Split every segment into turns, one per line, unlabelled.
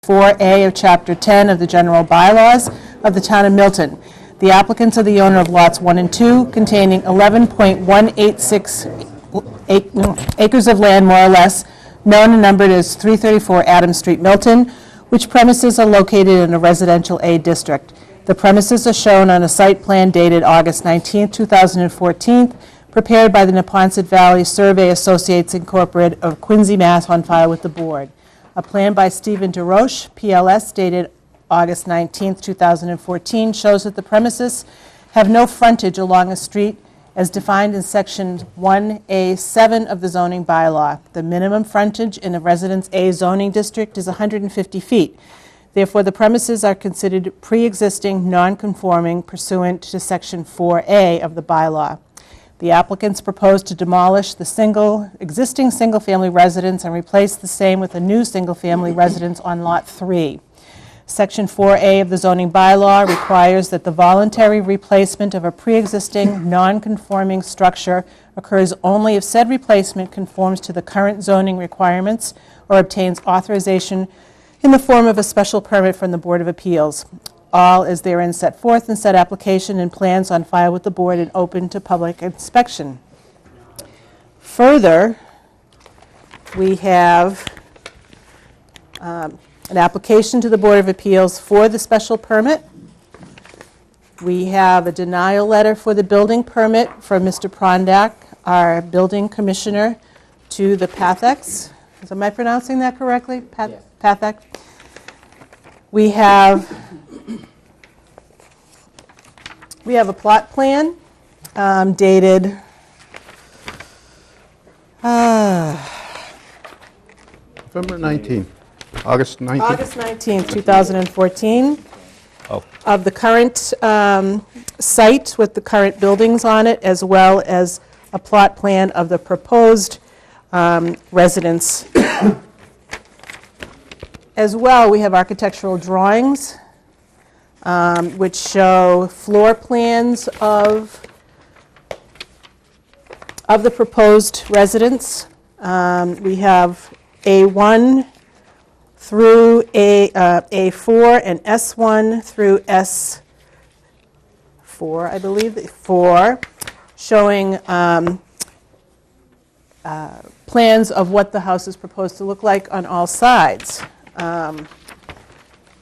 4A of Chapter 10 of the General Bylaws of the Town of Milton. The applicants are the owner of lots 1 and 2, containing 11.186 acres of land, more or less, known and numbered as 334 Adams Street, Milton, which premises are located in a residential A district. The premises are shown on a site plan dated August 19, 2014, prepared by the Neponset Valley Survey Associates Incorporated of Quincy, Mass. On file with the board. A plan by Stephen DeRoche, PLS, dated August 19, 2014, shows that the premises have no frontage along a street as defined in Section 1A7 of the zoning bylaw. The minimum frontage in a Residence A zoning district is 150 feet. Therefore, the premises are considered pre-existing, non-conforming pursuant to Section 4A of the bylaw. The applicants propose to demolish the existing single-family residence and replace the same with a new single-family residence on Lot 3. Section 4A of the zoning bylaw requires that the voluntary replacement of a pre-existing non-conforming structure occurs only if said replacement conforms to the current zoning requirements or obtains authorization in the form of a special permit from the Board of Appeals. All is therein set forth in said application and plans on file with the board and open to public inspection. Further, we have an application to the Board of Appeals for the special permit. We have a denial letter for the building permit from Mr. Prondak, our building commissioner, to the Pathex. Am I pronouncing that correctly?
Yes.
Pathex. We have a plot plan dated
November 19th, August 19th.
August 19th, 2014,
Oh,
of the current site with the current buildings on it, as well as a plot plan of the proposed residence. As well, we have architectural drawings which show floor plans of the proposed residence. We have A1 through A4 and S1 through S4, I believe, 4, showing plans of what the house is proposed to look like on all sides. I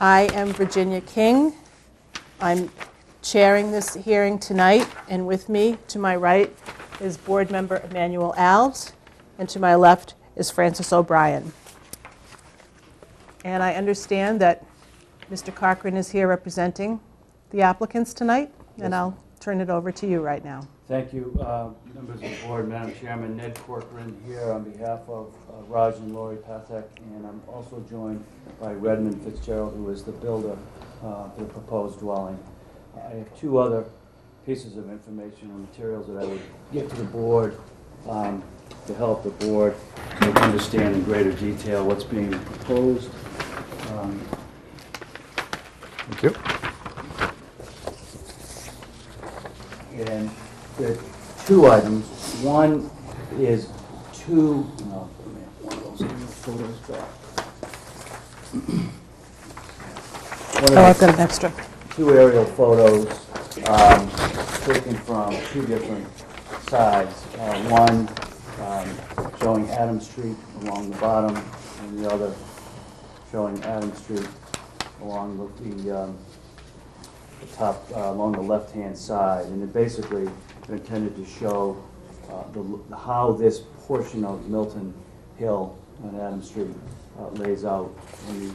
am Virginia King. I'm chairing this hearing tonight, and with me to my right is board member Emmanuel Alves, and to my left is Francis O'Brien. And I understand that Mr. Cochran is here representing the applicants tonight, and I'll turn it over to you right now.
Thank you, members of the board, Madam Chairman. Ned Corcoran here on behalf of Raj and Lori Pathak, and I'm also joined by Redmond Fitzgerald, who is the builder for the proposed dwelling. I have two other pieces of information and materials that I would give to the board to help the board to understand in greater detail what's being proposed.
thank you.
And there are two items. One is one of those photos back.
I've got an extra.
Two aerial photos taken from two different sides. One showing Adams Street along the bottom, and the other showing Adams Street along the top, along the left-hand side. And it basically intended to show how this portion of Milton Hill on Adams Street lays out. The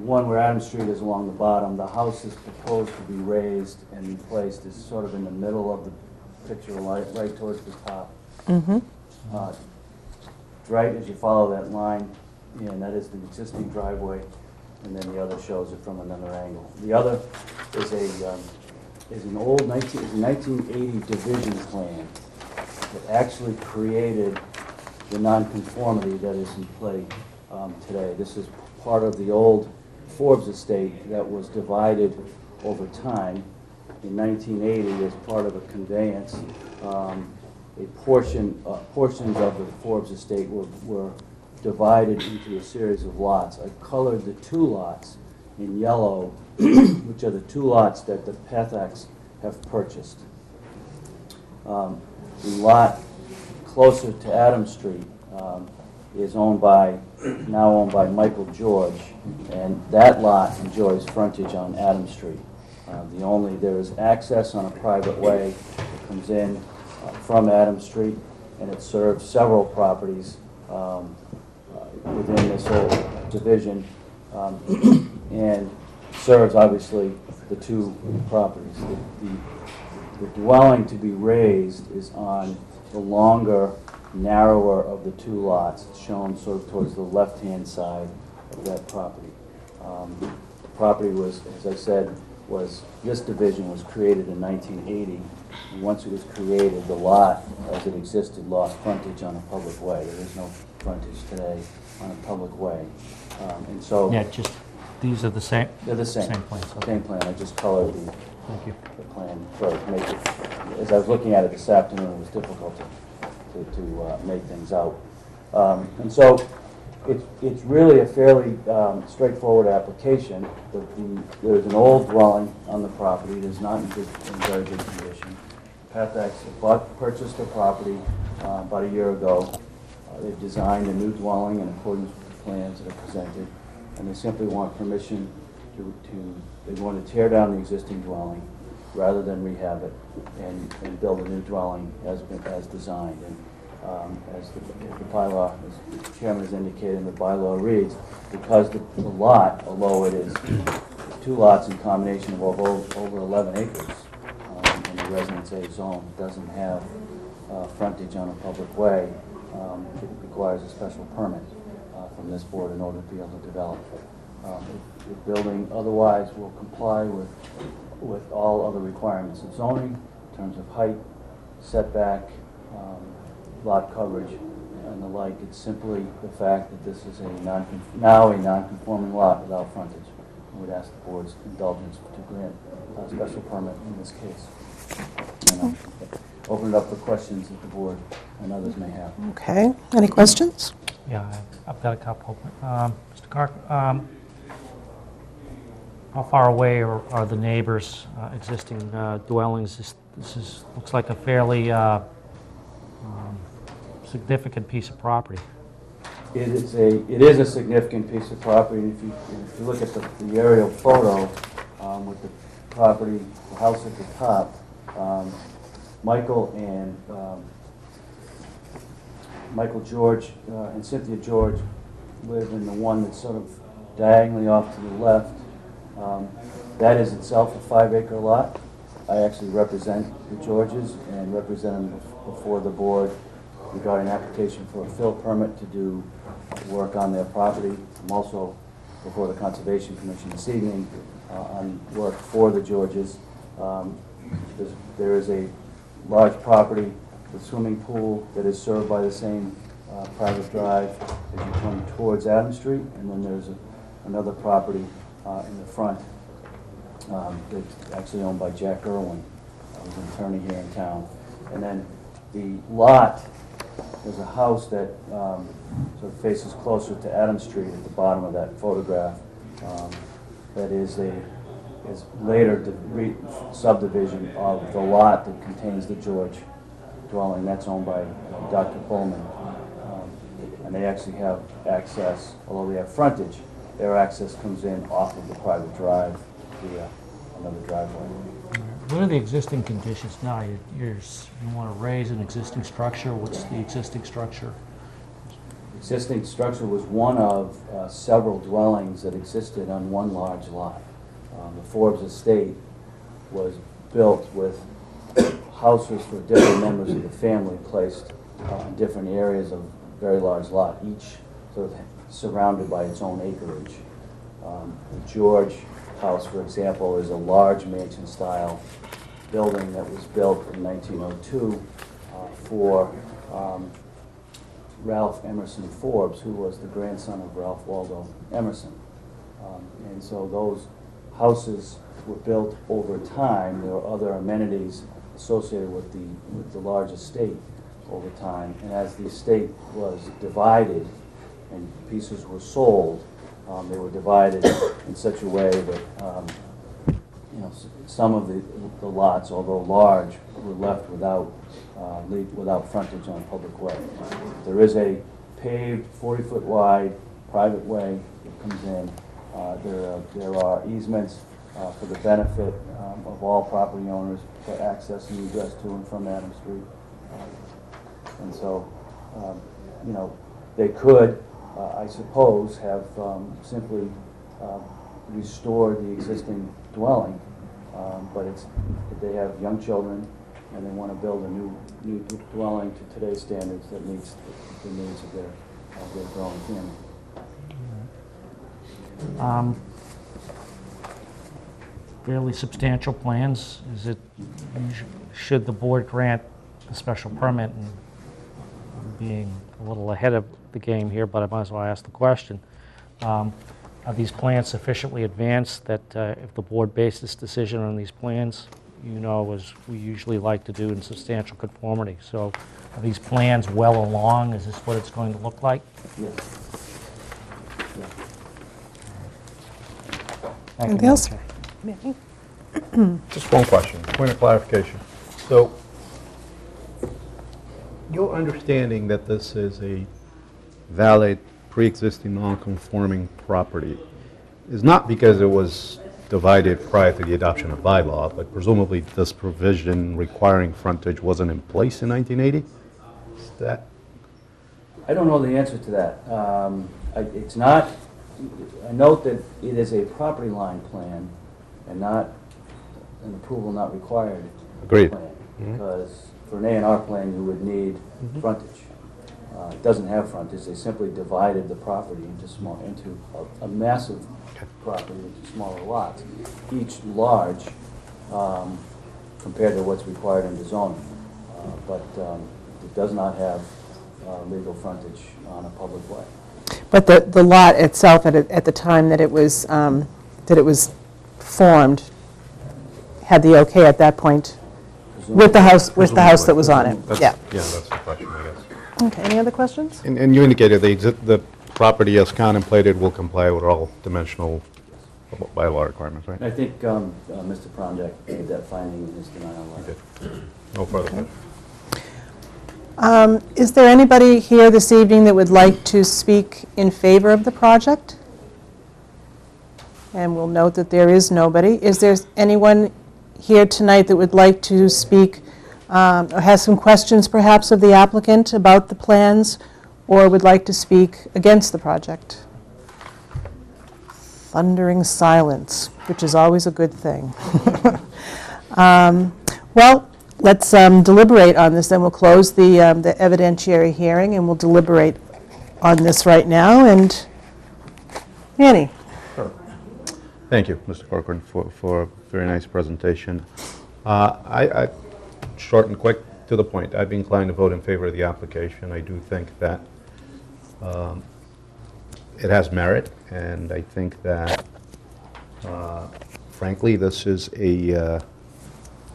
one where Adams Street is along the bottom, the house is proposed to be raised and placed as sort of in the middle of the picture, right towards the top.
Mm-hmm.
Right as you follow that line, and that is the existing driveway, and then the other shows it from another angle. The other is an old 1980 division plan that actually created the nonconformity that is in play today. This is part of the old Forbes estate that was divided over time. In 1980, as part of a conveyance, portions of the Forbes estate were divided into a series of lots. I colored the 2 lots in yellow, which are the 2 lots that the Pethax have purchased. The lot closer to Adams Street is now owned by Michael George, and that lot enjoys frontage on Adams Street. There is access on a private way that comes in from Adams Street, and it serves several properties within this whole division, and serves obviously the 2 properties. The dwelling to be raised is on the longer, narrower of the 2 lots. It's shown sort of towards the left-hand side of that property. The property was, as I said, this division was created in 1980. And once it was created, the lot, as it existed, lost frontage on a public way. There is no frontage today on a public way. And so
Yeah, these are the same?
they're the same.
Same plans, okay.
Same plan. I just colored
Thank you.
the plan to make it, as I was looking at it this afternoon, it was difficult to make things out. And so it's really a fairly straightforward application. There's an old dwelling on the property. It is not in very good condition. Pethax purchased the property about a year ago. They've designed a new dwelling in accordance with the plans that are presented, and they simply want permission they want to tear down the existing dwelling rather than rehab it and build a new dwelling as designed. And as the bylaw, as the chairman has indicated, the bylaw reads, because the lot, although it is 2 lots in combination of over 11 acres in the Residence A zone, doesn't have frontage on a public way, it requires a special permit from this board in order to be able to develop. The building otherwise will comply with all other requirements of zoning in terms of height, setback, lot coverage, and the like. It's simply the fact that this is now a non-conforming lot without frontage. I would ask the board's indulgence to grant a special permit in this case. And open it up for questions that the board and others may have.
Okay, any questions?
Yeah, I've got a couple. Mr. Clark, how far away are the neighbors' existing dwellings? This looks like a fairly significant piece of property.
It is a significant piece of property. If you look at the aerial photo with the property, the house at the top, Michael George and Cynthia George live in the one that's sort of diagonally off to the left. That is itself a 5-acre lot. I actually represent the Georges and represent them before the board regarding application for a fill permit to do work on their property. I'm also before the Conservation Commission this evening on work for the Georges. There is a large property with swimming pool that is served by the same private drive as you come towards Adams Street, and then there's another property in the front that's actually owned by Jack Irwin, who's an attorney here in town. And then the lot, there's a house that sort of faces closer to Adams Street at the bottom of that photograph. That is later subdivision of the lot that contains the George dwelling. That's owned by Dr. Bowman. And they actually have access, although they have frontage, their access comes in off of the private drive via another driveway.
What are the existing conditions now? You want to raise an existing structure? What's the existing structure?
Existing structure was one of several dwellings that existed on one large lot. The Forbes estate was built with houses for different members of the family placed in different areas of a very large lot, each sort of surrounded by its own acreage. The George house, for example, is a large mansion-style building that was built in 1902 for Ralph Emerson Forbes, who was the grandson of Ralph Waldo Emerson. And so those houses were built over time. There were other amenities associated with the large estate over time. And as the estate was divided, and pieces were sold, they were divided in such a way that, some of the lots, although large, were left without frontage on public way. There is a paved 40-foot wide private way that comes in. There are easements for the benefit of all property owners for access and egress to and from Adams Street. And so, they could, I suppose, have simply restored the existing dwelling, but they have young children and they want to build a new dwelling to today's standards that meets the needs of their growing family.
Fairly substantial plans. Should the board grant a special permit, and I'm being a little ahead of the game here, but I might as well ask the question. Are these plans sufficiently advanced that if the board based its decision on these plans, as we usually like to do in substantial conformity? So are these plans well along? Is this what it's going to look like?
Yes.
Thank you,
Anything else?
Madam Chair.
Just one question, point of clarification. So, your understanding that this is a valid, pre-existing, non-conforming property is not because it was divided prior to the adoption of bylaw, but presumably this provision requiring frontage wasn't in place in 1980? Is that?
I don't know the answer to that. It's not, I note that it is a property line plan and not an approval not required
Agreed.
plan. Because for an A&R plan, you would need frontage. It doesn't have frontage. They simply divided the property into a massive property into smaller lots, each large compared to what's required in the zoning. But it does not have legal frontage on a public way.
But the lot itself, at the time that it was formed, had the okay at that point with the house that was on it.
That's-
Yeah.
that's the question, I guess.
Okay, any other questions?
And you indicated the property as contemplated will comply with all dimensional bylaw requirements, right?
And I think Mr. Prondak made that finding in his denial letter.
No further questions.
Is there anybody here this evening that would like to speak in favor of the project? And we'll note that there is nobody. Is there anyone here tonight that would like to speak or has some questions perhaps of the applicant about the plans, or would like to speak against the project? Thundering silence, which is always a good thing. Well, let's deliberate on this, then we'll close the evidentiary hearing and we'll deliberate on this right now. And Manny?
Thank you, Mr. Corcoran, for a very nice presentation. Short and quick, to the point, I'd be inclined to vote in favor of the application. I do think that it has merit, and I think that, frankly, this is a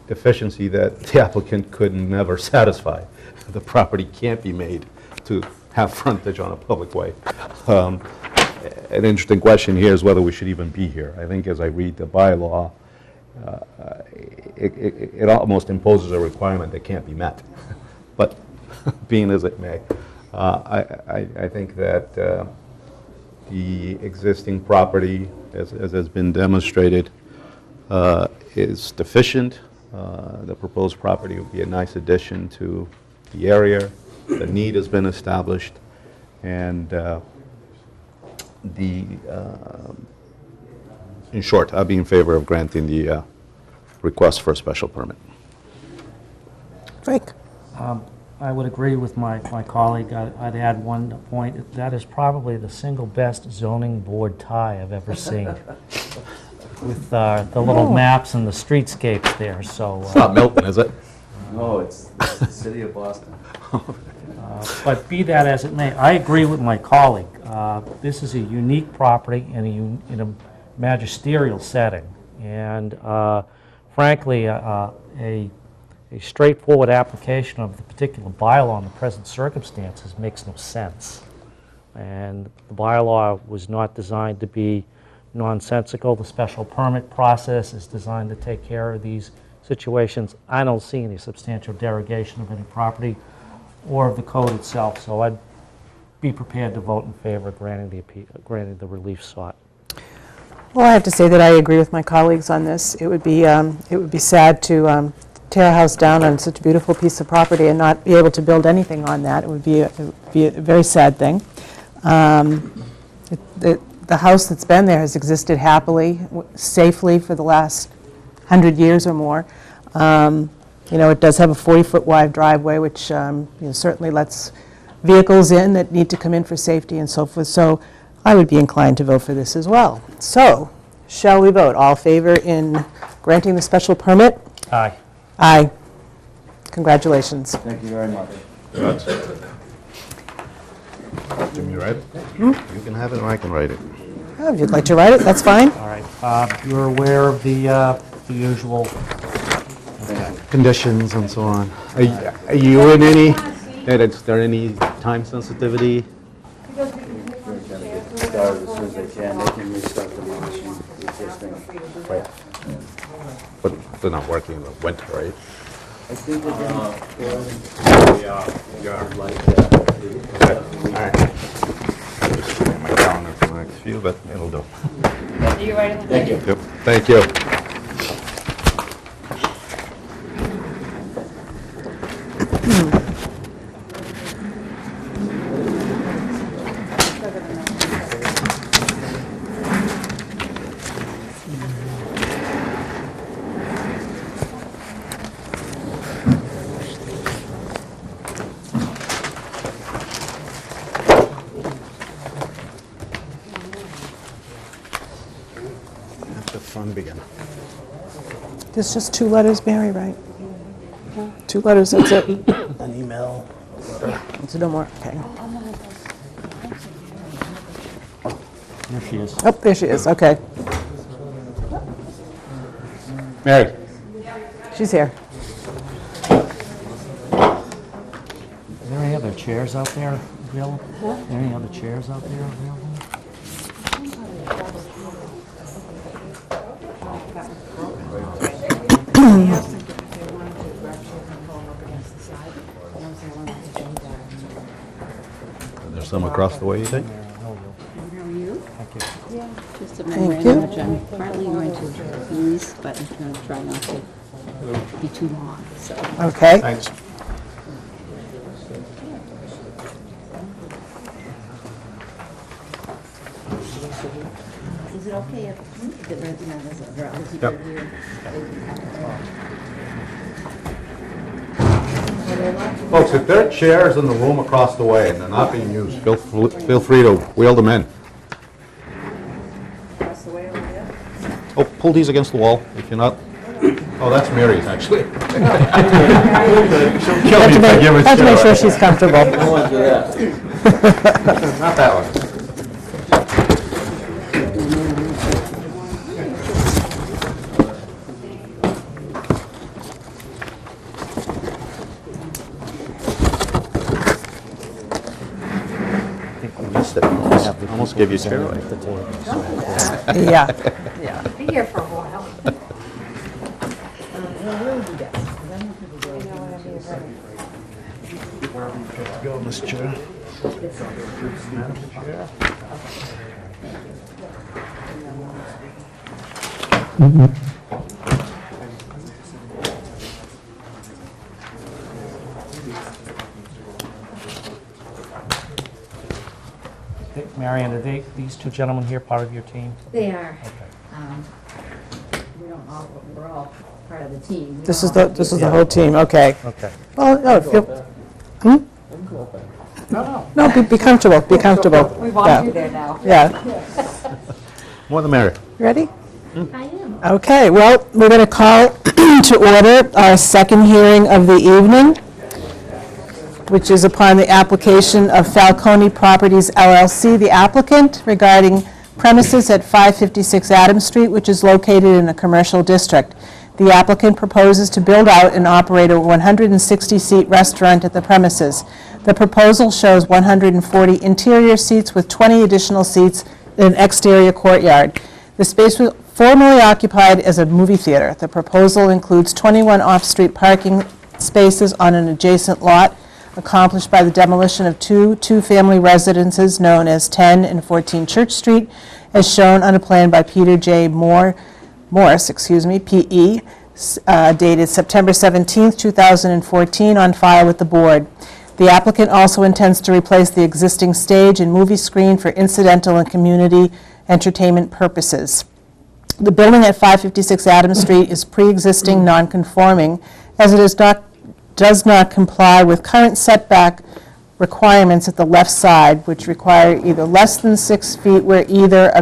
deficiency that the applicant could never satisfy. The property can't be made to have frontage on a public way. An interesting question here is whether we should even be here. I think as I read the bylaw, it almost imposes a requirement that can't be met. But being as it may, I think that the existing property, as has been demonstrated, is deficient. The proposed property would be a nice addition to the area. The need has been established, and in short, I'll be in favor of granting the request for a special permit.
Frank?
I would agree with my colleague. I'd add one point. That is probably the single best zoning board tie I've ever seen, with the little maps and the streetscapes there. So,
It's not Milton, is it?
No, it's the city of Boston.
but be that as it may, I agree with my colleague. This is a unique property in a magisterial setting, and frankly, a straightforward application of the particular bylaw in the present circumstances makes no sense. And the bylaw was not designed to be nonsensical. The special permit process is designed to take care of these situations. I don't see any substantial derogation of any property or of the code itself, so I'd be prepared to vote in favor of granting the relief sought.
Well, I have to say that I agree with my colleagues on this. It would be sad to tear a house down on such a beautiful piece of property and not be able to build anything on that. It would be a very sad thing. The house that's been there has existed happily, safely for the last 100 years or more. It does have a 40-foot wide driveway, which certainly lets vehicles in that need to come in for safety and so forth. So I would be inclined to vote for this as well. So, shall we vote? All in favor in granting the special permit?
Aye.
Aye. Congratulations.
Thank you very much.
Jim, you write it? You can have it or I can write it.
Oh, if you'd like to write it, that's fine.
All right. You're aware of the usual.
Conditions and so on. Are you in any, is there any time sensitivity?
They're going to get started as soon as they can. They can restart the machine, the existing.
Right. But they're not working in the winter, right?
I think they're going to like that.
Okay. All right. I'm just looking at my calendar for the next few, but it'll do.
Thank you.
Yep. Thank you. Let the fun begin.
There's just 2 letters, Mary, right? 2 letters, that's it.
An email.
So no more, okay.
There she is.
Oh, there she is, okay.
Mary.
She's here.
Are there any other chairs out there available? Are there any other chairs out there available?
There's some across the way, you think?
How are you?
Thank you.
Just a
Thank
memorandum,
you.
which I'm partly going to use, but I'm going to try not to be too long, so.
Okay.
Thanks.
Is it okay if the resident is a relative
Yep.
here?
Folks, if there are chairs in the room across the way and they're not being used, feel free to wheel them in.
Across the way over there?
Oh, pull these against the wall if you're not. Oh, that's Mary's, actually. She'll kill me if I give her a
Have to make sure
chair.
she's comfortable.
Not that one. I think we missed it. Almost gave you a chair away.
Yeah.
Be here for a while.
Go in this chair.
Hey, Marion, are these 2 gentlemen here part of your team?
They are.
Okay.
We don't all, we're all part of the team. We
This is
don't
the
all-
whole team, okay.
Okay.
Well, no, no, be comfortable, be comfortable.
We want you there now.
Yeah.
More the merrier.
Ready?
I am.
Okay, well, we're going to call to order our second hearing of the evening, which is upon the application of Falcone Properties LLC, the applicant, regarding premises at 556 Adams Street, which is located in a commercial district. The applicant proposes to build out and operate a 160-seat restaurant at the premises. The proposal shows 140 interior seats with 20 additional seats in an exterior courtyard. The space was formerly occupied as a movie theater. The proposal includes 21 off-street parking spaces on an adjacent lot, accomplished by the demolition of two-family residences known as 10 and 14 Church Street, as shown on a plan by Peter J. Morse, P.E., dated September 17, 2014, on file with the board. The applicant also intends to replace the existing stage and movie screen for incidental and community entertainment purposes. The building at 556 Adams Street is pre-existing non-conforming, as it does not comply with current setback requirements at the left side, which require either less than 6 feet where either a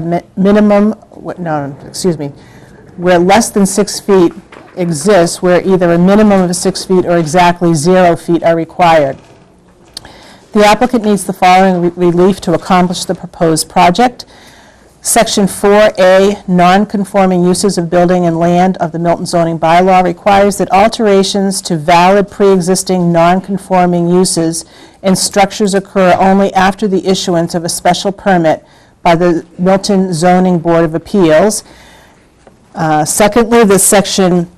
where less than 6 feet exists, where either a minimum of 6 feet or exactly 0 feet are required. The applicant needs the following relief to accomplish the proposed project. Section 4A, non-conforming uses of building and land of the Milton zoning bylaw requires that alterations to valid pre-existing non-conforming uses and structures occur only after the issuance of a special permit by the Milton Zoning Board of Appeals. Secondly, this section,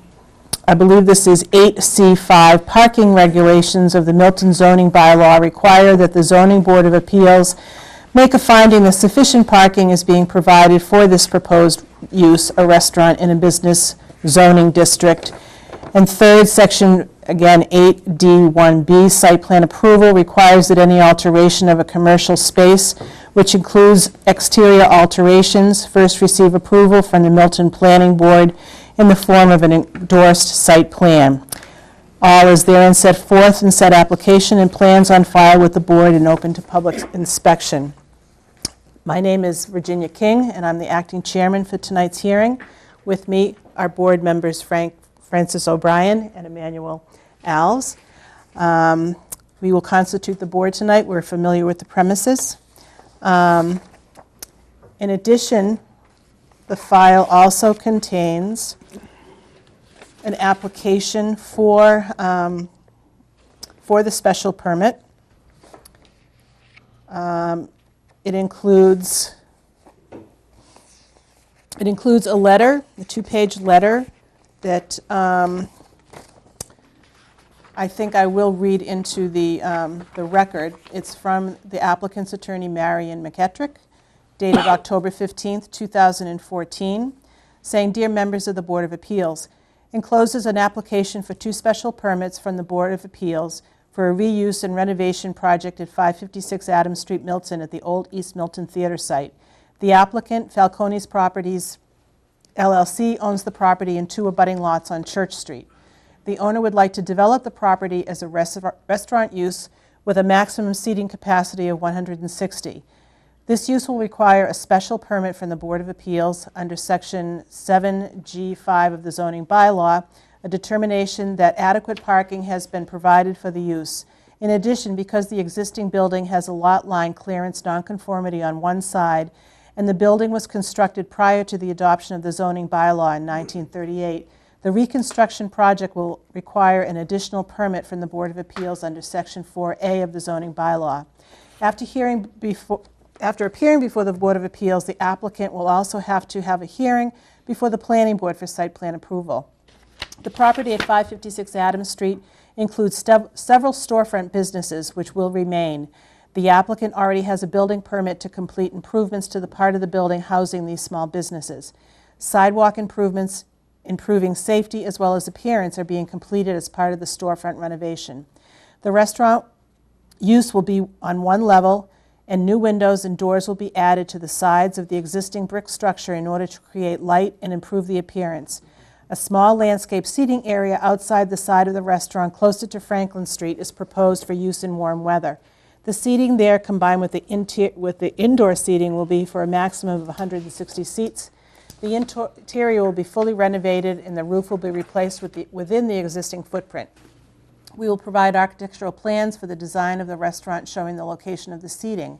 I believe this is 8C5, parking regulations of the Milton zoning bylaw require that the Zoning Board of Appeals make a finding that sufficient parking is being provided for this proposed use, a restaurant in a business zoning district. And third, section, again, 8D1B, site plan approval requires that any alteration of a commercial space, which includes exterior alterations, first receive approval from the Milton Planning Board in the form of an endorsed site plan. All is therein set forth in said application and plans on file with the board and open to public inspection. My name is Virginia King, and I'm the acting chairman for tonight's hearing. With me are board members Francis O'Brien and Emmanuel Alves. We will constitute the board tonight. We're familiar with the premises. In addition, the file also contains an application for the special permit. It includes a letter, a 2-page letter that I think I will read into the record. It's from the applicant's attorney, Marion McKettrick, dated October 15th, 2014, saying, "Dear members of the Board of Appeals, encloses an application for 2 special permits from the Board of Appeals for a reuse and renovation project at 556 Adams Street, Milton, at the old East Milton Theater site. The applicant, Falcone's Properties LLC, owns the property in 2 abutting lots on Church Street. The owner would like to develop the property as a restaurant use with a maximum seating capacity of 160. This use will require a special permit from the Board of Appeals under Section 7G5 of the zoning bylaw, a determination that adequate parking has been provided for the use. In addition, because the existing building has a lot line clearance nonconformity on one side, and the building was constructed prior to the adoption of the zoning bylaw in 1938, the reconstruction project will require an additional permit from the Board of Appeals under Section 4A of the zoning bylaw. After appearing before the Board of Appeals, the applicant will also have to have a hearing before the Planning Board for site plan approval. The property at 556 Adams Street includes several storefront businesses which will remain. The applicant already has a building permit to complete improvements to the part of the building housing these small businesses. Sidewalk improvements, improving safety as well as appearance, are being completed as part of the storefront renovation. The restaurant use will be on one level, and new windows and doors will be added to the sides of the existing brick structure in order to create light and improve the appearance. A small landscape seating area outside the side of the restaurant closer to Franklin Street is proposed for use in warm weather. The seating there, combined with the indoor seating, will be for a maximum of 160 seats. The interior will be fully renovated, and the roof will be replaced within the existing footprint. We will provide architectural plans for the design of the restaurant showing the location of the seating.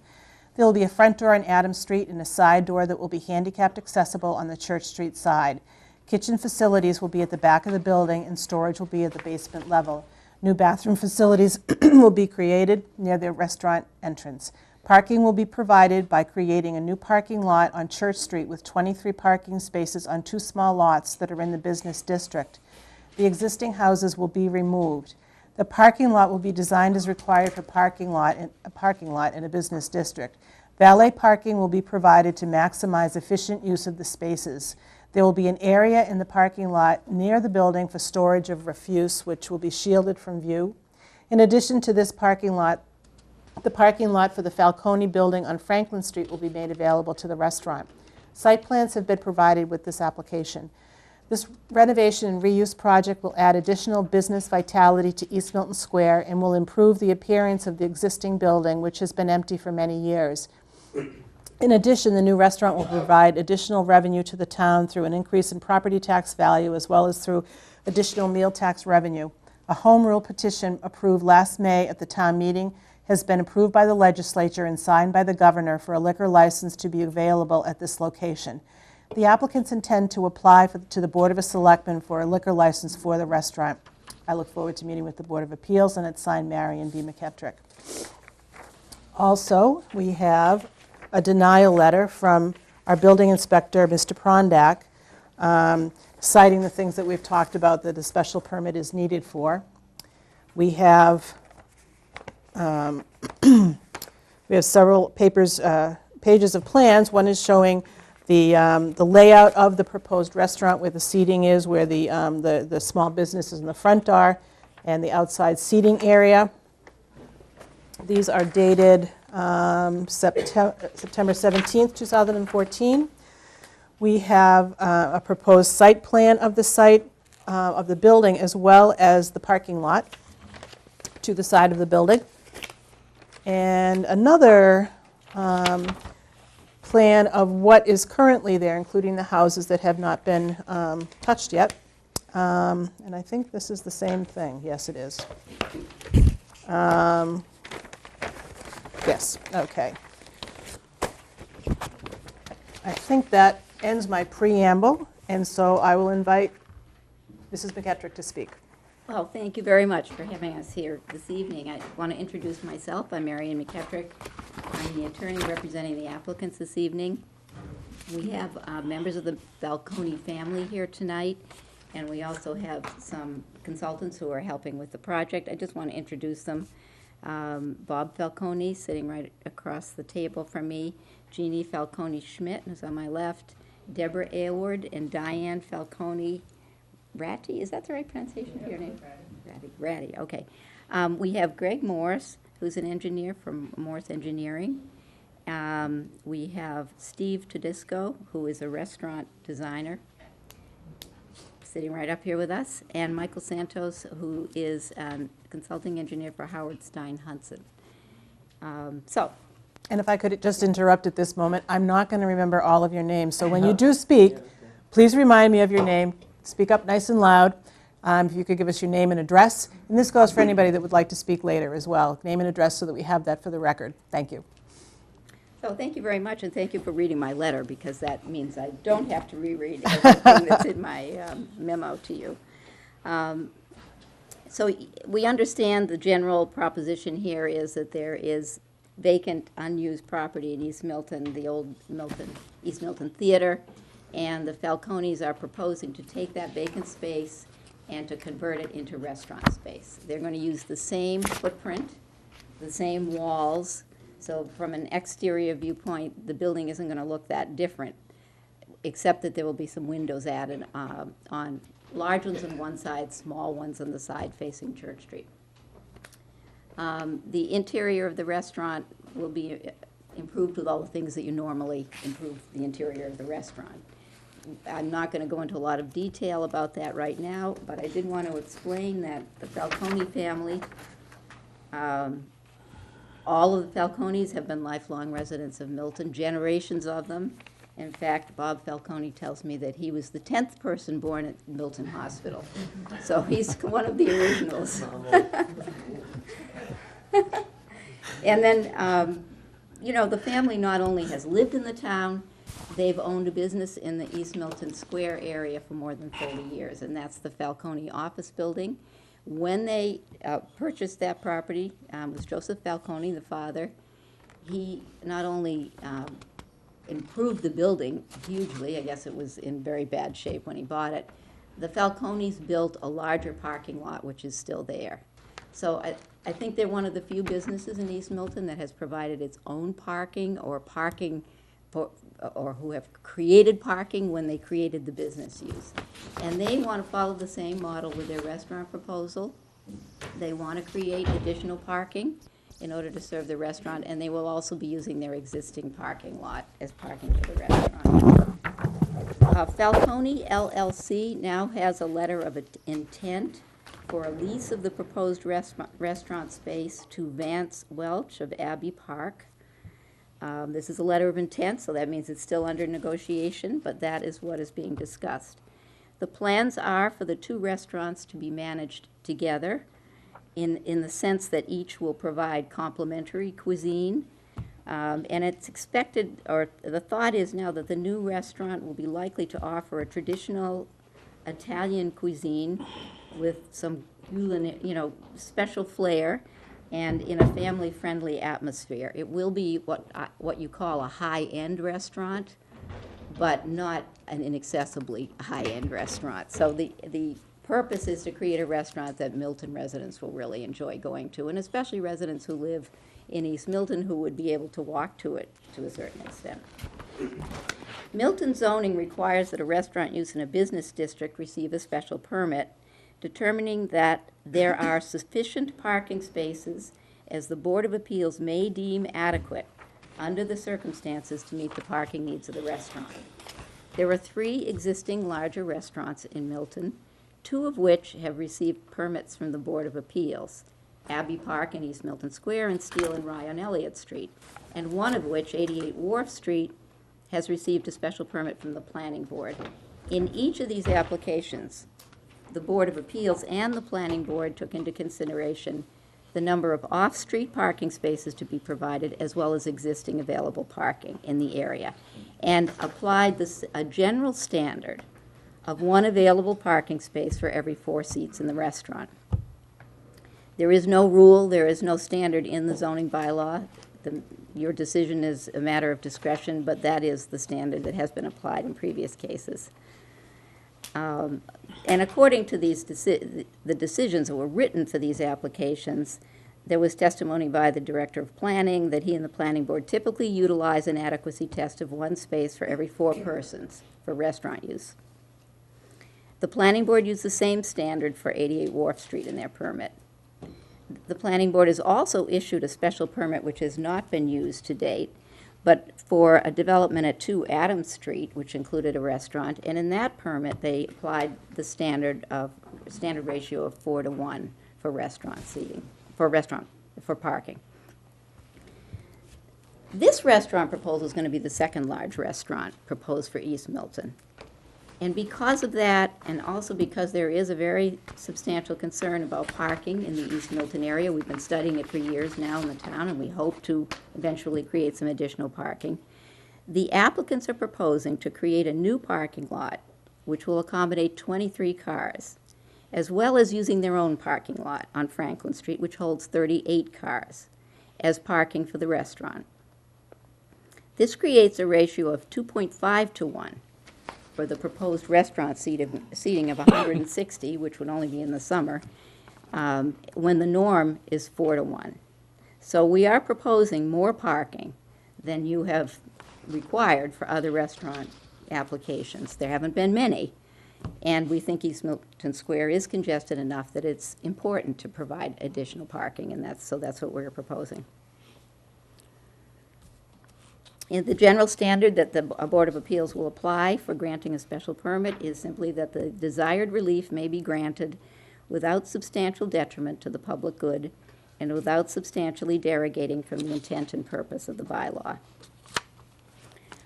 There will be a front door on Adams Street and a side door that will be handicapped accessible on the Church Street side. Kitchen facilities will be at the back of the building, and storage will be at the basement level. New bathroom facilities will be created near the restaurant entrance. Parking will be provided by creating a new parking lot on Church Street with 23 parking spaces on 2 small lots that are in the business district. The existing houses will be removed. The parking lot will be designed as required for a parking lot in a business district. Valet parking will be provided to maximize efficient use of the spaces. There will be an area in the parking lot near the building for storage of refuse, which will be shielded from view. In addition to this parking lot, the parking lot for the Falcone building on Franklin Street will be made available to the restaurant. Site plans have been provided with this application. This renovation and reuse project will add additional business vitality to East Milton Square and will improve the appearance of the existing building, which has been empty for many years. In addition, the new restaurant will provide additional revenue to the town through an increase in property tax value as well as through additional meal tax revenue. A home rule petition approved last May at the town meeting has been approved by the legislature and signed by the governor for a liquor license to be available at this location. The applicants intend to apply to the Board of Selectmen for a liquor license for the restaurant. I look forward to meeting with the Board of Appeals, and it's signed Marion B. McKettrick. Also, we have a denial letter from our building inspector, Mr. Prondak, citing the things that we've talked about that a special permit is needed for. We have several pages of plans. One is showing the layout of the proposed restaurant, where the seating is, where the small businesses in the front are, and the outside seating area. These are dated September 17th, 2014. We have a proposed site plan of the site of the building as well as the parking lot to the side of the building. And another plan of what is currently there, including the houses that have not been touched yet. And I think this is the same thing. Yes, it is. Yes, okay. I think that ends my preamble, and so I will invite Mrs. McKettrick to speak.
Well, thank you very much for having us here this evening. I want to introduce myself. I'm Marion McKettrick. I'm the attorney representing the applicants this evening. We have members of the Falcone family here tonight, and we also have some consultants who are helping with the project. I just want to introduce them. Bob Falcone, sitting right across the table from me, Jeannie Falcone-Schmidt, who's on my left, Deborah Aylward, and Diane Falcone Ratty. Is that the right pronunciation of your name? Ratty, okay. We have Greg Morris, who's an engineer from Morris Engineering. We have Steve Tedisco, who is a restaurant designer, sitting right up here with us, and Michael Santos, who is a consulting engineer for Howard Stein Hudson.
And if I could just interrupt at this moment, I'm not going to remember all of your names. So when you do speak, please remind me of your name. Speak up nice and loud. If you could give us your name and address. And this goes for anybody that would like to speak later as well. Name and address so that we have that for the record. Thank you.
So thank you very much, and thank you for reading my letter, because that means I don't have to reread everything that's in my memo to you. So we understand the general proposition here is that there is vacant, unused property in East Milton, the old East Milton Theater, and the Falcones are proposing to take that vacant space and to convert it into restaurant space. They're going to use the same footprint, the same walls, so from an exterior viewpoint, the building isn't going to look that different, except that there will be some windows added on large ones on one side, small ones on the side facing Church Street. The interior of the restaurant will be improved with all the things that you normally improve the interior of the restaurant. I'm not going to go into a lot of detail about that right now, but I did want to explain that the Falcone family, all of the Falcones have been lifelong residents of Milton, generations of them. In fact, Bob Falcone tells me that he was the 10th person born at Milton Hospital. So he's one of the originals. And then, the family not only has lived in the town, they've owned a business in the East Milton Square area for more than 30 years, and that's the Falcone office building. When they purchased that property, was Joseph Falcone, the father. He not only improved the building hugely, I guess it was in very bad shape when he bought it. The Falcones built a larger parking lot, which is still there. So I think they're one of the few businesses in East Milton that has provided its own parking or parking for, or who have created parking when they created the business use. And they want to follow the same model with their restaurant proposal. They want to create additional parking in order to serve the restaurant, and they will also be using their existing parking lot as parking for the restaurant. Falcone LLC now has a letter of intent for a lease of the proposed restaurant space to Vance Welch of Abbey Park. This is a letter of intent, so that means it's still under negotiation, but that is what is being discussed. The plans are for the two restaurants to be managed together in the sense that each will provide complimentary cuisine. And it's expected, or the thought is now that the new restaurant will be likely to offer a traditional Italian cuisine with some, special flair and in a family-friendly atmosphere. It will be what you call a high-end restaurant, but not an inaccessibly high-end restaurant. So the purpose is to create a restaurant that Milton residents will really enjoy going to, and especially residents who live in East Milton who would be able to walk to it to a certain extent. Milton zoning requires that a restaurant use in a business district receive a special permit, determining that there are sufficient parking spaces as the Board of Appeals may deem adequate under the circumstances to meet the parking needs of the restaurant. There are 3 existing larger restaurants in Milton, 2 of which have received permits from the Board of Appeals, Abbey Park in East Milton Square and Steel and Rye on Elliott Street, and one of which, 88 Wharf Street, has received a special permit from the Planning Board. In each of these applications, the Board of Appeals and the Planning Board took into consideration the number of off-street parking spaces to be provided as well as existing available parking in the area, and applied a general standard of 1 available parking space for every 4 seats in the restaurant. There is no rule, there is no standard in the zoning bylaw. Your decision is a matter of discretion, but that is the standard that has been applied in previous cases. And according to the decisions that were written for these applications, there was testimony by the Director of Planning that he and the Planning Board typically utilize an adequacy test of 1 space for every 4 persons for restaurant use. The Planning Board used the same standard for 88 Wharf Street in their permit. The Planning Board has also issued a special permit which has not been used to date, but for a development at 2 Adams Street, which included a restaurant, and in that permit they applied the standard ratio of 4:1 for restaurant seating, for parking. This restaurant proposal is going to be the second large restaurant proposed for East Milton. And because of that, and also because there is a very substantial concern about parking in the East Milton area, we've been studying it for years now in the town, and we hope to eventually create some additional parking. The applicants are proposing to create a new parking lot, which will accommodate 23 cars, as well as using their own parking lot on Franklin Street, which holds 38 cars, as parking for the restaurant. This creates a ratio of 2.5 to 1. For the proposed restaurant seating of 160, which would only be in the summer, when the norm is 4:1. So we are proposing more parking than you have required for other restaurant applications. There haven't been many, and we think East Milton Square is congested enough that it's important to provide additional parking, and that's what we're proposing. And the general standard that the Board of Appeals will apply for granting a special permit is simply that the desired relief may be granted without substantial detriment to the public good and without substantially derogating from the intent and purpose of the bylaw.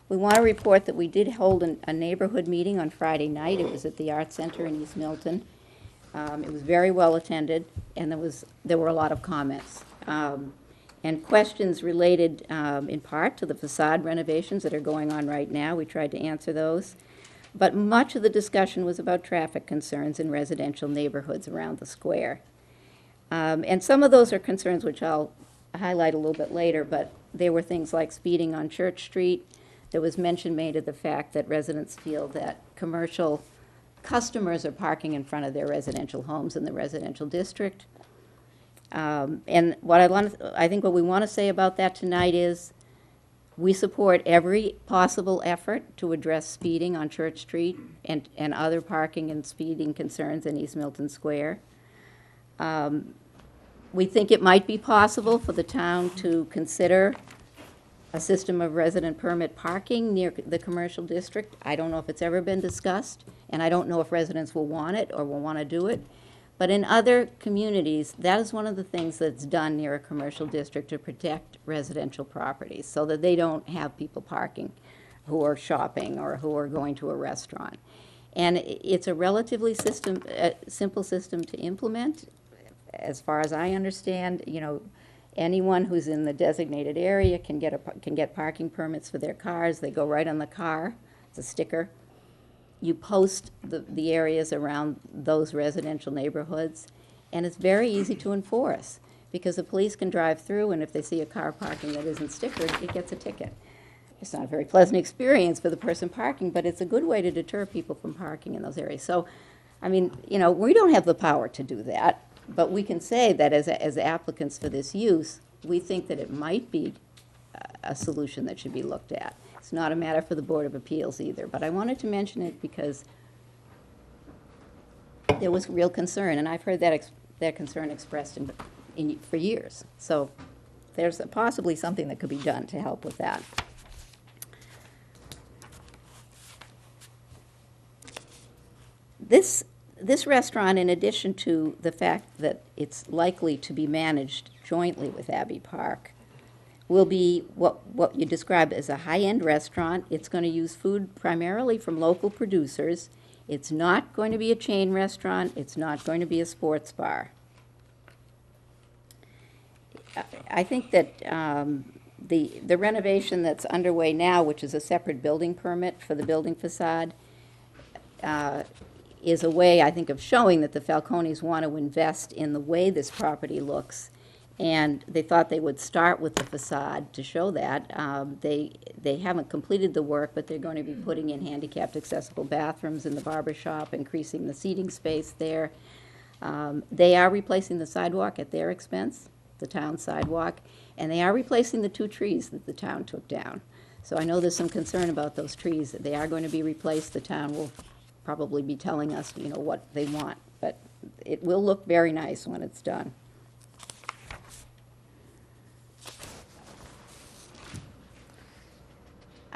We want to report that we did hold a neighborhood meeting on Friday night. It was at the Art Center in East Milton. It was very well attended, and there were a lot of comments. And questions related in part to the facade renovations that are going on right now. We tried to answer those. But much of the discussion was about traffic concerns in residential neighborhoods around the square. And some of those are concerns which I'll highlight a little bit later, but there were things like speeding on Church Street. There was mention made of the fact that residents feel that commercial customers are parking in front of their residential homes in the residential district. And what I think what we want to say about that tonight is we support every possible effort to address speeding on Church Street and other parking and speeding concerns in East Milton Square. We think it might be possible for the town to consider a system of resident permit parking near the commercial district. I don't know if it's ever been discussed, and I don't know if residents will want it or will want to do it. But in other communities, that is one of the things that's done near a commercial district to protect residential properties so that they don't have people parking who are shopping or who are going to a restaurant. And it's a relatively simple system to implement. As far as I understand, anyone who's in the designated area can get parking permits for their cars. They go right on the car. It's a sticker. You post the areas around those residential neighborhoods, and it's very easy to enforce because the police can drive through, and if they see a car parking that isn't stickered, it gets a ticket. It's not a very pleasant experience for the person parking, but it's a good way to deter people from parking in those areas. So, we don't have the power to do that, but we can say that as applicants for this use, we think that it might be a solution that should be looked at. It's not a matter for the Board of Appeals either, but I wanted to mention it because there was real concern, and I've heard that concern expressed for years. So there's possibly something that could be done to help with that. This restaurant, in addition to the fact that it's likely to be managed jointly with Abbey Park, will be what you described as a high-end restaurant. It's going to use food primarily from local producers. It's not going to be a chain restaurant. It's not going to be a sports bar. I think that the renovation that's underway now, which is a separate building permit for the building facade, is a way, I think, of showing that the Falcones want to invest in the way this property looks. And they thought they would start with the facade to show that. They haven't completed the work, but they're going to be putting in handicapped accessible bathrooms in the barber shop, increasing the seating space there. They are replacing the sidewalk at their expense, the town sidewalk, and they are replacing the 2 trees that the town took down. So I know there's some concern about those trees. They are going to be replaced. The town will probably be telling us, what they want, but it will look very nice when it's done.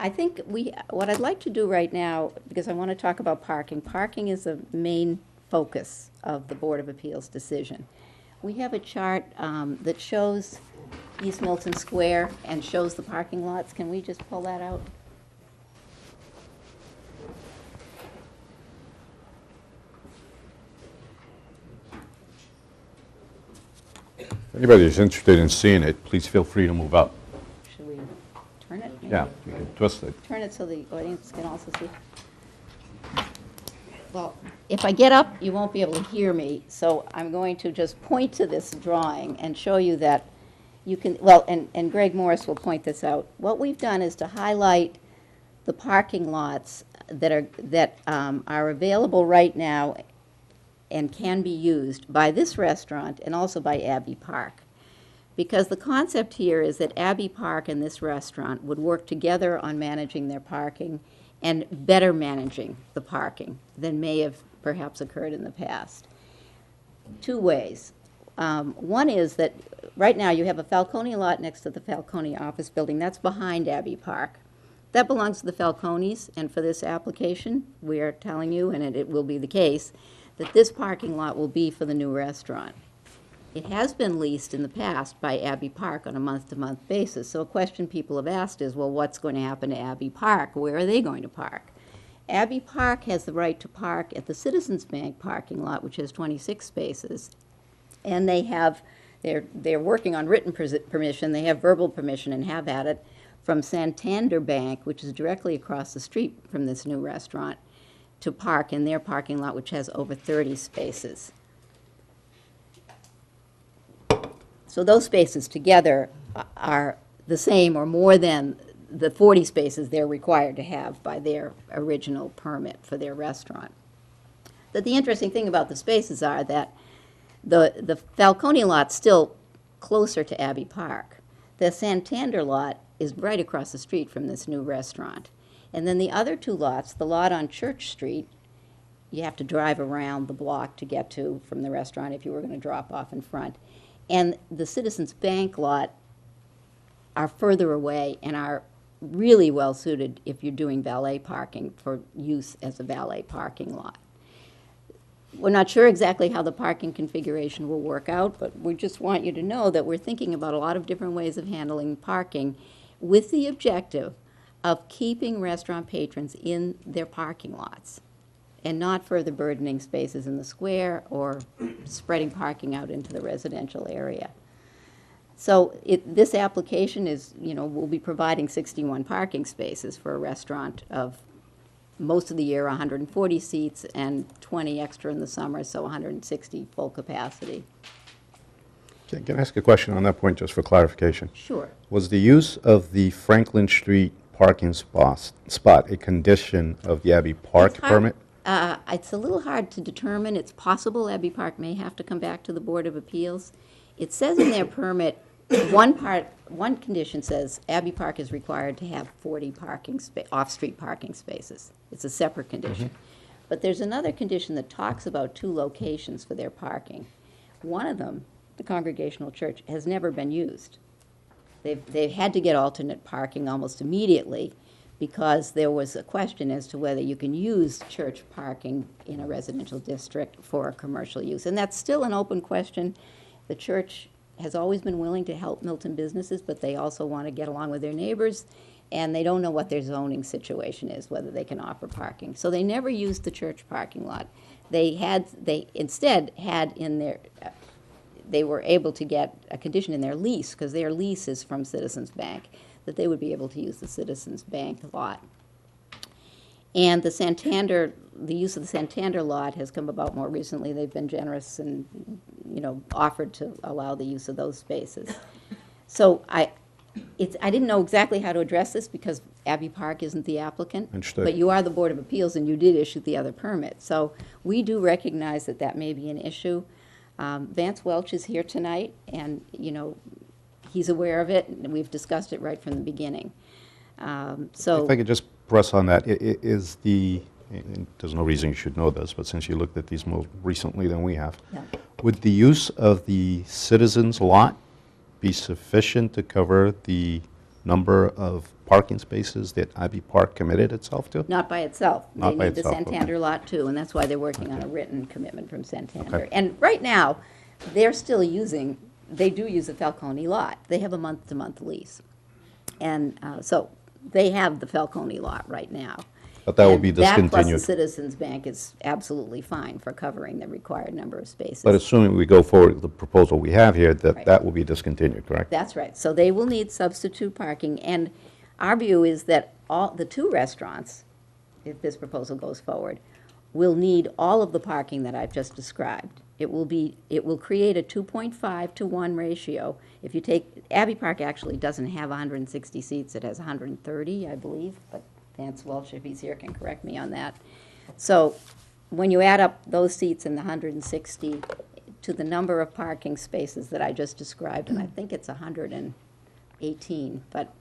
I think what I'd like to do right now, because I want to talk about parking. Parking is a main focus of the Board of Appeals decision. We have a chart that shows East Milton Square and shows the parking lots. Can we just pull that out?
If anybody is interested in seeing it, please feel free to move up.
Should we turn it? Maybe?
Yeah, you can twist it.
Turn it so the audience can also see. Well, if I get up, you won't be able to hear me, so I'm going to just point to this drawing and show you that you can, and Greg Morris will point this out. What we've done is to highlight the parking lots that are available right now and can be used by this restaurant and also by Abbey Park. Because the concept here is that Abbey Park and this restaurant would work together on managing their parking and better managing the parking than may have perhaps occurred in the past. 2 ways. One is that right now you have a Falcone lot next to the Falcone office building. That's behind Abbey Park. That belongs to the Falcones, and for this application, we are telling you, and it will be the case, that this parking lot will be for the new restaurant. It has been leased in the past by Abbey Park on a month-to-month basis. So a question people have asked is, well, what's going to happen to Abbey Park? Where are they going to park? Abbey Park has the right to park at the Citizens Bank parking lot, which has 26 spaces. And they're working on written permission. They have verbal permission and have had it from Santander Bank, which is directly across the street from this new restaurant, to park in their parking lot, which has over 30 spaces. So those spaces together are the same or more than the 40 spaces they're required to have by their original permit for their restaurant. But the interesting thing about the spaces are that the Falcone lot's still closer to Abbey Park. The Santander lot is right across the street from this new restaurant. And then the other two lots, the lot on Church Street, you have to drive around the block to get to from the restaurant if you were going to drop off in front. And the Citizens Bank lot are further away and are really well suited if you're doing valet parking for use as a valet parking lot. We're not sure exactly how the parking configuration will work out, but we just want you to know that we're thinking about a lot of different ways of handling parking with the objective of keeping restaurant patrons in their parking lots and not further burdening spaces in the square or spreading parking out into the residential area. So this application is, we'll be providing 61 parking spaces for a restaurant of most of the year 140 seats and 20 extra in the summer, so 160 full capacity.
Can I ask a question on that point, just for clarification?
Sure.
Was the use of the Franklin Street parking spot a condition of the Abbey Park
It's hard-
permit?
It's a little hard to determine. It's possible Abbey Park may have to come back to the Board of Appeals. It says in their permit, one condition says Abbey Park is required to have 40 off-street parking spaces. It's a separate condition. But there's another condition that talks about 2 locations for their parking. One of them, the Congregational Church, has never been used. They've had to get alternate parking almost immediately because there was a question as to whether you can use church parking in a residential district for a commercial use. And that's still an open question. The church has always been willing to help Milton businesses, but they also want to get along with their neighbors, and they don't know what their zoning situation is, whether they can offer parking. So they never used the church parking lot. They instead had in their, they were able to get a condition in their lease, because their lease is from Citizens Bank, that they would be able to use the Citizens Bank lot. And the use of the Santander lot has come about more recently. They've been generous and, offered to allow the use of those spaces. So I didn't know exactly how to address this because Abbey Park isn't the applicant.
Understood.
But you are the Board of Appeals and you did issue the other permit. So we do recognize that that may be an issue. Vance Welch is here tonight and, he's aware of it and we've discussed it right from the beginning. So.
If I could just press on that, and there's no reason you should know this, but since you looked at these more recently than we have,
Yeah.
would the use of the Citizens lot be sufficient to cover the number of parking spaces that Abbey Park committed itself to?
Not by itself.
Not by
They need the
itself, okay.
Santander lot too, and that's why they're working on a written commitment from Santander.
Okay.
And right now, they're still they do use the Falcone lot. They have a month-to-month lease. And so they have the Falcone lot right now.
But that will
And
be
That plus
discontinued.
the Citizens Bank is absolutely fine for covering the required number of spaces.
But assuming we go forward with the proposal we have here,
Right.
that will be discontinued, correct?
That's right. So they will need substitute parking. And our view is that all the 2 restaurants, if this proposal goes forward, will need all of the parking that I've just described. It will create a 2.5 to 1 ratio. If you take, Abbey Park actually doesn't have 160 seats. It has 130, I believe, but Vance Welch, if he's here, can correct me on that. So when you add up those seats and the 160 to the number of parking spaces that I just described, and I think it's 118, but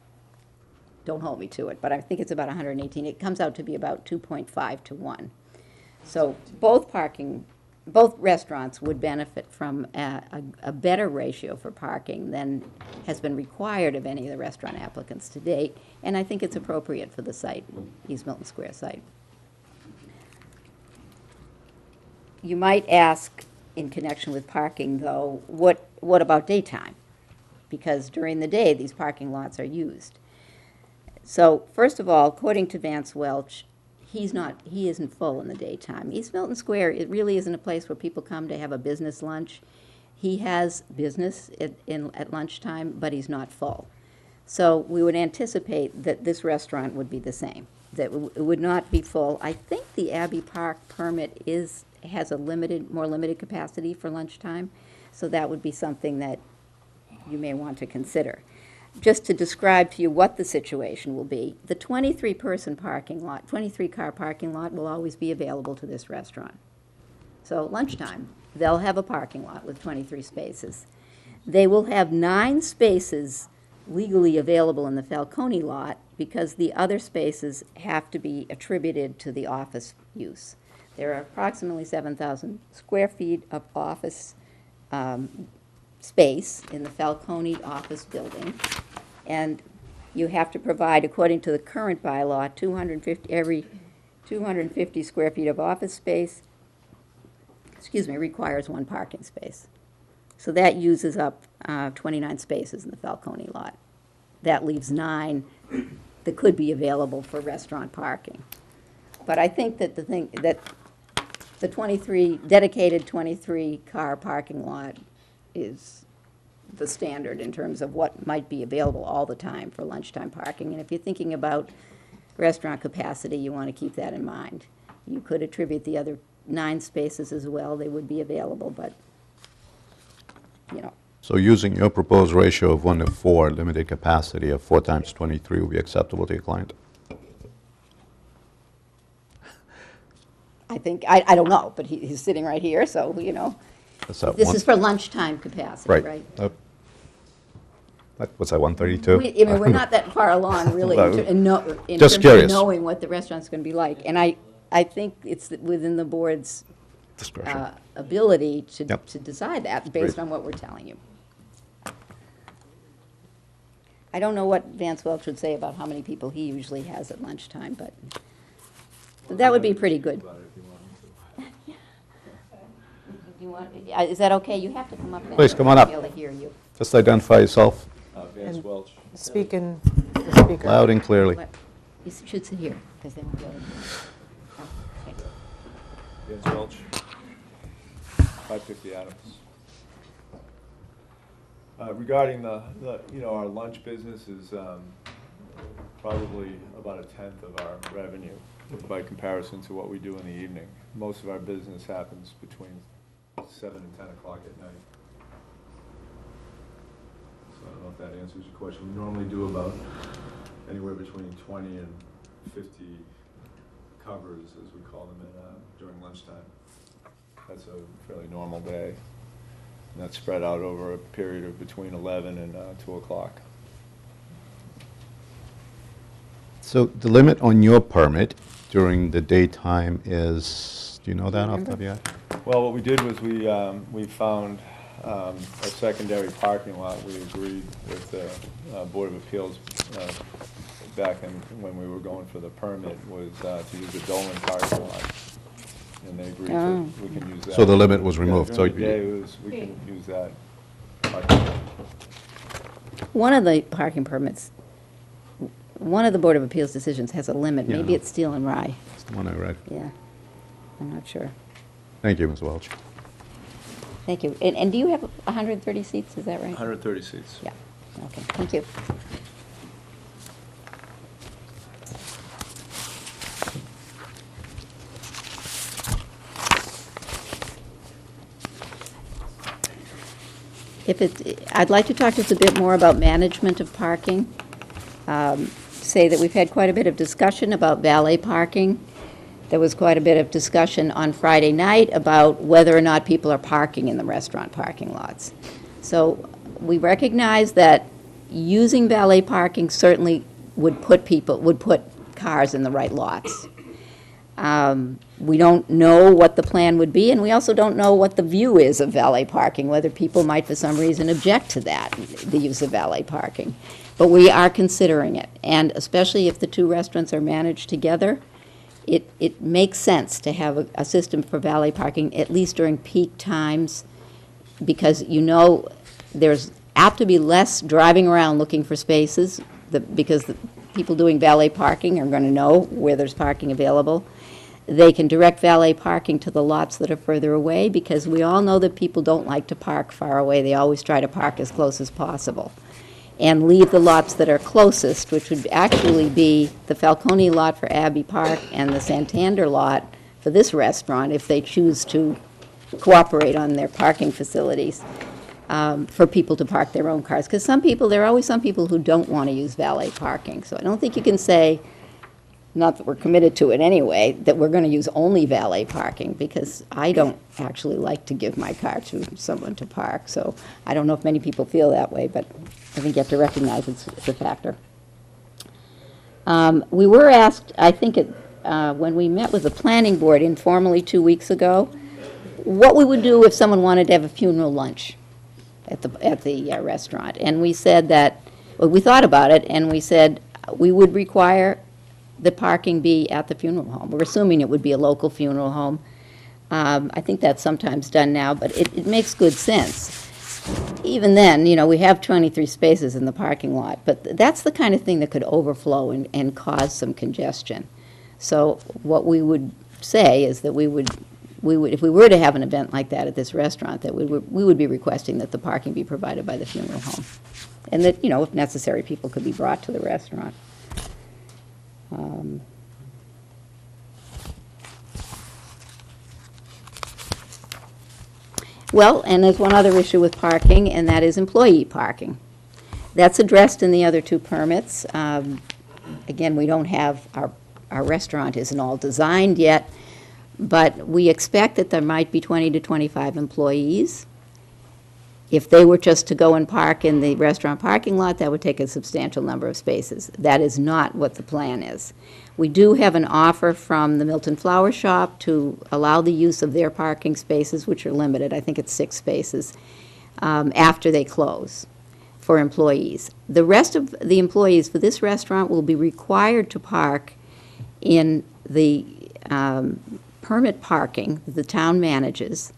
don't hold me to it, but I think it's about 118. It comes out to be about 2.5 to 1. So both restaurants would benefit from a better ratio for parking than has been required of any of the restaurant applicants to date, and I think it's appropriate for the site, East Milton Square site. You might ask, in connection with parking, though, what about daytime? Because during the day, these parking lots are used. So, first of all, according to Vance Welch, he isn't full in the daytime. East Milton Square, it really isn't a place where people come to have a business lunch. He has business at lunchtime, but he's not full. So we would anticipate that this restaurant would be the same. that it would not be full. I think the Abbey Park permit has a more limited capacity for lunchtime, so that would be something that you may want to consider. Just to describe to you what the situation will be, the 23-person parking lot, 23-car parking lot will always be available to this restaurant. So lunchtime, they'll have a parking lot with 23 spaces. They will have 9 spaces legally available in the Falcone lot because the other spaces have to be attributed to the office use. There are approximately 7,000 square feet of office space in the Falcone office building, and you have to provide, according to the current bylaw, 250 square feet of office space, requires 1 parking space. So that uses up 29 spaces in the Falcone lot. That leaves 9 that could be available for restaurant parking. But I think that the dedicated 23-car parking lot is the standard in terms of what might be available all the time for lunchtime parking. And if you're thinking about restaurant capacity, you want to keep that in mind. You could attribute the other 9 spaces as well. They would be available, but, you know.
So using your proposed ratio of 1 to 4, limited capacity of 4 times 23 will be acceptable to your client?
I think, I don't know, but he's sitting right here, so, you know.
That's that
This
one-
is for lunchtime capacity, right?
What's that, 132?
I mean, we're not that far along, really,
Well,
in
just
terms of
curious.
knowing what the restaurant's going to be like. And I think it's within the board's
Discretion.
ability
Yep.
to decide that, based
Great.
on what we're telling you. I don't know what Vance Welch would say about how many people he usually has at lunchtime, but that would be pretty good. Is that okay? You have to come up.
Please, come on up.
Be able to hear you.
Just identify yourself
Vance
And-
Welch.
Speak in the speaker.
loud and clearly.
What? You should sit here, because they won't be able to hear you. Oh, okay.
Vance Welch, 550 Adams. Regarding our lunch business is probably about 1/10 of our revenue by comparison to what we do in the evening. Most of our business happens between 7 and 10 o'clock at night. So I don't know if that answers your question. We normally do about anywhere between 20 and 50 covers, as we call them, during lunchtime. That's a fairly normal day. And that's spread out over a period of between 11 and 2 o'clock.
So the limit on your permit during the daytime is, do you know that off the top of your head?
Well, what we did was we found a secondary parking lot. We agreed with the Board of Appeals back when we were going for the permit, was to use the Dolan parking lot. And they agreed we can use that.
So the limit was removed,
During
so
the day, we can use that parking lot.
One of the parking permits, one of the Board of Appeals decisions has a limit.
Yeah.
Maybe it's Steel and Rye.
That's the one I read.
Yeah, I'm not sure.
Thank you, Ms. Welch.
Thank you. And do you have 130 seats, is that right?
130 seats.
Yeah, okay, thank you. I'd like to talk just a bit more about management of parking. Say that we've had quite a bit of discussion about valet parking. There was quite a bit of discussion on Friday night about whether or not people are parking in the restaurant parking lots. So we recognize that using valet parking certainly would put cars in the right lots. We don't know what the plan would be, and we also don't know what the view is of valet parking, whether people might for some reason object to that, the use of valet parking. But we are considering it, and especially if the two restaurants are managed together, it makes sense to have a system for valet parking, at least during peak times, because there's apt to be less driving around looking for spaces, because the people doing valet parking are going to know where there's parking available. They can direct valet parking to the lots that are further away, because we all know that people don't like to park far away. They always try to park as close as possible. and leave the lots that are closest, which would actually be the Falcone lot for Abbey Park and the Santander lot for this restaurant, if they choose to cooperate on their parking facilities, for people to park their own cars. Because there are always some people who don't want to use valet parking. So I don't think you can say, not that we're committed to it anyway, that we're going to use only valet parking, because I don't actually like to give my car to someone to park. So I don't know if many people feel that way, but I think you have to recognize it's a factor. We were asked, I think when we met with the planning board informally 2 weeks ago, what we would do if someone wanted to have a funeral lunch at the restaurant. And we said that, well, we thought about it, and we said we would require the parking be at the funeral home. We're assuming it would be a local funeral home. I think that's sometimes done now, but it makes good sense. Even then, we have 23 spaces in the parking lot, but that's the kind of thing that could overflow and cause some congestion. So what we would say is that we would, if we were to have an event like that at this restaurant, that we would be requesting that the parking be provided by the funeral home. And that, if necessary, people could be brought to the restaurant. Well, and there's one other issue with parking, and that is employee parking. That's addressed in the other two permits. Again, we don't have, our restaurant isn't all designed yet, but we expect that there might be 20 to 25 employees. If they were just to go and park in the restaurant parking lot, that would take a substantial number of spaces. That is not what the plan is. We do have an offer from the Milton Flower Shop to allow the use of their parking spaces, which are limited. I think it's 6 spaces, after they close for employees. The rest of the employees for this restaurant will be required to park in the permit parking that the town manages,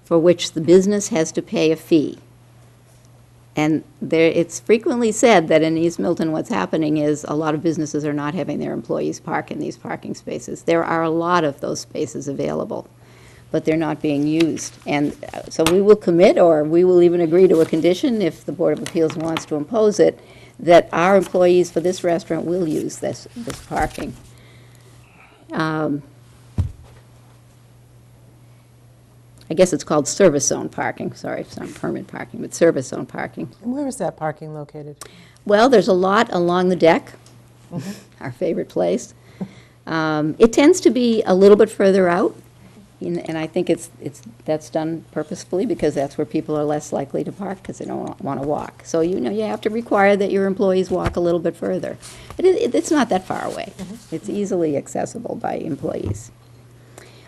for which the business has to pay a fee. And it's frequently said that in East Milton what's happening is a lot of businesses are not having their employees park in these parking spaces. There are a lot of those spaces available, but they're not being used. And so we will commit, or we will even agree to a condition, if the Board of Appeals wants to impose it, that our employees for this restaurant will use this parking. I guess it's called service zone parking. Sorry, it's not permit parking, but service zone parking.
And where is that parking located?
Well, there's a lot along the deck, our favorite place. It tends to be a little bit further out, and I think that's done purposefully, because that's where people are less likely to park, because they don't want to walk. So you have to require that your employees walk a little bit further. It's not that far away. It's easily accessible by employees.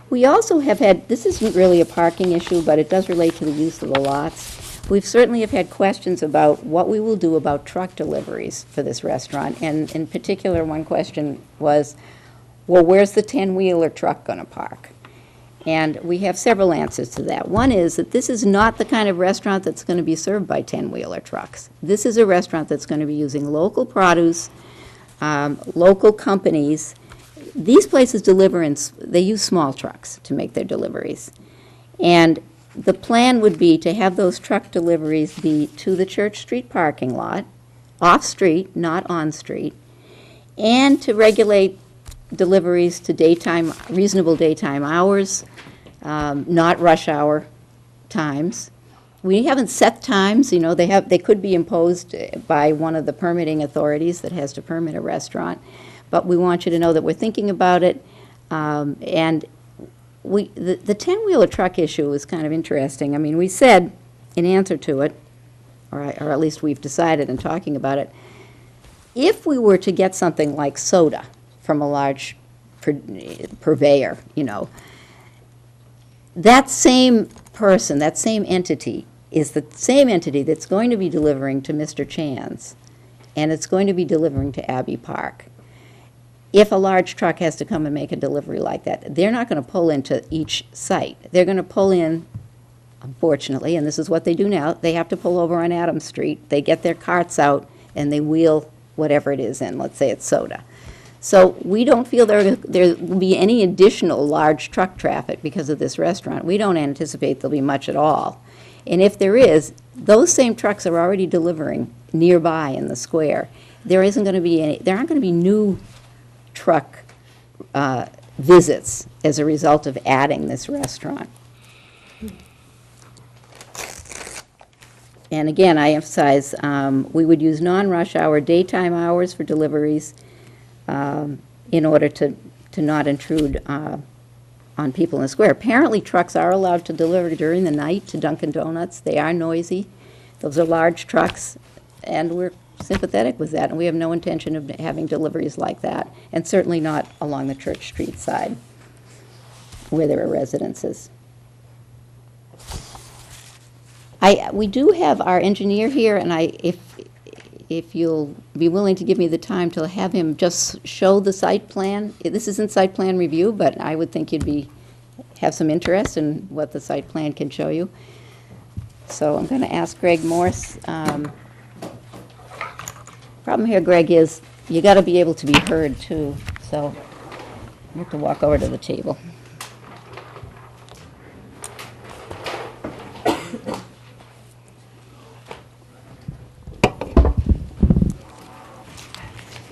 We also have had, this isn't really a parking issue, but it does relate to the use of the lots. We've certainly have had questions about what we will do about truck deliveries for this restaurant. And in particular, one question was, well, where's the 10-wheeler truck going to park? And we have several answers to that. One is that this is not the kind of restaurant that's going to be served by 10-wheeler trucks. This is a restaurant that's going to be using local produce, local companies. These places they use small trucks to make their deliveries. And the plan would be to have those truck deliveries be to the Church Street parking lot, off-street, not on-street, and to regulate deliveries to reasonable daytime hours, not rush hour times. We haven't set times, they could be imposed by one of the permitting authorities that has to permit a restaurant. But we want you to know that we're thinking about it. And the 10-wheeler truck issue is kind of interesting. I mean, we said in answer to it, or at least we've decided in talking about it, if we were to get something like soda from a large purveyor, that same person, that same entity, is the same entity that's going to be delivering to Mr. Chan's, and it's going to be delivering to Abbey Park. If a large truck has to come and make a delivery like that, they're not going to pull into each site. They're going to pull in, unfortunately, and this is what they do now, they have to pull over on Adams Street. They get their carts out, and they wheel whatever it is in. Let's say it's soda. So we don't feel there will be any additional large truck traffic because of this restaurant. We don't anticipate there'll be much at all. And if there is, those same trucks are already delivering nearby in the square. There isn't going to be any, there aren't going to be new truck visits as a result of adding this restaurant. And again, I emphasize, we would use non-rush hour daytime hours for deliveries in order to not intrude on people in the square. Apparently, trucks are allowed to deliver during the night to Dunkin' Donuts. They are noisy. Those are large trucks, and we're sympathetic with that, and we have no intention of having deliveries like that, and certainly not along the Church Street side where there are residences. We do have our engineer here, and if you'll be willing to give me the time to have him just show the site plan. This isn't site plan review, but I would think you'd have some interest in what the site plan can show you. So I'm going to ask Greg Morse. Problem here, Greg, is you got to be able to be heard too, so you have to walk over to the table.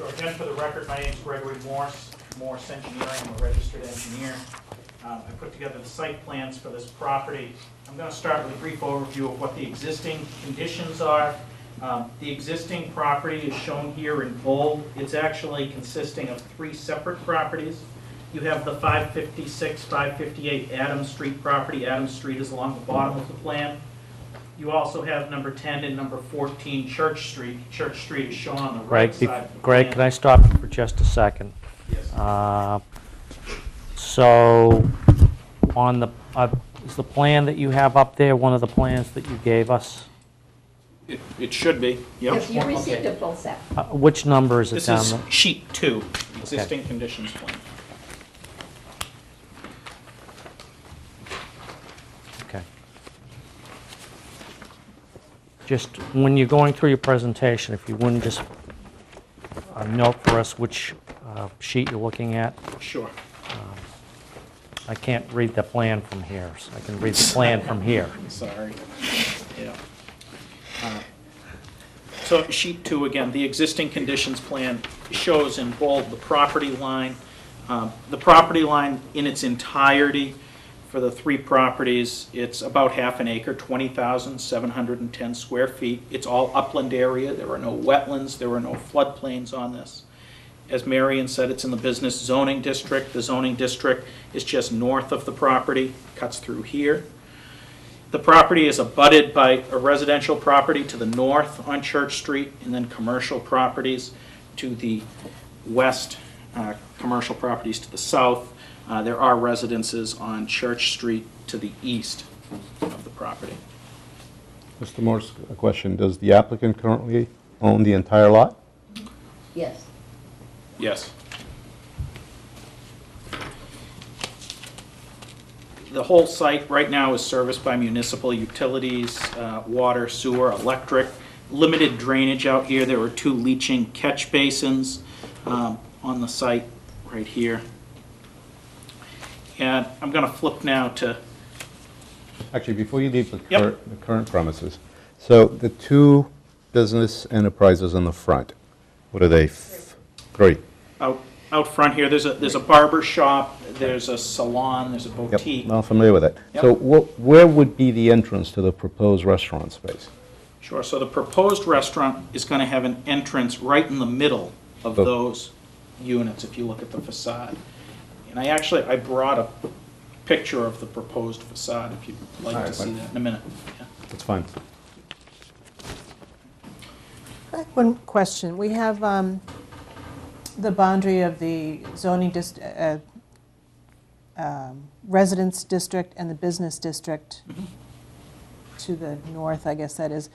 Again, for the record, my name's Gregory Morse Engineering. I'm a registered engineer. I put together the site plans for this property. I'm going to start with a brief overview of what the existing conditions are. The existing property is shown here in bold. It's actually consisting of 3 separate properties. You have the 556, 558 Adams Street property. Adams Street is along the bottom of the plan. You also have number 10 and number 14 Church Street. Church Street is shown on the right side of the
Greg,
plan.
can I stop you for just a second?
Yes.
So, on the, is the plan that you have up there one of the plans that you gave us?
It should be, yep.
Yes, you received a full set.
Which number is it
This
down
is
there?
sheet 2, existing conditions plan.
Okay. Just, when you're going through your presentation, if you wouldn't just note for us which sheet you're looking at.
Sure.
I can't read the plan from here, so I can read the plan from here.
Sorry. Yeah. So sheet 2, again, the existing conditions plan shows in bold the property line. The property line in its entirety for the 3 properties, it's about half an acre, 20,710 square feet. It's all upland area. There are no wetlands. There are no floodplains on this. As Marion said, it's in the business zoning district. The zoning district is just north of the property, cuts through here. The property is abutted by a residential property to the north on Church Street, and then commercial properties to the west, commercial properties to the south. There are residences on Church Street to the east of the property.
Mr. Morse, a question. Does the applicant currently own the entire lot?
Yes.
Yes. The whole site right now is serviced by municipal utilities, water, sewer, electric, limited drainage out here. There are 2 leaching catch basins on the site right here. And I'm going to flip now to,
Actually, before you leave the
Yep.
the current premises, so the 2 business enterprises in the front, what are they? 3.
out front here, there's a barber shop, there's a salon, there's a
Yep,
boutique.
I'm familiar with it.
Yep.
So where would be the entrance to the proposed restaurant space?
Sure, so the proposed restaurant is going to have an entrance right in the middle of
Oh.
those units, if you look at the facade. And I brought a picture of the proposed facade, if you'd like
All
to
right,
see
fine.
that in a minute. Yeah.
That's fine.
I have one question. We have the boundary of the zoning residence district and the business district to the north, I guess that is.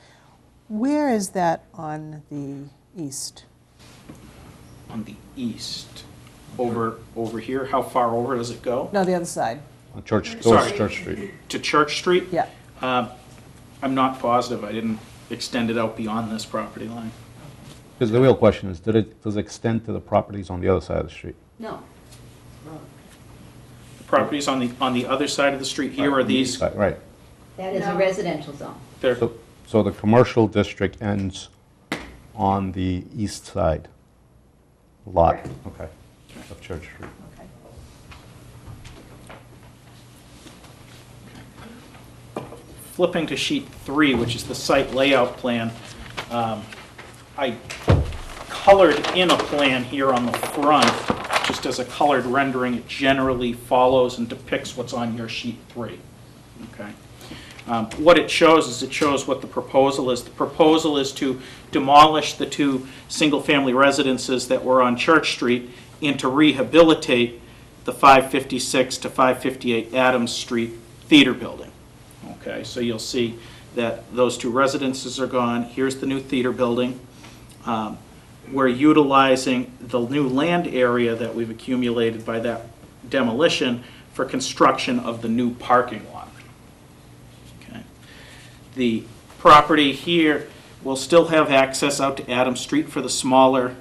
Where is that on the east?
On the east, over here, how far over does it go?
No, the other side.
On Church,
Sorry.
towards Church Street.
To Church Street?
Yeah.
I'm not positive, I didn't extend it out beyond this property line.
Because the real question is, does it extend to the properties on the other side of the street?
No.
The properties on the other side of the street here are these,
Right.
That is a residential zone.
they're,
So the commercial district ends on the east side lot.
Correct.
Okay, of Church Street.
Okay.
Flipping to sheet 3, which is the site layout plan, I colored in a plan here on the front, just as a colored rendering. It generally follows and depicts what's on your sheet 3. Okay. What it shows is it shows what the proposal is. The proposal is to demolish the 2 single-family residences that were on Church Street and to rehabilitate the 556 to 558 Adams Street theater building. Okay, so you'll see that those 2 residences are gone. Here's the new theater building. We're utilizing the new land area that we've accumulated by that demolition for construction of the new parking lot. Okay. The property here will still have access out to Adams Street for the smaller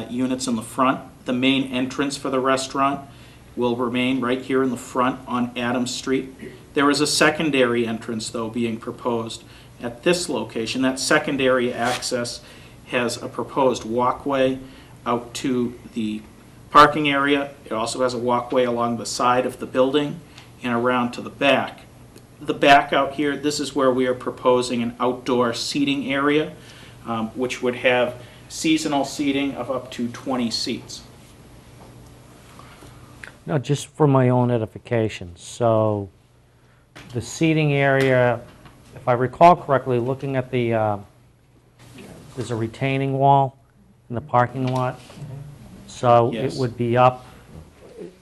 units in the front. The main entrance for the restaurant will remain right here in the front on Adams Street. There is a secondary entrance, though, being proposed at this location. That secondary access has a proposed walkway out to the parking area. It also has a walkway along the side of the building and around to the back. The back out here, this is where we are proposing an outdoor seating area, which would have seasonal seating of up to 20 seats.
Now, just for my own edification, so the seating area, if I recall correctly, looking at the, there's a retaining wall in the parking lot, so it
Yes.
would be up,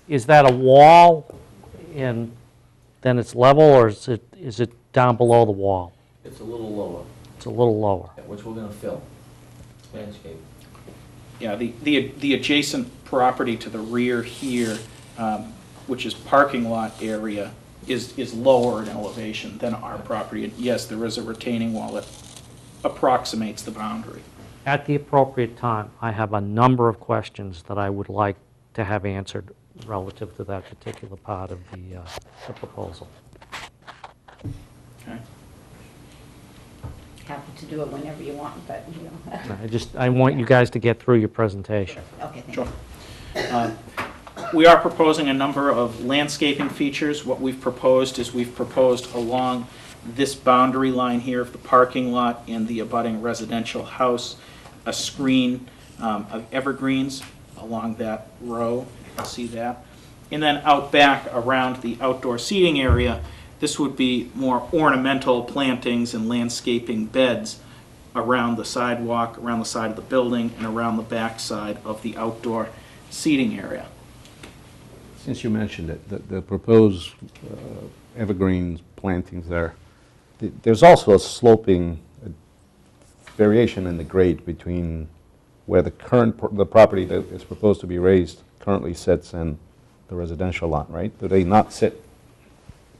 is that a wall and then it's level, or is it down below the wall?
It's a little lower,
It's a little lower.
which we're gonna fill, landscape.
Yeah, the adjacent property to the rear here, which is parking lot area, is lower in elevation than our property. And yes, there is a retaining wall that approximates the boundary.
At the appropriate time, I have a number of questions that I would like to have answered relative to that particular part of the proposal.
Okay.
Happy to do it whenever you want, but, you know.
I want you guys to get through your presentation.
Okay, thank
Sure.
you.
We are proposing a number of landscaping features. What we've proposed is we've proposed along this boundary line here of the parking lot and the abutting residential house, a screen of evergreens along that row. You can see that. And then out back around the outdoor seating area, this would be more ornamental plantings and landscaping beds around the sidewalk, around the side of the building, and around the back side of the outdoor seating area.
Since you mentioned it, the proposed evergreen plantings there, there's also a sloping variation in the grade between where the property that is proposed to be raised currently sits and the residential lot, right? Do they not sit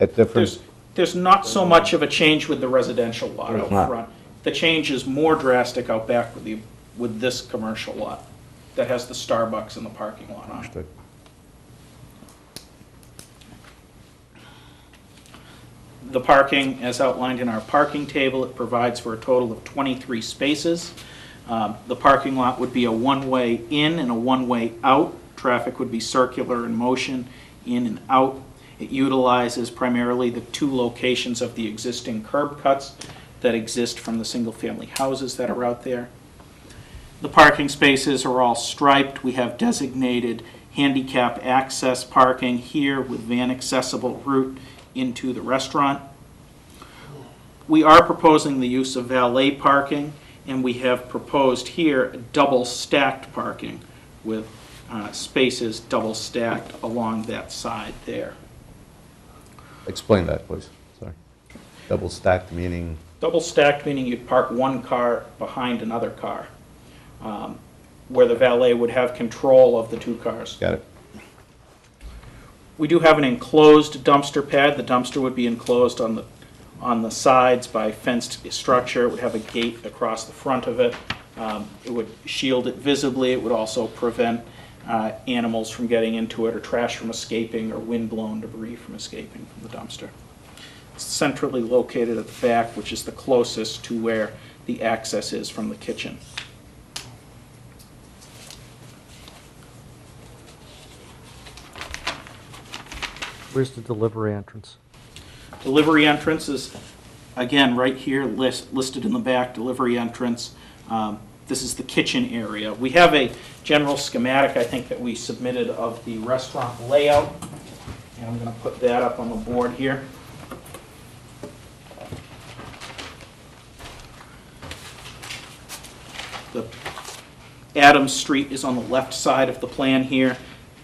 at different?
There's not so much of a change with the residential lot
There's
out
not.
front. The change is more drastic out back with this commercial lot that has the Starbucks in the parking lot on it.
Understood.
The parking, as outlined in our parking table, it provides for a total of 23 spaces. The parking lot would be a one-way in and a one-way out. Traffic would be circular in motion, in and out. It utilizes primarily the 2 locations of the existing curb cuts that exist from the single-family houses that are out there. The parking spaces are all striped. We have designated handicap access parking here with van-accessible route into the restaurant. We are proposing the use of valet parking, and we have proposed here double stacked parking with spaces double stacked along that side there.
Explain that, please. Sorry. Double stacked meaning?
Double stacked meaning you'd park one car behind another car, where the valet would have control of the 2 cars.
Got it.
We do have an enclosed dumpster pad. The dumpster would be enclosed on the sides by fenced structure. It would have a gate across the front of it. It would shield it visibly. It would also prevent animals from getting into it, or trash from escaping, or wind-blown debris from escaping from the dumpster. It's centrally located at the back, which is the closest to where the access is from the kitchen.
Where's the delivery entrance?
Delivery entrance is, again, right here, listed in the back, delivery entrance. This is the kitchen area. We have a general schematic, I think, that we submitted of the restaurant layout, and I'm going to put that up on the board here. The Adams Street is on the left side of the plan here.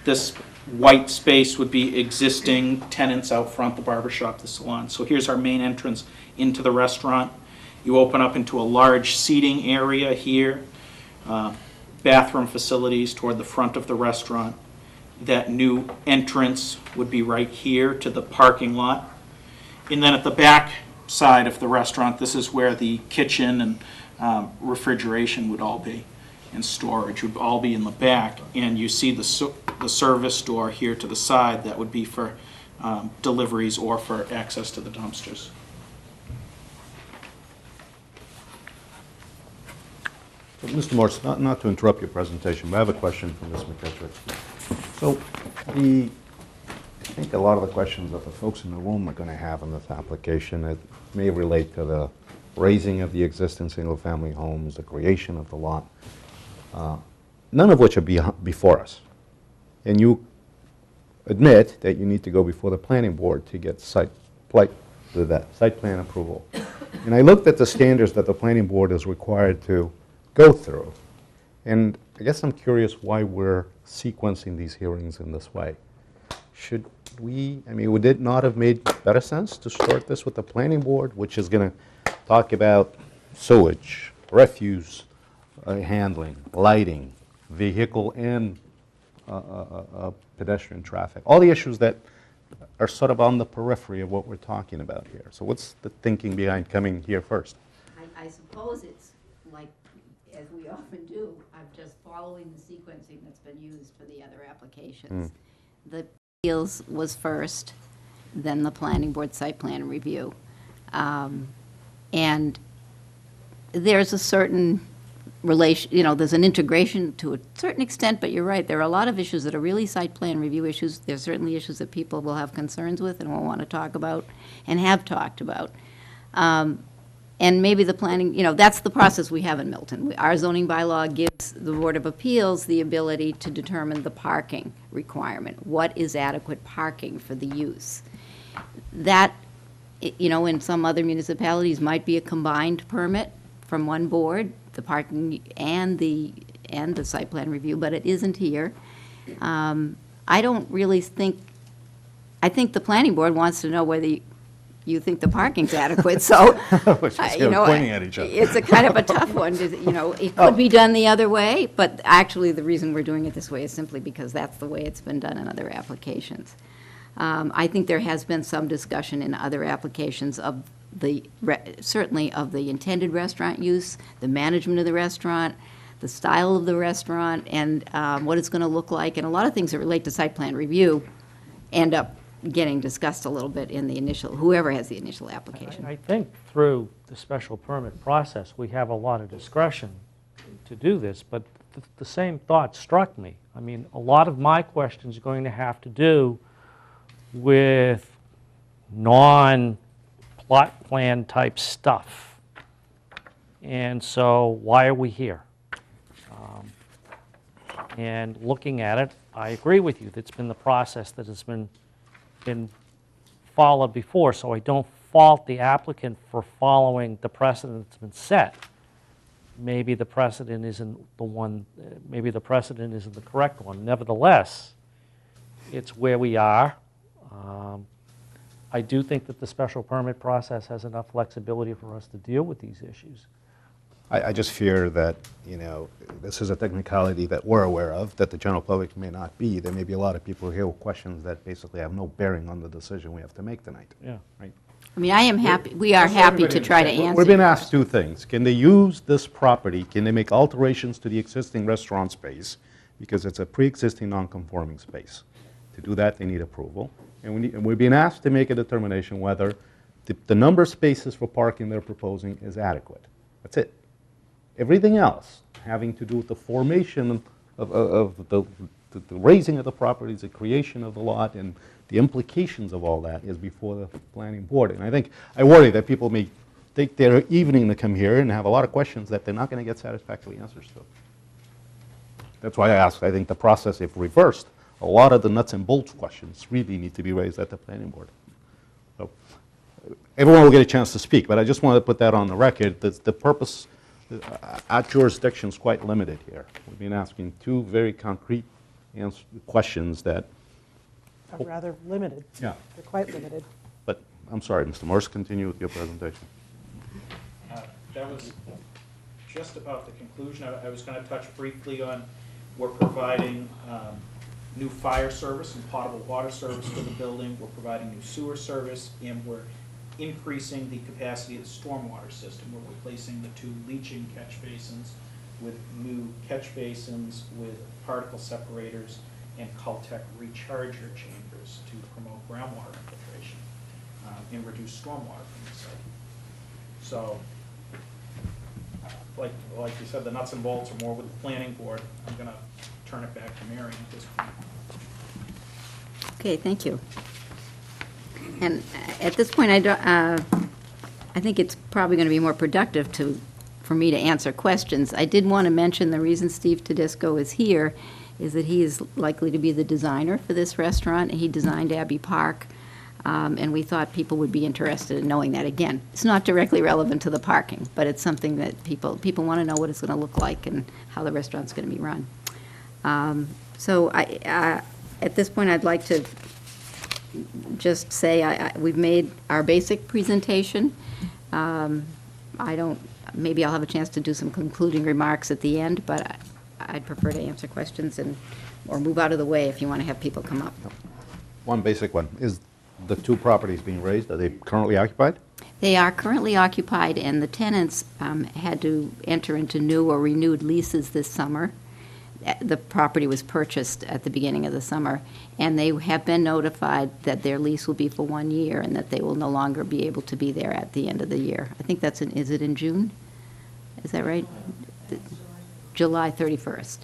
This white space would be existing tenants out front, the barber shop, the salon. So here's our main entrance into the restaurant. You open up into a large seating area here, bathroom facilities toward the front of the restaurant. That new entrance would be right here to the parking lot. And then at the back side of the restaurant, this is where the kitchen and refrigeration would all be, and storage would all be in the back. And you see the service door here to the side. That would be for deliveries or for access to the dumpsters.
Mr. Morse, not to interrupt your presentation, but I have a question for Ms. McKittrick. So I think a lot of the questions that the folks in the room are going to have on this application, it may relate to the raising of the existing single-family homes, the creation of the lot, none of which are before us. And you admit that you need to go before the planning board to get site plan approval. And I looked at the standards that the planning board is required to go through. And I guess I'm curious why we're sequencing these hearings in this way. Should we, would it not have made better sense to start this with the planning board, which is going to talk about sewage, refuse handling, lighting, vehicle and pedestrian traffic, all the issues that are sort of on the periphery of what we're talking about here. So what's the thinking behind coming here first?
I suppose it's like, as we often do, I'm just following the sequencing that's been used for the other applications. The appeals was first, then the planning board site plan review. And there's a certain relation, there's an integration to a certain extent, but you're right, there are a lot of issues that are really site plan review issues. There's certainly issues that people will have concerns with and will want to talk about and have talked about. And maybe the planning, that's the process we have in Milton. Our zoning bylaw gives the Board of Appeals the ability to determine the parking requirement. What is adequate parking for the use? That, in some other municipalities might be a combined permit from one board, the parking and the site plan review, but it isn't here. I don't really think, I think the planning board wants to know whether you think the parking's adequate, so,
Pointing at each other.
it's a kind of a tough one, it could be done the other way, but actually the reason we're doing it this way is simply because that's the way it's been done in other applications. I think there has been some discussion in other applications of certainly of the intended restaurant use, the management of the restaurant, the style of the restaurant, and what it's going to look like, and a lot of things that relate to site plan review end up getting discussed a little bit in the initial, whoever has the initial application.
I think through the special permit process, we have a lot of discretion to do this, but the same thought struck me. A lot of my questions are going to have to do with non-plot plan type stuff. And so why are we here? And looking at it, I agree with you. That's been the process that has been followed before, so I don't fault the applicant for following the precedent that's been set. Maybe the precedent isn't the one, maybe the precedent isn't the correct one. Nevertheless, it's where we are. I do think that the special permit process has enough flexibility for us to deal with these issues.
I just fear that, this is a technicality that we're aware of, that the general public may not be. There may be a lot of people here with questions that basically have no bearing on the decision we have to make tonight.
Yeah.
Right?
I am happy, we are happy to try to answer.
We're being asked two things. Can they use this property? Can they make alterations to the existing restaurant space? Because it's a pre-existing non-conforming space. To do that, they need approval. And we're being asked to make a determination whether the number of spaces for parking they're proposing is adequate. That's it. Everything else having to do with the formation of the the raising of the properties, the creation of the lot, and the implications of all that is before the planning board. And I worry that people may take their evening to come here and have a lot of questions that they're not going to get satisfactory answers to. That's why I asked. I think the process, if reversed, a lot of the nuts and bolts questions really need to be raised at the planning board. So everyone will get a chance to speak, but I just wanted to put that on the record. The purpose, our jurisdiction is quite limited here. We've been asking two very concrete questions that,
Are rather limited.
yeah,
They're quite limited.
but I'm sorry, Mr. Morris, continue with your presentation.
That was just about the conclusion. I was going to touch briefly on, we're providing new fire service and potable water service to the building. We're providing new sewer service, and we're increasing the capacity of the stormwater system. We're replacing the 2 leaching catch basins with new catch basins with particle separators and Caltech recharger chambers to promote groundwater infiltration and reduce stormwater from the site. So, like you said, the nuts and bolts are more with the planning board. I'm going to turn it back to Mary at this point.
Okay, thank you. And at this point, I think it's probably going to be more productive for me to answer questions. I did want to mention the reason Steve Tedesco is here is that he is likely to be the designer for this restaurant. He designed Abbey Park, and we thought people would be interested in knowing that. Again, it's not directly relevant to the parking, but it's something that people want to know what it's going to look like and how the restaurant's going to be run. So at this point, I'd like to just say we've made our basic presentation. Maybe I'll have a chance to do some concluding remarks at the end, but I'd prefer to answer questions or move out of the way if you want to have people come up.
One basic one. Is the 2 properties being raised, are they currently occupied?
They are currently occupied, and the tenants had to enter into new or renewed leases this summer. The property was purchased at the beginning of the summer, and they have been notified that their lease will be for 1 year and that they will no longer be able to be there at the end of the year. I think is it in June? Is that right? July 31st.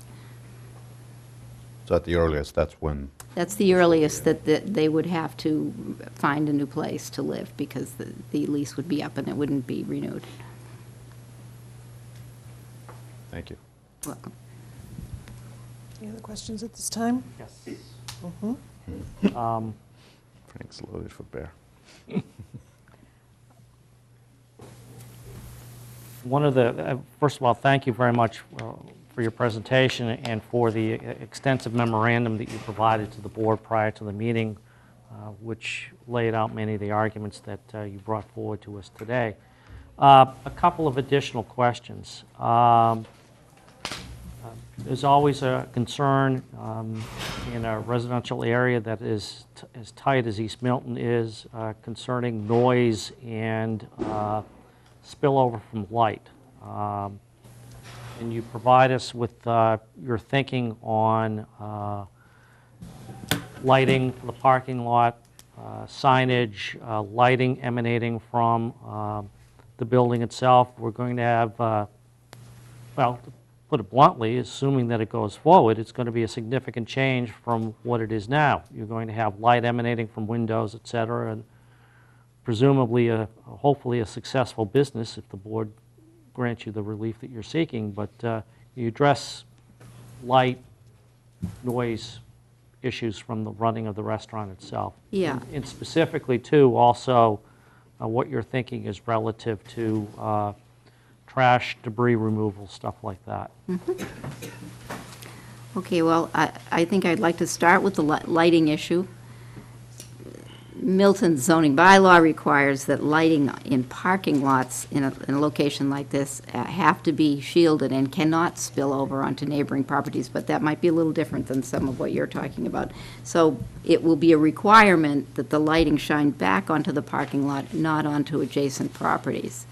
So at the earliest, that's when,
That's the earliest that they would have to find a new place to live because the lease would be up and it wouldn't be renewed.
thank you.
Welcome.
Any other questions at this time?
Yes.
Frank's loaded for bear.
First of all, thank you very much for your presentation and for the extensive memorandum that you provided to the board prior to the meeting, which laid out many of the arguments that you brought forward to us today. A couple of additional questions. There's always a concern in a residential area that is as tight as East Milton is concerning noise and spillover from light. And you provide us with your thinking on lighting for the parking lot, signage, lighting emanating from the building itself. We're going to have, well, to put it bluntly, assuming that it goes forward, it's going to be a significant change from what it is now. You're going to have light emanating from windows, et cetera, and presumably, hopefully a successful business if the board grants you the relief that you're seeking, but you address light, noise issues from the running of the restaurant itself.
Yeah.
And specifically, too, also what you're thinking is relative to trash, debris removal, stuff like that.
Mm-hmm. Okay, well, I think I'd like to start with the lighting issue. Milton's zoning bylaw requires that lighting in parking lots in a location like this have to be shielded and cannot spill over onto neighboring properties, but that might be a little different than some of what you're talking about. So it will be a requirement that the lighting shine back onto the parking lot, not onto adjacent properties.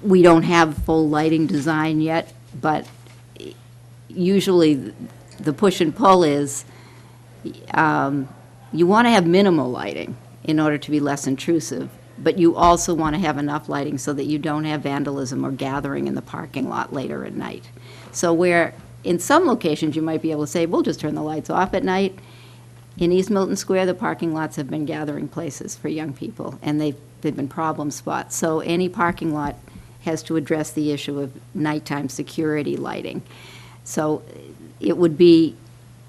We don't have full lighting design yet, but usually the push and pull is you want to have minimal lighting in order to be less intrusive, but you also want to have enough lighting so that you don't have vandalism or gathering in the parking lot later at night. So where in some locations, you might be able to say, we'll just turn the lights off at night. In East Milton Square, the parking lots have been gathering places for young people, and they've been problem spots. So any parking lot has to address the issue of nighttime security lighting. So it would be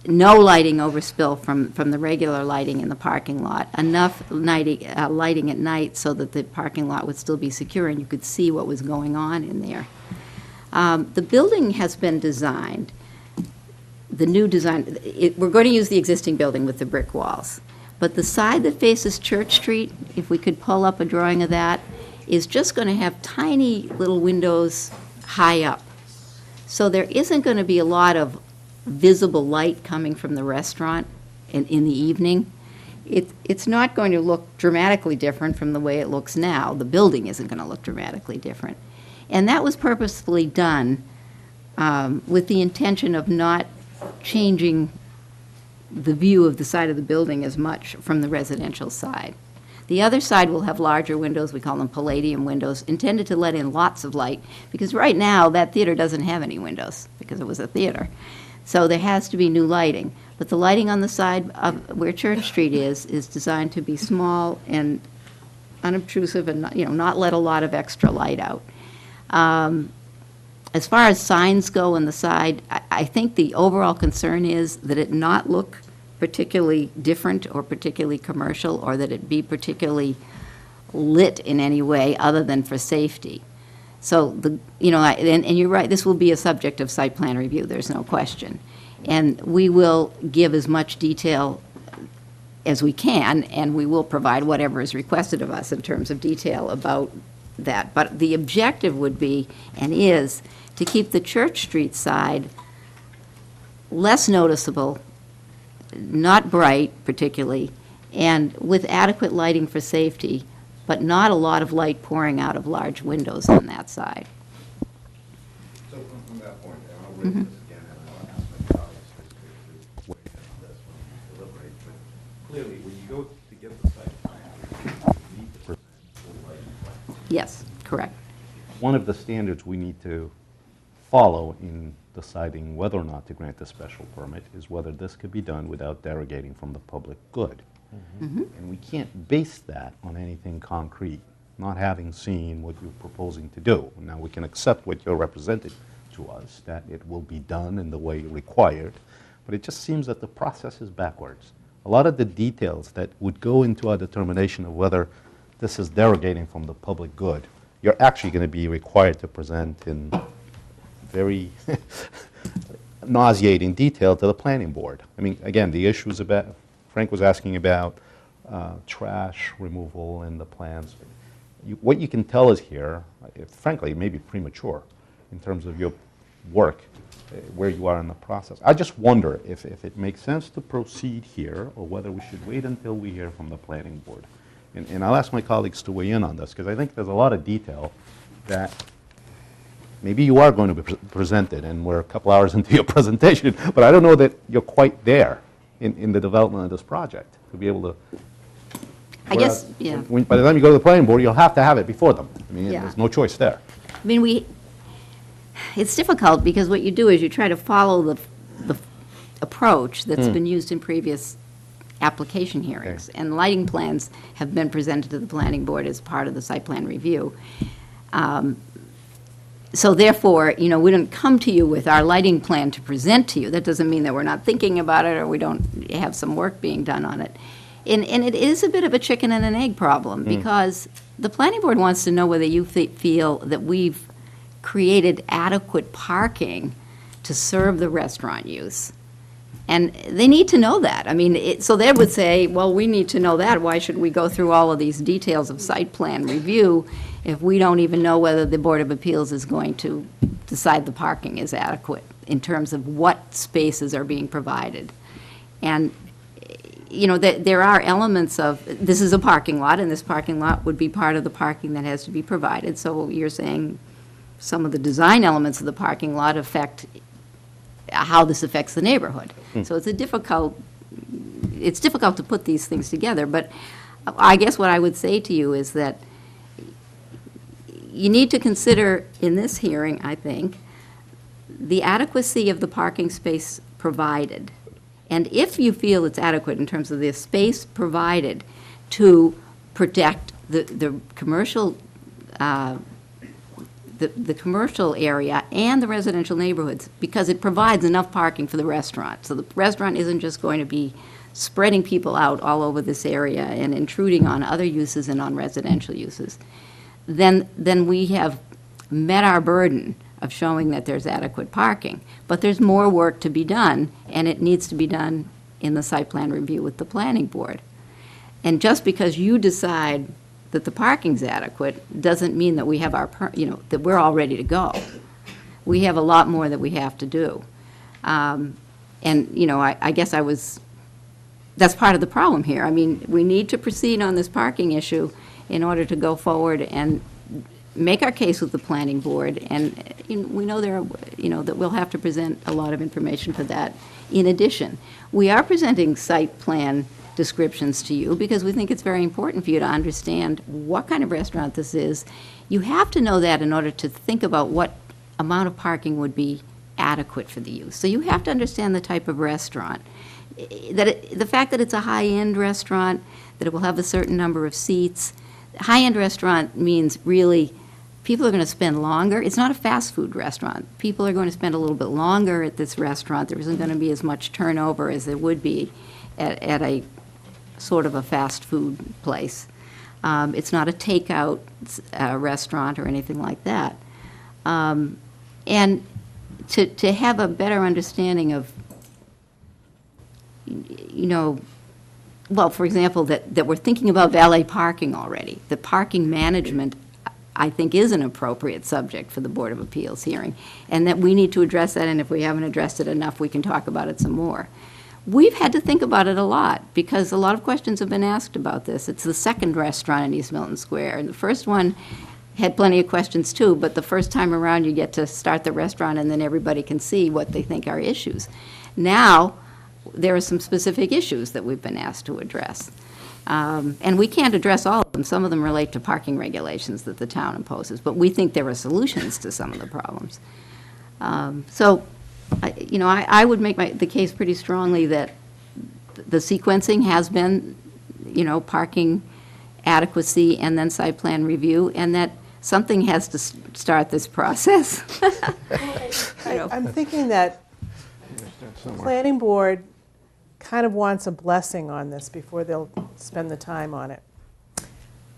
no lighting overspill from the regular lighting in the parking lot, enough lighting at night so that the parking lot would still be secure and you could see what was going on in there. The building has been designed, the new design, we're going to use the existing building with the brick walls, but the side that faces Church Street, if we could pull up a drawing of that, is just going to have tiny little windows high up. So there isn't going to be a lot of visible light coming from the restaurant in the evening. It's not going to look dramatically different from the way it looks now. The building isn't going to look dramatically different. And that was purposefully done with the intention of not changing the view of the side of the building as much from the residential side. The other side will have larger windows, we call them palladium windows, intended to let in lots of light, because right now that theater doesn't have any windows because it was a theater. So there has to be new lighting. But the lighting on the side of where Church Street is designed to be small and unobtrusive and not let a lot of extra light out. As far as signs go on the side, I think the overall concern is that it not look particularly different or particularly commercial, or that it be particularly lit in any way other than for safety. So, and you're right, this will be a subject of site plan review, there's no question. And we will give as much detail as we can, and we will provide whatever is requested of us in terms of detail about that. But the objective would be, and is, to keep the Church Street side less noticeable, not bright particularly, and with adequate lighting for safety, but not a lot of light pouring out of large windows on that side.
So from that point, and I'll raise this again, and I'll ask my colleagues to weigh in on this when we deliberate, but clearly, when you go to get the site plan, you need to present full lighting plan.
Yes, correct.
One of the standards we need to follow in deciding whether or not to grant a special permit is whether this could be done without derogating from the public good. And we can't base that on anything concrete, not having seen what you're proposing to do. Now, we can accept what you're representing to us, that it will be done in the way required, but it just seems that the process is backwards. A lot of the details that would go into our determination of whether this is derogating from the public good, you're actually going to be required to present in very nauseating detail to the planning board. I mean, again, the issues about, Frank was asking about trash removal in the plans. What you can tell us here, frankly, it may be premature in terms of your work, where you are in the process. I just wonder if it makes sense to proceed here, or whether we should wait until we hear from the planning board. And I'll ask my colleagues to weigh in on this, because I think there's a lot of detail that maybe you are going to be presented, and we're a couple hours into your presentation, but I don't know that you're quite there in the development of this project to be able to.
I guess, yeah.
By the time you go to the planning board, you'll have to have it before them. I mean,
Yeah.
there's no choice there.
I mean, it's difficult because what you do is you try to follow the approach that's been used in previous application hearings.
Okay.
And lighting plans have been presented to the planning board as part of the site plan review. So therefore, we don't come to you with our lighting plan to present to you. That doesn't mean that we're not thinking about it or we don't have some work being done on it. And it is a bit of a chicken and an egg problem, because the planning board wants to know whether you feel that we've created adequate parking to serve the restaurant use. And they need to know that. I mean, so they would say, well, we need to know that. Why should we go through all of these details of site plan review if we don't even know whether the Board of Appeals is going to decide the parking is adequate in terms of what spaces are being provided? And, there are elements of, this is a parking lot, and this parking lot would be part of the parking that has to be provided. So you're saying some of the design elements of the parking lot affect how this affects the neighborhood. So it's difficult to put these things together, but I guess what I would say to you is that you need to consider in this hearing, I think, the adequacy of the parking space provided, and if you feel it's adequate in terms of the space provided to protect the commercial, the commercial area and the residential neighborhoods, because it provides enough parking for the restaurant. So the restaurant isn't just going to be spreading people out all over this area and intruding on other uses and on residential uses, then we have met our burden of showing that there's adequate parking. But there's more work to be done, and it needs to be done in the site plan review with the planning board. And just because you decide that the parking's adequate doesn't mean that we have our, that we're all ready to go. We have a lot more that we have to do. And, I guess that's part of the problem here. I mean, we need to proceed on this parking issue in order to go forward and make our case with the planning board, and we know that we'll have to present a lot of information for that. In addition, we are presenting site plan descriptions to you because we think it's very important for you to understand what kind of restaurant this is. You have to know that in order to think about what amount of parking would be adequate for the use. So you have to understand the type of restaurant. The fact that it's a high-end restaurant, that it will have a certain number of seats. High-end restaurant means really people are going to spend longer. It's not a fast food restaurant. People are going to spend a little bit longer at this restaurant. There isn't going to be as much turnover as there would be at a sort of a fast food place. It's not a takeout restaurant or anything like that. And to have a better understanding of, well, for example, that we're thinking about valet parking already. The parking management, I think, is an appropriate subject for the Board of Appeals hearing, and that we need to address that, and if we haven't addressed it enough, we can talk about it some more. We've had to think about it a lot, because a lot of questions have been asked about this. It's the second restaurant in East Milton Square, and the first one had plenty of questions too, but the first time around you get to start the restaurant and then everybody can see what they think are issues. Now, there are some specific issues that we've been asked to address. And we can't address all of them. Some of them relate to parking regulations that the town imposes, but we think there are solutions to some of the problems. I would make the case pretty strongly that the sequencing has been, parking adequacy and then site plan review, and that something has to start this process.
I'm thinking that the planning board kind of wants a blessing on this before they'll spend the time on it.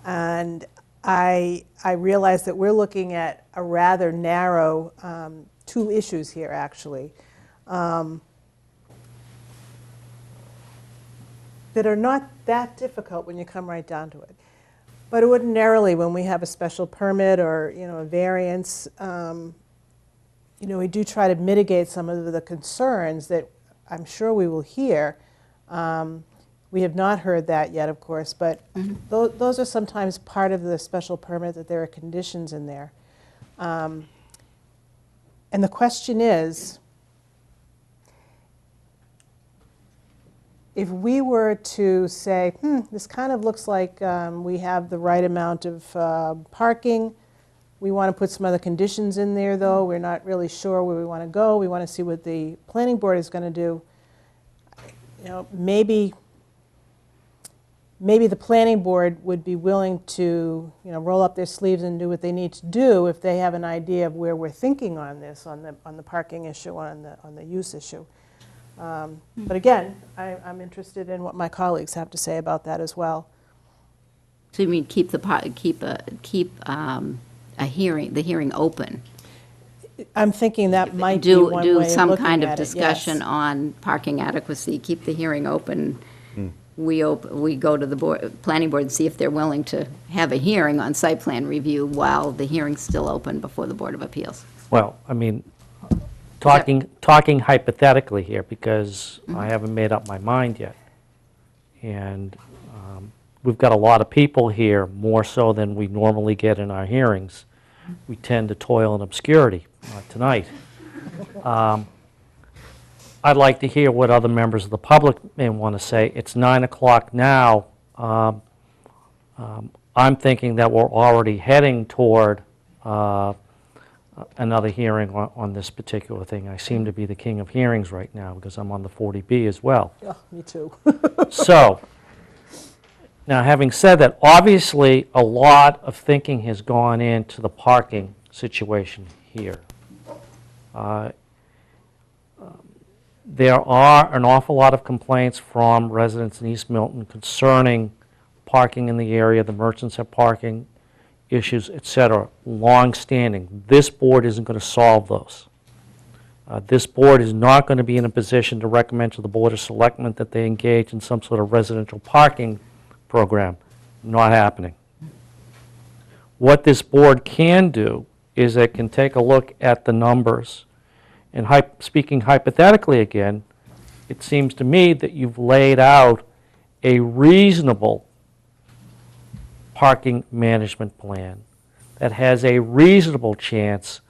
And I realize that we're looking at a rather narrow, two issues here, actually, that are not that difficult when you come right down to it. But ordinarily, when we have a special permit or, a variance, we do try to mitigate some of the concerns that I'm sure we will hear. We have not heard that yet, of course, but those are sometimes part of the special permit, that there are conditions in there. And the question is, if we were to say, this kind of looks like we have the right amount of parking, we want to put some other conditions in there, though, we're not really sure where we want to go, we want to see what the planning board is going to do, maybe the planning board would be willing to, roll up their sleeves and do what they need to do if they have an idea of where we're thinking on this, on the parking issue, on the use issue. But again, I'm interested in what my colleagues have to say about that as well.
So you mean keep a hearing, the hearing open?
I'm thinking that might be one way of looking at it.
Do some kind of
yes.
discussion on parking adequacy, keep the hearing open. We go to the planning board and see if they're willing to have a hearing on site plan review while the hearing's still open before the Board of Appeals.
Well, I mean, talking hypothetically here, because I haven't made up my mind yet. And we've got a lot of people here, more so than we normally get in our hearings. We tend to toil in obscurity tonight. I'd like to hear what other members of the public may want to say. It's 9 o'clock now. I'm thinking that we're already heading toward another hearing on this particular thing. I seem to be the king of hearings right now because I'm on the 40B as well.
Yeah, me too.
So, now having said that, obviously a lot of thinking has gone into the parking situation here. There are an awful lot of complaints from residents in East Milton concerning parking in the area. The merchants have parking issues, et cetera, long-standing. This board isn't going to solve those. This board is not going to be in a position to recommend to the Board of Selectmen that they engage in some sort of residential parking program. Not happening. What this board can do is it can take a look at the numbers. And speaking hypothetically again, it seems to me that you've laid out a reasonable parking management plan that has a reasonable chance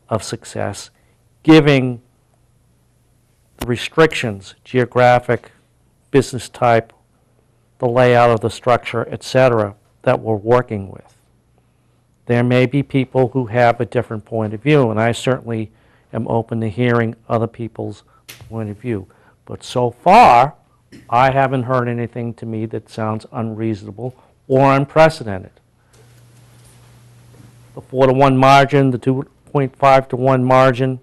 of success, giving the restrictions, geographic, business type, the layout of the structure, et cetera, that we're working with. There may be people who have a different point of view, and I certainly am open to hearing other people's point of view. But so far, I haven't heard anything to me that sounds unreasonable or unprecedented. The 4-to-1 margin, the 2.5-to-1 margin,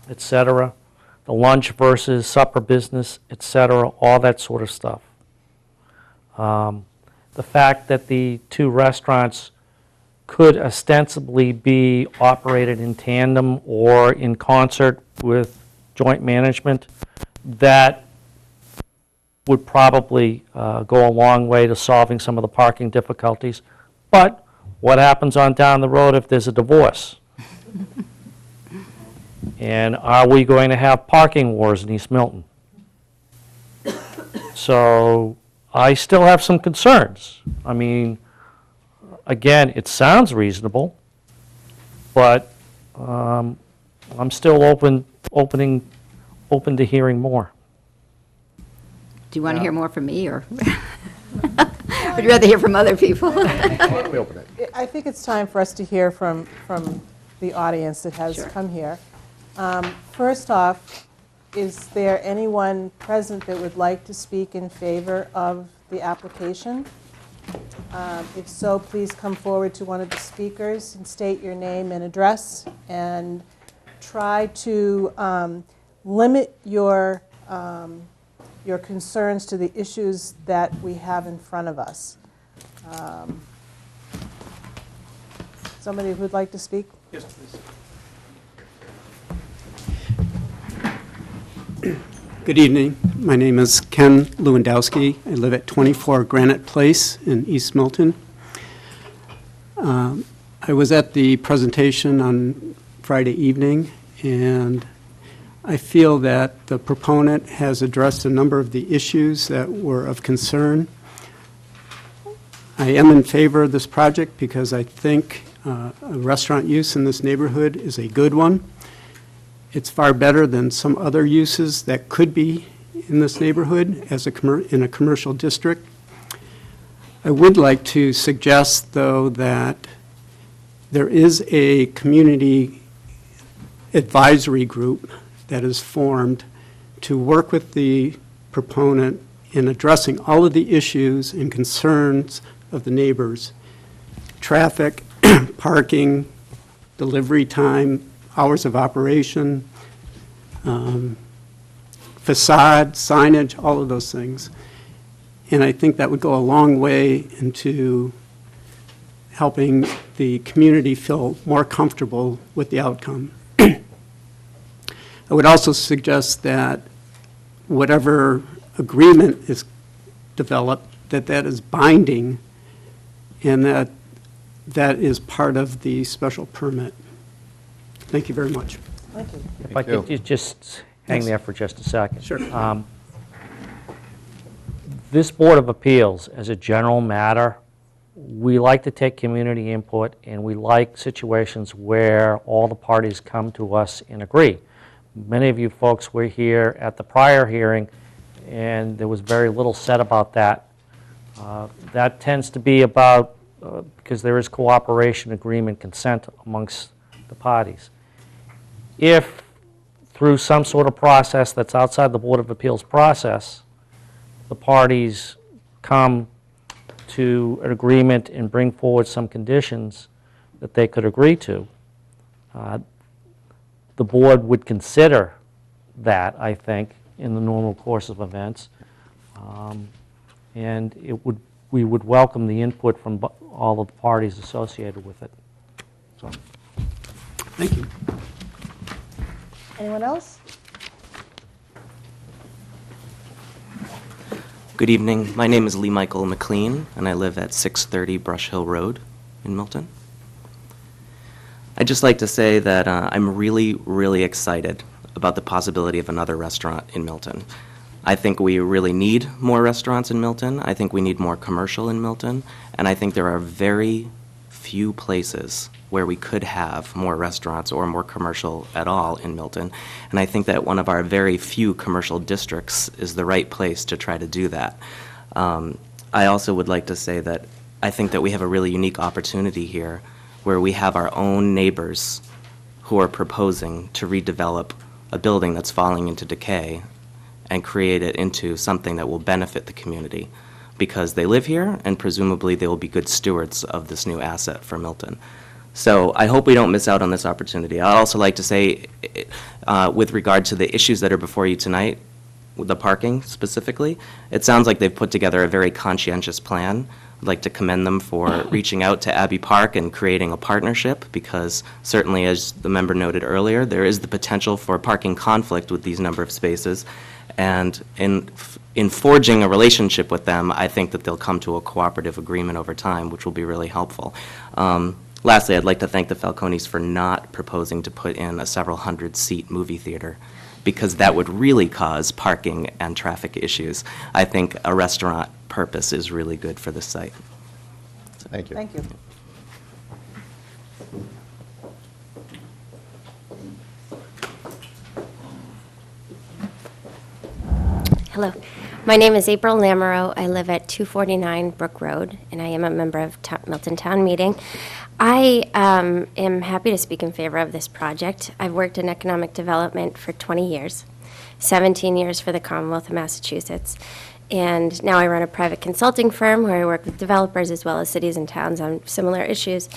et cetera, the lunch versus supper business, et cetera, all that sort of stuff. The fact that the two restaurants could ostensibly be operated in tandem or in concert with joint management, that would probably go a long way to solving some of the parking difficulties. But what happens on down the road if there's a divorce? And are we going to have parking wars in East Milton? So I still have some concerns. I mean, again, it sounds reasonable, but I'm still open to hearing more.
Do you want to hear more from me, or would you rather hear from other people?
I think it's time for us to hear from the audience that has come here. First off, is there anyone present that would like to speak in favor of the application? If so, please come forward to one of the speakers and state your name and address, and try to limit your concerns to the issues that we have in front of us. Somebody who would like to speak?
Yes, please.
Good evening. My name is Ken Lewandowski. I live at 24 Granite Place in East Milton. I was at the presentation on Friday evening, and I feel that the proponent has addressed a number of the issues that were of concern. I am in favor of this project because I think a restaurant use in this neighborhood is a good one. It's far better than some other uses that could be in this neighborhood as in a commercial district. I would like to suggest, though, that there is a community advisory group that is formed to work with the proponent in addressing all of the issues and concerns of the neighbors: traffic, parking, delivery time, hours of operation, facade, signage, all of those things. And I think that would go a long way into helping the community feel more comfortable with the outcome. I would also suggest that whatever agreement is developed, that is binding, and that is part of the special permit. Thank you very much.
Thank you.
If I could just hang there for just a second.
Sure.
This Board of Appeals, as a general matter, we like to take community input, and we like situations where all the parties come to us and agree. Many of you folks were here at the prior hearing, and there was very little said about that. That tends to be about, because there is cooperation, agreement, consent amongst the parties. If through some sort of process that's outside the Board of Appeals process, the parties come to an agreement and bring forward some conditions that they could agree to, the board would consider that, I think, in the normal course of events. And we would welcome the input from all of the parties associated with it. So.
Thank you.
Anyone else?
Good evening. My name is Lee Michael McLean, and I live at 630 Brush Hill Road in Milton. I'd just like to say that I'm really, really excited about the possibility of another restaurant in Milton. I think we really need more restaurants in Milton. I think we need more commercial in Milton. And I think there are very few places where we could have more restaurants or more commercial at all in Milton. And I think that one of our very few commercial districts is the right place to try to do that. I also would like to say that I think that we have a really unique opportunity here where we have our own neighbors who are proposing to redevelop a building that's falling into decay and create it into something that will benefit the community because they live here and presumably they will be good stewards of this new asset for Milton. So I hope we don't miss out on this opportunity. I'd also like to say, with regard to the issues that are before you tonight, with the parking specifically, it sounds like they've put together a very conscientious plan. I'd like to commend them for reaching out to Abbey Park and creating a partnership because certainly, as the member noted earlier, there is the potential for parking conflict with these number of spaces. And in forging a relationship with them, I think that they'll come to a cooperative agreement over time, which will be really helpful. Lastly, I'd like to thank the Falcones for not proposing to put in a several hundred-seat movie theater, because that would really cause parking and traffic issues. I think a restaurant purpose is really good for this site.
Thank you.
Thank you.
Hello. My name is April Lamoureux. I live at 249 Brook Road, and I am a member of Milton Town Meeting. I am happy to speak in favor of this project. I've worked in economic development for 20 years, 17 years for the Commonwealth of Massachusetts, and now I run a private consulting firm where I work with developers as well as cities and towns on similar issues.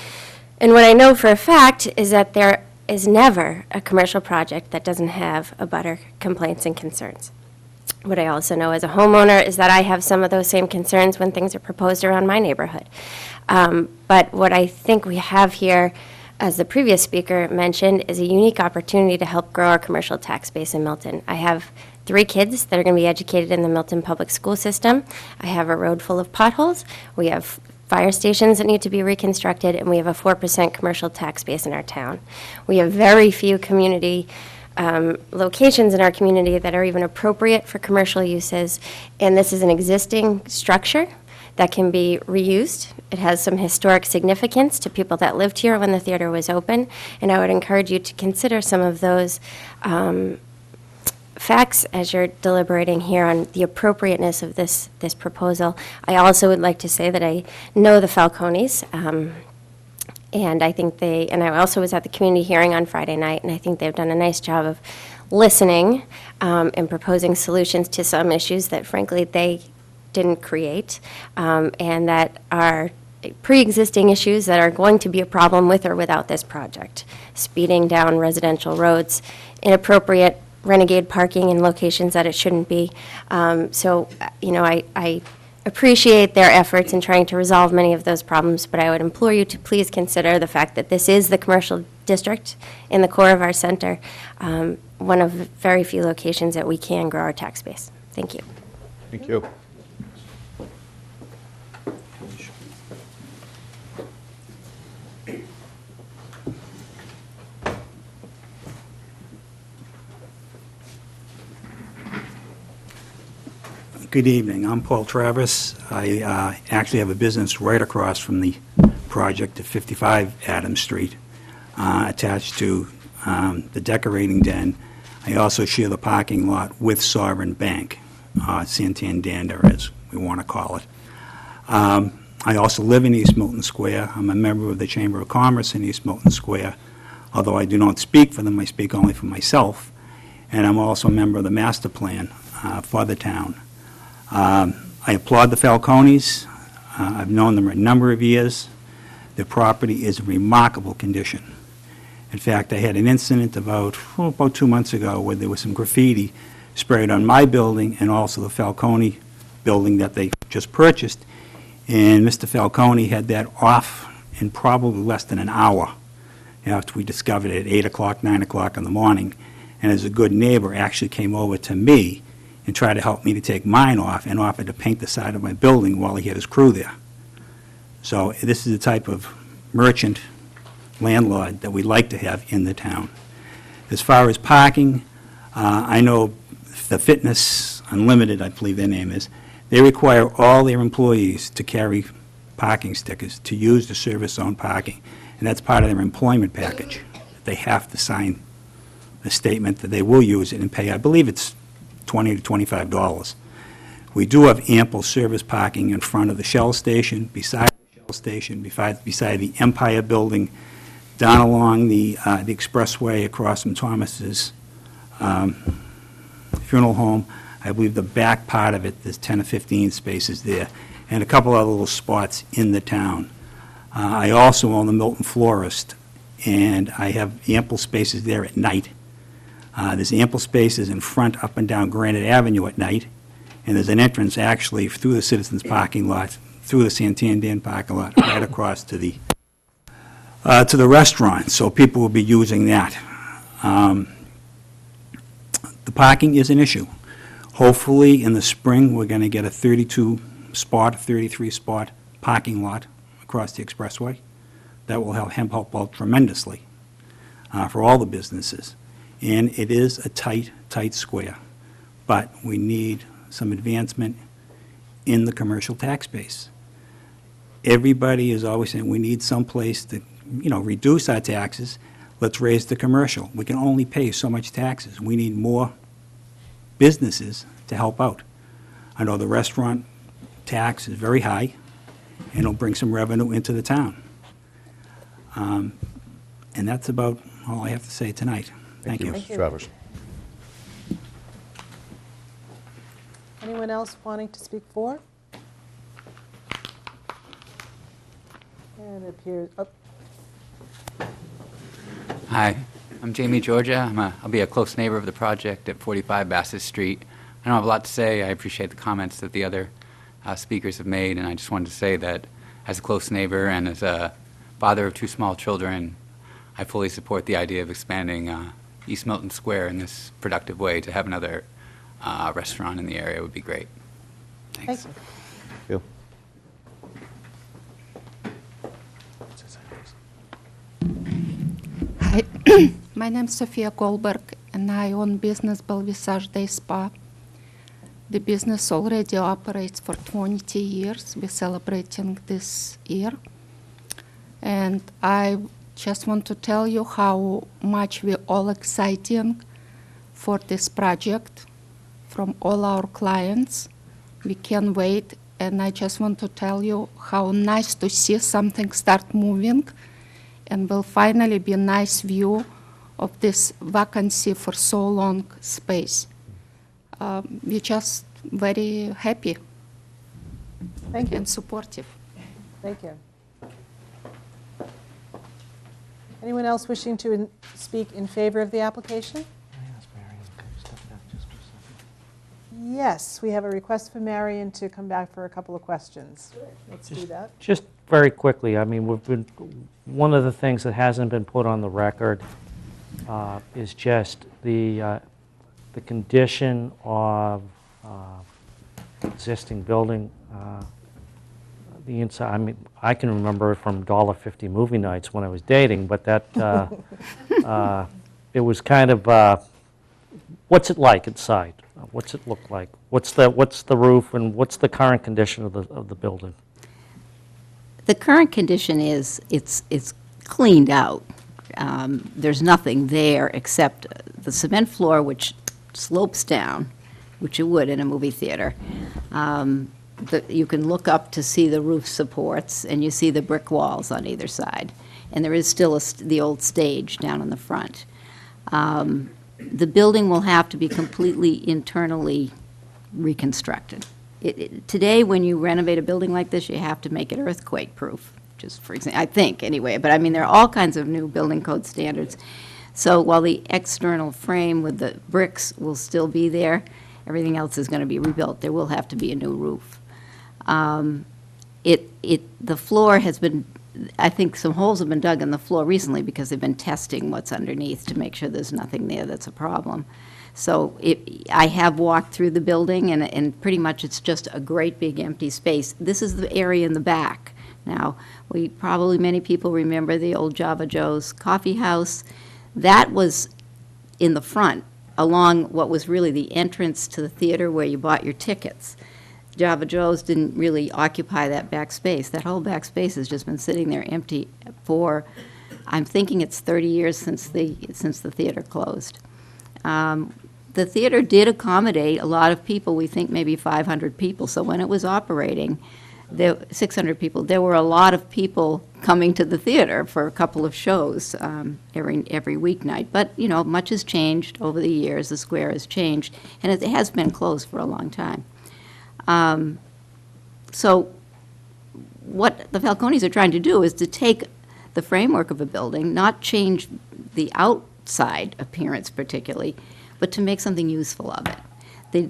And what I know for a fact is that there is never a commercial project that doesn't have abutter complaints and concerns. What I also know as a homeowner is that I have some of those same concerns when things are proposed around my neighborhood. But what I think we have here, as the previous speaker mentioned, is a unique opportunity to help grow our commercial tax base in Milton. I have 3 kids that are going to be educated in the Milton public school system. I have a road full of potholes. We have fire stations that need to be reconstructed, and we have a 4% commercial tax base in our town. We have very few community locations in our community that are even appropriate for commercial uses, and this is an existing structure that can be reused. It has some historic significance to people that lived here when the theater was open, and I would encourage you to consider some of those facts as you're deliberating here on the appropriateness of this proposal. I also would like to say that I know the Falcones, and I think and I also was at the community hearing on Friday night, and I think they've done a nice job of listening and proposing solutions to some issues that frankly they didn't create, and that are pre-existing issues that are going to be a problem with or without this project. Speeding down residential roads, inappropriate renegade parking in locations that it shouldn't be. So, you know, I appreciate their efforts in trying to resolve many of those problems, but I would implore you to please consider the fact that this is the commercial district in the core of our center, one of very few locations that we can grow our tax base. Thank you.
Thank you.
Good evening. I'm Paul Travis. I actually have a business right across from the project at 55 Adams Street, attached to the decorating den. I also share the parking lot with Sovereign Bank, Santander, as we want to call it. I also live in East Milton Square. I'm a member of the Chamber of Commerce in East Milton Square. although I do not speak for them, I speak only for myself, and I'm also a member of the master plan for the town. I applaud the Falcones. I've known them a number of years. Their property is in remarkable condition. In fact, I had an incident about 2 months ago where there was some graffiti sprayed on my building and also the Falcone building that they just purchased. And Mr. Falcone had that off in probably less than an hour after we discovered it at 8 o'clock, 9 o'clock in the morning. And as a good neighbor, actually came over to me and tried to help me to take mine off and offered to paint the side of my building while he had his crew there. So this is the type of merchant landlord that we like to have in the town. As far as parking, I know the Fitness Unlimited, I believe their name is, they require all their employees to carry parking stickers to use the service zone parking, and that's part of their employment package. They have to sign a statement that they will use it and pay, I believe it's $20 to $25. We do have ample service parking in front of the Shell station, beside the Shell station, beside the Empire Building, down along the expressway across from Thomas's funeral home. I believe the back part of it, there's 10 or 15 spaces there, and a couple other little spots in the town. I also own the Milton Florist, and I have ample spaces there at night. There's ample spaces in front, up and down Granite Avenue at night, and there's an entrance actually through the Citizens parking lot, through the Santander parking lot, right across to the restaurant, so people will be using that. The parking is an issue. Hopefully, in the spring, we're going to get a 32-spot, 33-spot parking lot across the expressway. That will help out tremendously for all the businesses. And it is a tight, tight square. But we need some advancement in the commercial tax base. Everybody is always saying we need some place to, reduce our taxes. Let's raise the commercial. We can only pay so much taxes. We need more businesses to help out. I know the restaurant tax is very high, and it'll bring some revenue into the town. And that's about all I have to say tonight. Thank you.
Mr. Travers.
Anyone else wanting to speak for? And it appears,
Hi, I'm Jamie Georgia. I'll be a close neighbor of the project at 45 Bassett Street. I don't have a lot to say. I appreciate the comments that the other speakers have made, and I just wanted to say that as a close neighbor and as a father of 2 small children, I fully support the idea of expanding East Milton Square in this productive way. To have another restaurant in the area would be great. Thanks.
thank you.
You.
Hi, my name is Sofia Goldberg, and I own business Belvisage Day Spa. The business already operates for 20 years. We're celebrating this year. And I just want to tell you how much we're all excited for this project from all our clients. We can't wait. And I just want to tell you how nice to see something start moving, and will finally be a nice view of this vacancy for so long space. We're just very happy
Thank you.
and supportive.
Thank you. Anyone else wishing to speak in favor of the application? Yes, we have a request for Marion to come back for a couple of questions. Let's do that.
Just very quickly, I mean, one of the things that hasn't been put on the record is just the condition of existing building, the inside. I mean, I can remember it from $1.50 movie nights when I was dating, but that it was kind of what's it like inside? What's it look like? What's the roof, and what's the current condition of the building?
The current condition is it's cleaned out. There's nothing there except the cement floor, which slopes down, which it would in a movie theater. You can look up to see the roof supports, and you see the brick walls on either side. and there is still the old stage down in the front. The building will have to be completely internally reconstructed. Today, when you renovate a building like this, you have to make it earthquake-proof, just for example, I think, anyway. But, I mean, there are all kinds of new building code standards. So while the external frame with the bricks will still be there, everything else is going to be rebuilt. There will have to be a new roof. The floor has been, I think some holes have been dug in the floor recently because they've been testing what's underneath to make sure there's nothing there that's a problem. So I have walked through the building, and pretty much it's just a great big empty space. This is the area in the back. Now, many people remember the old Java Joe's Coffee House. That was in the front, along what was really the entrance to the theater where you bought your tickets. Java Joe's didn't really occupy that back space. That whole back space has just been sitting there empty for, I'm thinking it's 30 years since the theater closed. The theater did accommodate a lot of people, we think maybe 500 people. So when it was operating, 600 people, there were a lot of people coming to the theater for a couple of shows every weeknight. But, you know, much has changed over the years. The square has changed, and it has been closed for a long time. So what the Falcones are trying to do is to take the framework of a building, not change the outside appearance particularly, but to make something useful of it.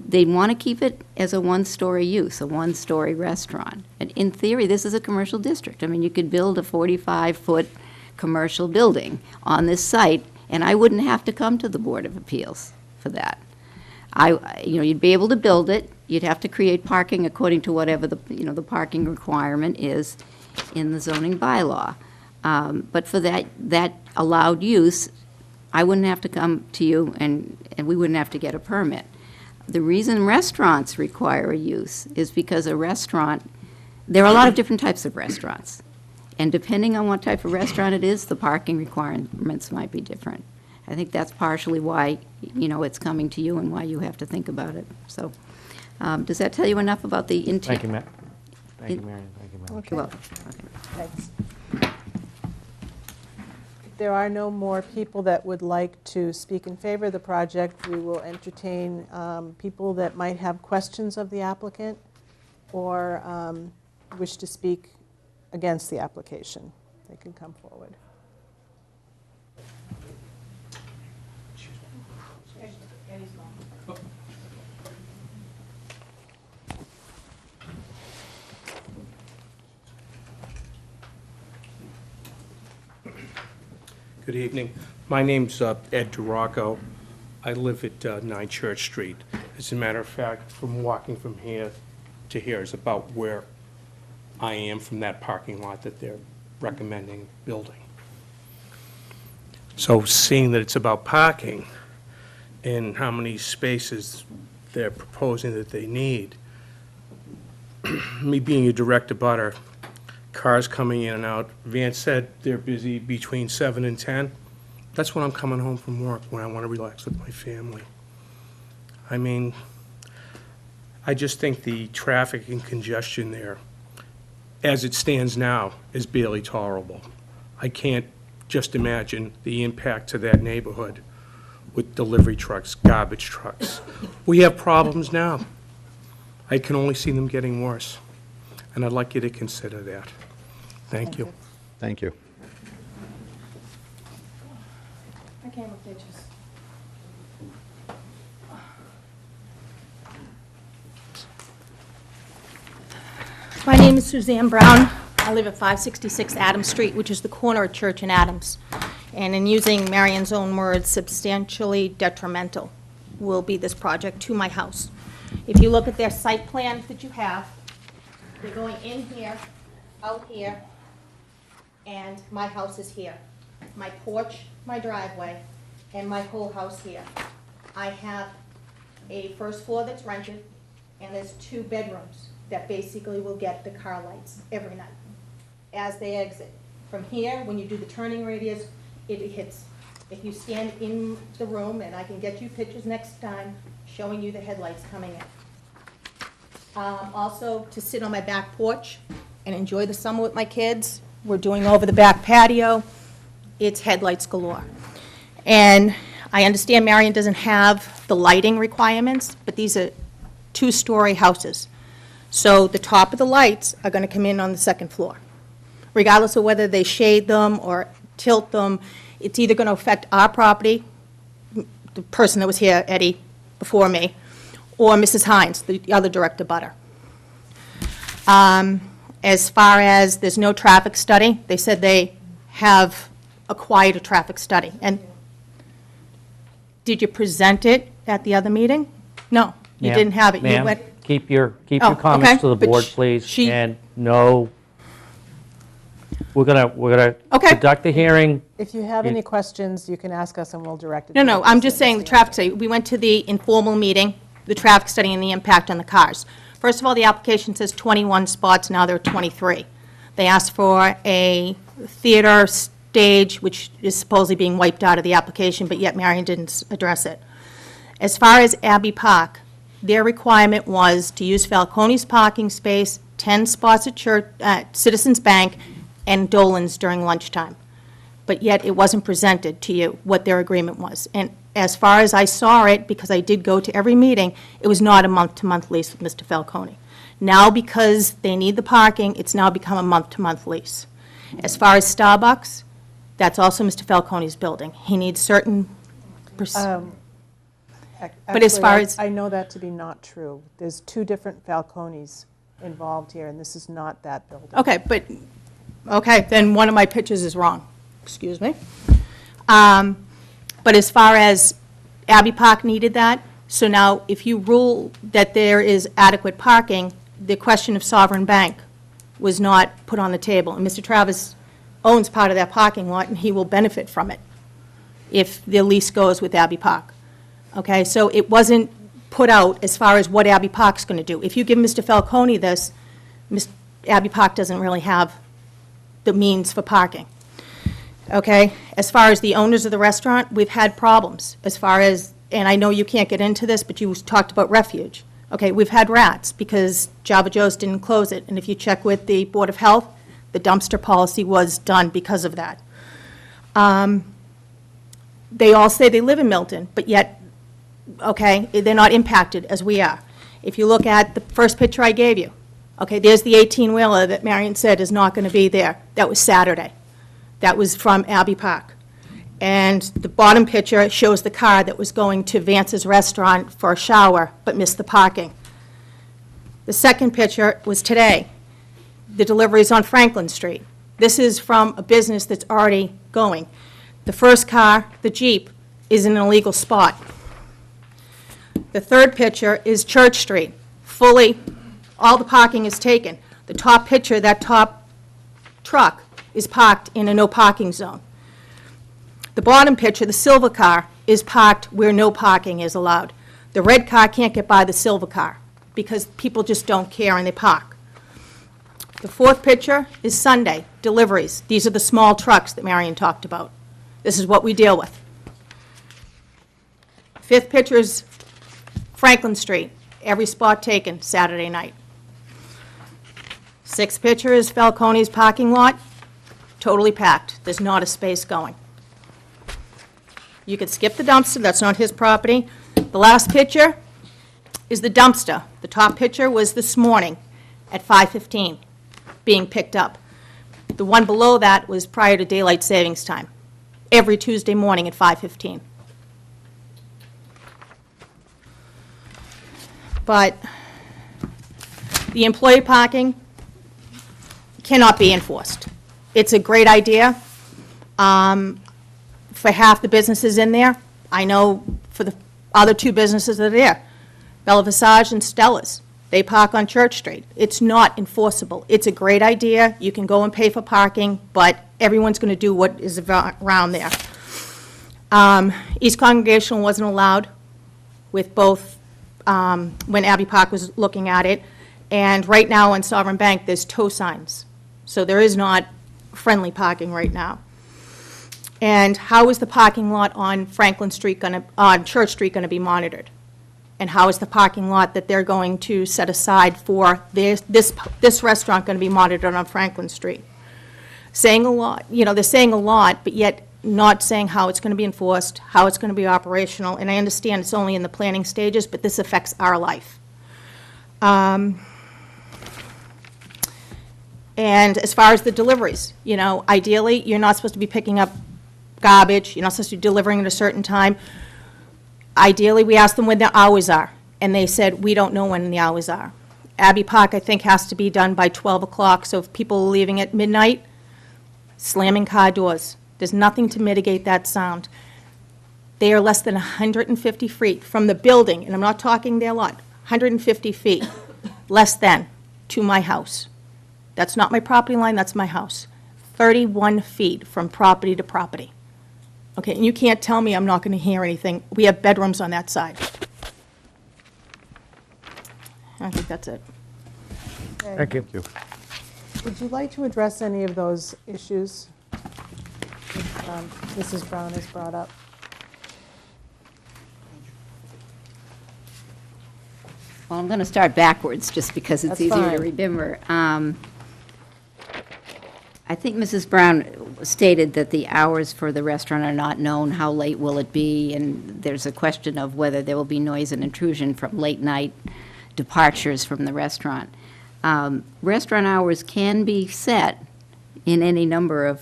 They want to keep it as a one-story use, a one-story restaurant. And in theory, this is a commercial district. I mean, you could build a 45-foot commercial building on this site, and I wouldn't have to come to the Board of Appeals for that. You'd be able to build it. You'd have to create parking according to whatever the parking requirement is in the zoning bylaw. But for that allowed use, I wouldn't have to come to you, and we wouldn't have to get a permit. The reason restaurants require a use is because a restaurant, there are a lot of different types of restaurants. And depending on what type of restaurant it is, the parking requirements might be different. I think that's partially why, it's coming to you and why you have to think about it. So, does that tell you enough about the intent?
Thank you, Matt. Thank you, Marion. Thank you, Matt.
You're welcome. Okay.
Thanks. If there are no more people that would like to speak in favor of the project, we will entertain people that might have questions of the applicant or wish to speak against the application. They can come forward.
Good evening. My name's Ed Duraco. I live at 9 Church Street. As a matter of fact, from walking from here to here is about where I am from that parking lot that they're recommending building. So seeing that it's about parking and how many spaces they're proposing that they need, me being a direct abutter, cars coming in and out. Vance said they're busy between 7 and 10. That's when I'm coming home from work, when I want to relax with my family. I mean, I just think the traffic and congestion there, as it stands now, is barely tolerable. I can't just imagine the impact to that neighborhood with delivery trucks, garbage trucks. We have problems now. I can only see them getting worse, and I'd like you to consider that. Thank you.
Thank you.
I came with pictures. My name is Suzanne Brown. I live at 566 Adams Street, which is the corner of Church and Adams. And in using Marion's own words, substantially detrimental will be this project to my house. If you look at their site plan that you have, they're going in here, out here, and my house is here. My porch, my driveway, and my whole house here. I have a first floor that's rented, and there's 2 bedrooms that basically will get the car lights every night as they exit. From here, when you do the turning radius, it hits. If you stand in the room, and I can get you pictures next time showing you the headlights coming in. Also, to sit on my back porch and enjoy the summer with my kids, we're doing over the back patio, it's headlights galore. And I understand Marion doesn't have the lighting requirements, but these are two-story houses. So the top of the lights are going to come in on the second floor. Regardless of whether they shade them or tilt them, it's either going to affect our property, the person that was here, Eddie, before me, or Mrs. Hines, the other direct abutter. As far as there's no traffic study, they said they have acquired a traffic study. And did you present it at the other meeting? No, you
Ma'am,
didn't have it. You
ma'am,
went-
keep your
Oh,
comments
okay,
to the
but
board, please.
she-
And no, we're gonna
Okay.
conduct the hearing.
If you have
You-
any questions, you can ask us and we'll direct it.
No,
to
no,
the
I'm just saying the
facility.
traffic study. We went to the informal meeting, the traffic study and the impact on the cars. First of all, the application says 21 spots, now there are 23. They asked for a theater stage, which is supposedly being wiped out of the application, but yet Marion didn't address it. As far as Abbey Park, their requirement was to use Falcone's parking space, 10 spots at Citizens Bank, and Dolan's during lunchtime. But yet it wasn't presented to you what their agreement was. And as far as I saw it, because I did go to every meeting, it was not a month-to-month lease with Mr. Falcone. Now, because they need the parking, it's now become a month-to-month lease. As far as Starbucks, that's also Mr. Falcone's building. He needs certain,
But
as far as-
I know that to be not true. There's two different Falcones involved here, and this is not that building.
okay, then one of my pictures is wrong. Excuse me. But as far as Abbey Park needed that, so now if you rule that there is adequate parking, the question of Sovereign Bank was not put on the table. And Mr. Travis owns part of that parking lot, and he will benefit from it if the lease goes with Abbey Park. Okay, so it wasn't put out as far as what Abbey Park's going to do. If you give Mr. Falcone this, Abbey Park doesn't really have the means for parking. Okay, as far as the owners of the restaurant, we've had problems as far as, and I know you can't get into this, but you talked about refuge. Okay, we've had rats because Java Joe's didn't close it, and if you check with the Board of Health, the dumpster policy was done because of that. They all say they live in Milton, but yet, okay, they're not impacted as we are. If you look at the first picture I gave you, okay, there's the 18-wheeler that Marion said is not going to be there. That was Saturday. That was from Abbey Park. And the bottom picture shows the car that was going to Vance's restaurant for a shower but missed the parking. The second picture was today. The deliveries on Franklin Street. This is from a business that's already going. The first car, the Jeep, is in an illegal spot. The third picture is Church Street. Fully, all the parking is taken. The top picture, that top truck, is parked in a no parking zone. The bottom picture, the silver car, is parked where no parking is allowed. The red car can't get by the silver car because people just don't care and they park. The fourth picture is Sunday, deliveries. These are the small trucks that Marion talked about. This is what we deal with. Fifth picture is Franklin Street, every spot taken Saturday night. Sixth picture is Falcone's parking lot, totally packed. There's not a space going. You could skip the dumpster, that's not his property. The last picture is the dumpster. The top picture was this morning at 5:15, being picked up. The one below that was prior to daylight savings time, every Tuesday morning at 5:15. But the employee parking cannot be enforced. It's a great idea for half the businesses in there. I know for the other two businesses that are there, Bella Visage and Stella's, they park on Church Street. It's not enforceable. It's a great idea. You can go and pay for parking, but everyone's going to do what is around there. East Congregational wasn't allowed with both, when Abbey Park was looking at it, and right now on Sovereign Bank, there's tow signs. So there is not friendly parking right now. And how is the parking lot on Franklin Street on Church Street going to be monitored? And how is the parking lot that they're going to set aside for this restaurant going to be monitored on Franklin Street? saying a lot, they're saying a lot, but yet not saying how it's going to be enforced, how it's going to be operational, and I understand it's only in the planning stages, but this affects our life. And as far as the deliveries, ideally, you're not supposed to be picking up garbage, you're not supposed to be delivering at a certain time. Ideally, we asked them when the hours are, and they said, we don't know when the hours are. Abbey Park, I think, has to be done by 12 o'clock, so if people are leaving at midnight, slamming car doors. There's nothing to mitigate that sound. They are less than 150 feet from the building, and I'm not talking their lot, 150 feet, less than, to my house. That's not my property line, that's my house. 31 feet from property to property. Okay, and you can't tell me I'm not going to hear anything. We have bedrooms on that side. I think that's it.
Thank you.
Would you like to address any of those issues Mrs. Brown has brought up?
Well, I'm going to start backwards, just because it's
That's
easier to
fine.
remember. I think Mrs. Brown stated that the hours for the restaurant are not known, how late will it be, and there's a question of whether there will be noise and intrusion from late-night departures from the restaurant. Restaurant hours can be set in any number of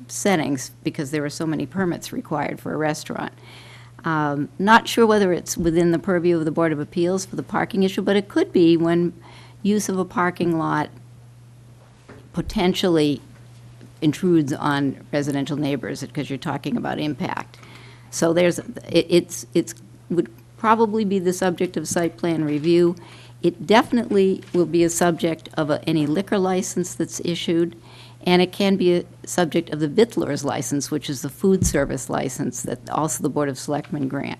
settings, because there are so many permits required for a restaurant. Not sure whether it's within the purview of the Board of Appeals for the parking issue, but it could be when use of a parking lot potentially intrudes on residential neighbors, because you're talking about impact. So it's would probably be the subject of site plan review. It definitely will be a subject of any liquor license that's issued, and it can be a subject of the Vittler's license, which is the food service license that also the Board of Selectmen grant.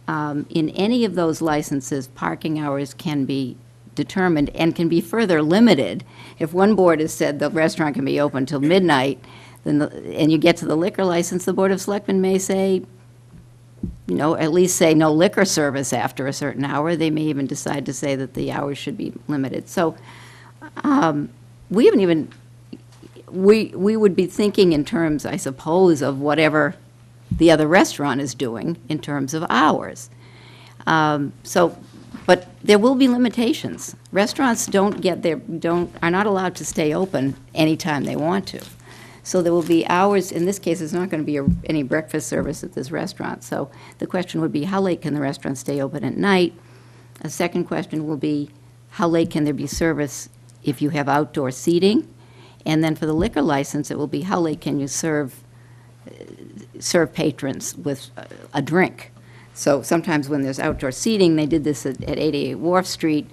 In any of those licenses, parking hours can be determined and can be further limited. If one board has said the restaurant can be open till midnight, then and you get to the liquor license, the Board of Selectmen may say, at least say no liquor service after a certain hour. They may even decide to say that the hours should be limited. So we haven't even, we would be thinking in terms, I suppose, of whatever the other restaurant is doing in terms of hours. But there will be limitations. Restaurants are not allowed to stay open anytime they want to. So there will be hours. In this case, there's not going to be any breakfast service at this restaurant. So the question would be, how late can the restaurant stay open at night? A second question will be, how late can there be service if you have outdoor seating? And then for the liquor license, it will be, how late can you serve patrons with a drink? So sometimes when there's outdoor seating, they did this at 88 Wharf Street,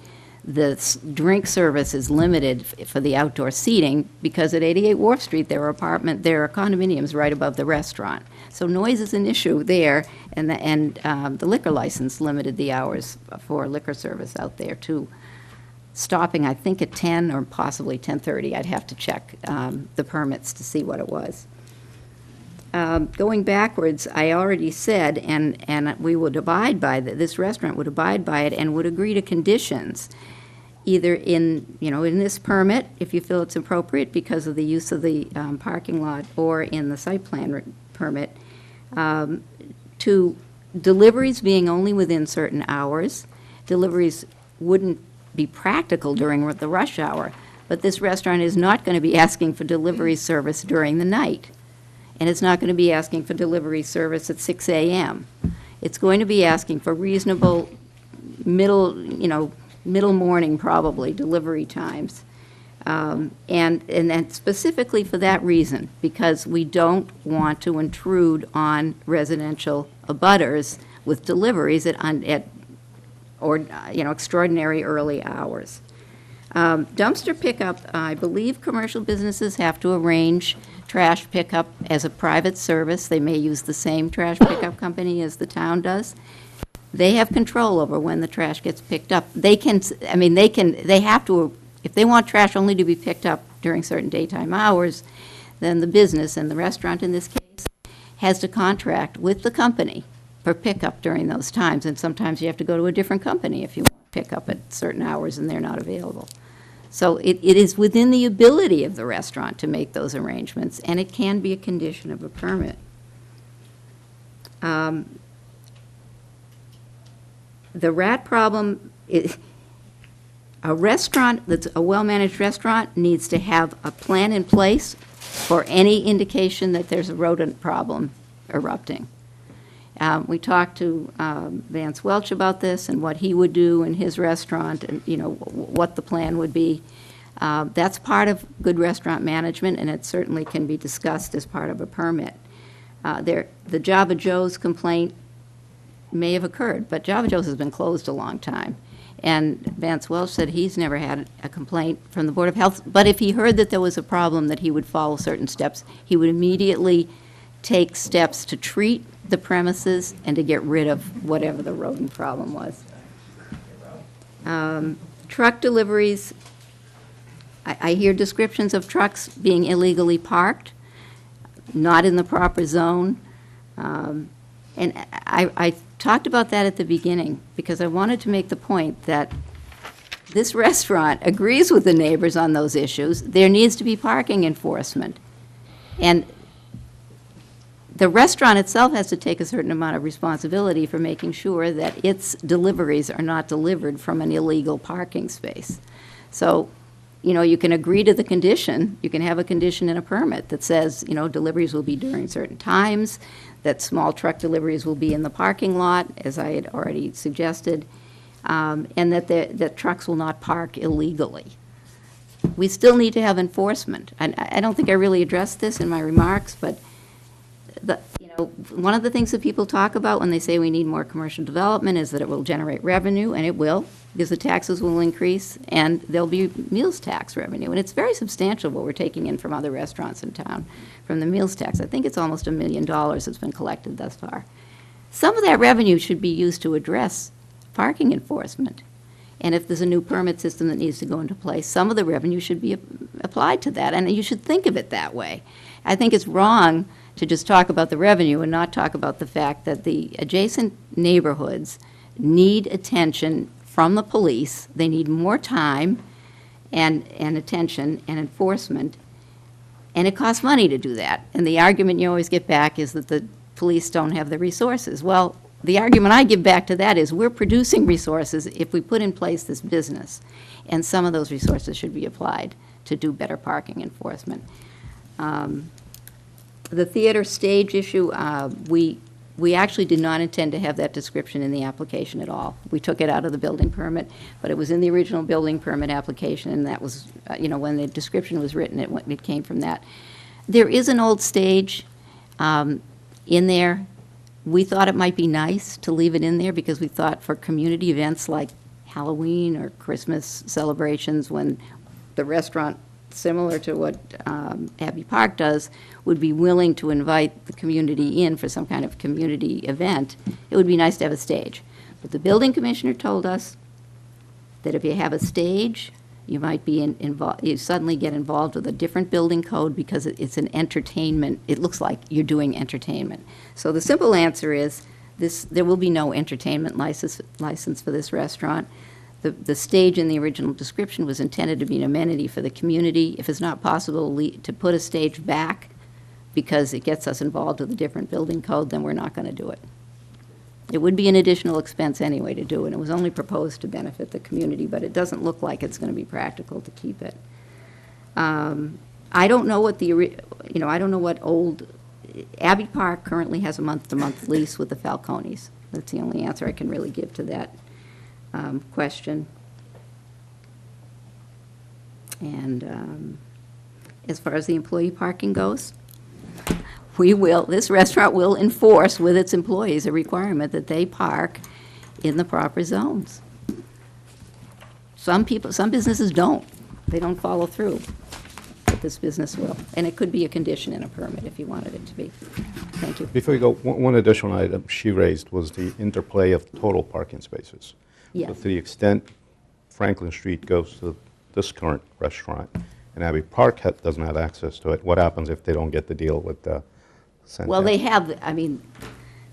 the drink service is limited for the outdoor seating, because at 88 Wharf Street, there are condominiums right above the restaurant. So noise is an issue there, and the liquor license limited the hours for liquor service out there too, stopping, I think, at 10 or possibly 10:30. I'd have to check the permits to see what it was. Going backwards, I already said, and we would abide by this restaurant would abide by it and would agree to conditions, either in this permit, if you feel it's appropriate because of the use of the parking lot, or in the site plan permit, to deliveries being only within certain hours. Deliveries wouldn't be practical during the rush hour, but this restaurant is not going to be asking for delivery service during the night. And it's not going to be asking for delivery service at 6 a.m. It's going to be asking for reasonable middle morning, probably, delivery times. And then specifically for that reason, because we don't want to intrude on residential abutters with deliveries at extraordinary early hours. Dumpster pickup, I believe commercial businesses have to arrange trash pickup as a private service. They may use the same trash pickup company as the town does. They have control over when the trash gets picked up. They have to, if they want trash only to be picked up during certain daytime hours, then the business, and the restaurant in this case, has to contract with the company for pickup during those times. And sometimes you have to go to a different company if you want to pick up at certain hours and they're not available. So it is within the ability of the restaurant to make those arrangements, and it can be a condition of a permit. The rat problem, a restaurant that's a well-managed restaurant needs to have a plan in place for any indication that there's a rodent problem erupting. We talked to Vance Welch about this and what he would do in his restaurant and, what the plan would be. That's part of good restaurant management, and it certainly can be discussed as part of a permit. The Java Joe's complaint may have occurred, but Java Joe's has been closed a long time. And Vance Welch said he's never had a complaint from the Board of Health, but if he heard that there was a problem, that he would follow certain steps. He would immediately take steps to treat the premises and to get rid of whatever the rodent problem was. Truck deliveries, I hear descriptions of trucks being illegally parked, not in the proper zone. And I talked about that at the beginning because I wanted to make the point that this restaurant agrees with the neighbors on those issues. There needs to be parking enforcement. And the restaurant itself has to take a certain amount of responsibility for making sure that its deliveries are not delivered from an illegal parking space. So, you can agree to the condition. You can have a condition in a permit that says, deliveries will be during certain times, that small truck deliveries will be in the parking lot, as I had already suggested, and that trucks will not park illegally. We still need to have enforcement. And I don't think I really addressed this in my remarks, but one of the things that people talk about when they say we need more commercial development is that it will generate revenue, and it will, because the taxes will increase, and there'll be meals tax revenue. And it's very substantial what we're taking in from other restaurants in town, from the meals tax. I think it's almost $1 million that's been collected thus far. Some of that revenue should be used to address parking enforcement. And if there's a new permit system that needs to go into place, some of the revenue should be applied to that, and you should think of it that way. I think it's wrong to just talk about the revenue and not talk about the fact that the adjacent neighborhoods need attention from the police. They need more time and attention and enforcement, and it costs money to do that. And the argument you always get back is that the police don't have the resources. Well, the argument I give back to that is we're producing resources if we put in place this business, and some of those resources should be applied to do better parking enforcement. The theater stage issue, we actually did not intend to have that description in the application at all. We took it out of the building permit, but it was in the original building permit application, and that was, when the description was written, it came from that. There is an old stage in there. We thought it might be nice to leave it in there because we thought for community events like Halloween or Christmas celebrations, when the restaurant, similar to what Abbey Park does, would be willing to invite the community in for some kind of community event, it would be nice to have a stage. But the building commissioner told us that if you have a stage, you might be you suddenly get involved with a different building code because it's an entertainment. It looks like you're doing entertainment. So the simple answer is there will be no entertainment license for this restaurant. The stage in the original description was intended to be an amenity for the community. If it's not possible to put a stage back because it gets us involved with a different building code, then we're not going to do it. It would be an additional expense anyway to do it. It was only proposed to benefit the community, but it doesn't look like it's going to be practical to keep it. I don't know what I don't know what old, Abbey Park currently has a month-to-month lease with the Falcones. That's the only answer I can really give to that question. And as far as the employee parking goes, this restaurant will enforce with its employees a requirement that they park in the proper zones. Some businesses don't. They don't follow through, but this business will. And it could be a condition in a permit if you wanted it to be. Thank you.
Before you go, one additional item she raised was the interplay of total parking spaces.
Yes.
So to the extent Franklin Street goes to this current restaurant and Abbey Park doesn't have access to it, what happens if they don't get the deal with the center?
Well, they have. I mean,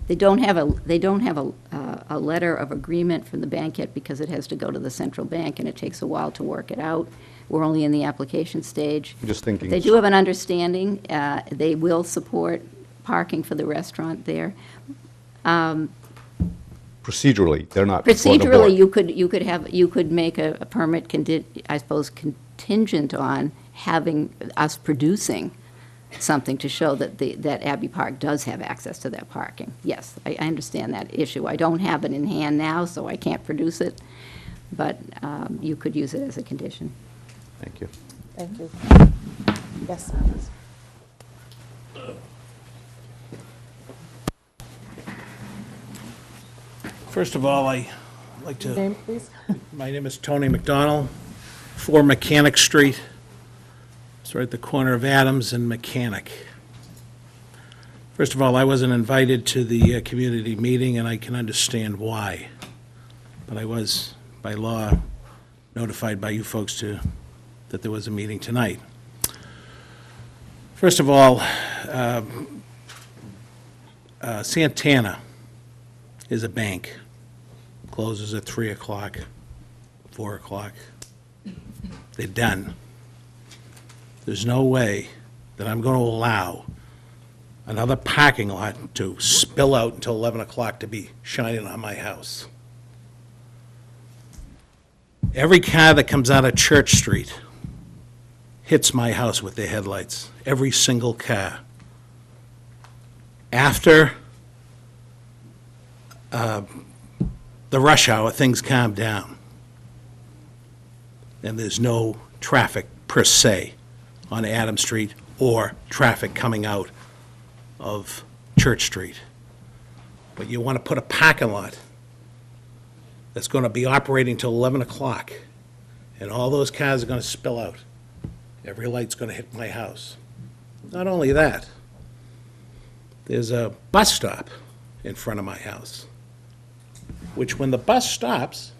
they don't have a a letter of agreement from the bank yet because it has to go to the central bank and it takes a while to work it out. We're only in the application stage.
I'm just thinking.
They do have an understanding. They will support parking for the restaurant there.
Procedurally, they're not before the board.
Procedurally, you could make a permit, I suppose, contingent on having us producing something to show that Abbey Park does have access to that parking. Yes, I understand that issue. I don't have it in hand now, so I can't produce it, but you could use it as a condition.
Thank you.
Thank you. Yes, please.
First of all, I'd like to...
Name, please.
My name is Tony McDonald, 4 Mechanic Street. It's right at the corner of Adams and Mechanic. First of all, I wasn't invited to the community meeting, and I can understand why. But I was, by law, notified by you folks that there was a meeting tonight. First of all, Santana is a bank. Closes at 3 o'clock, 4 o'clock. They're done. There's no way that I'm going to allow another parking lot to spill out until 11 o'clock to be shining on my house. Every car that comes out of Church Street hits my house with their headlights. Every single car. After the rush hour, things calm down. And there's no traffic per se on Adams Street or traffic coming out of Church Street. But you want to put a parking lot that's going to be operating till 11 o'clock, and all those cars are going to spill out. Every light's going to hit my house. Not only that, there's a bus stop in front of my house, which when the bus stops,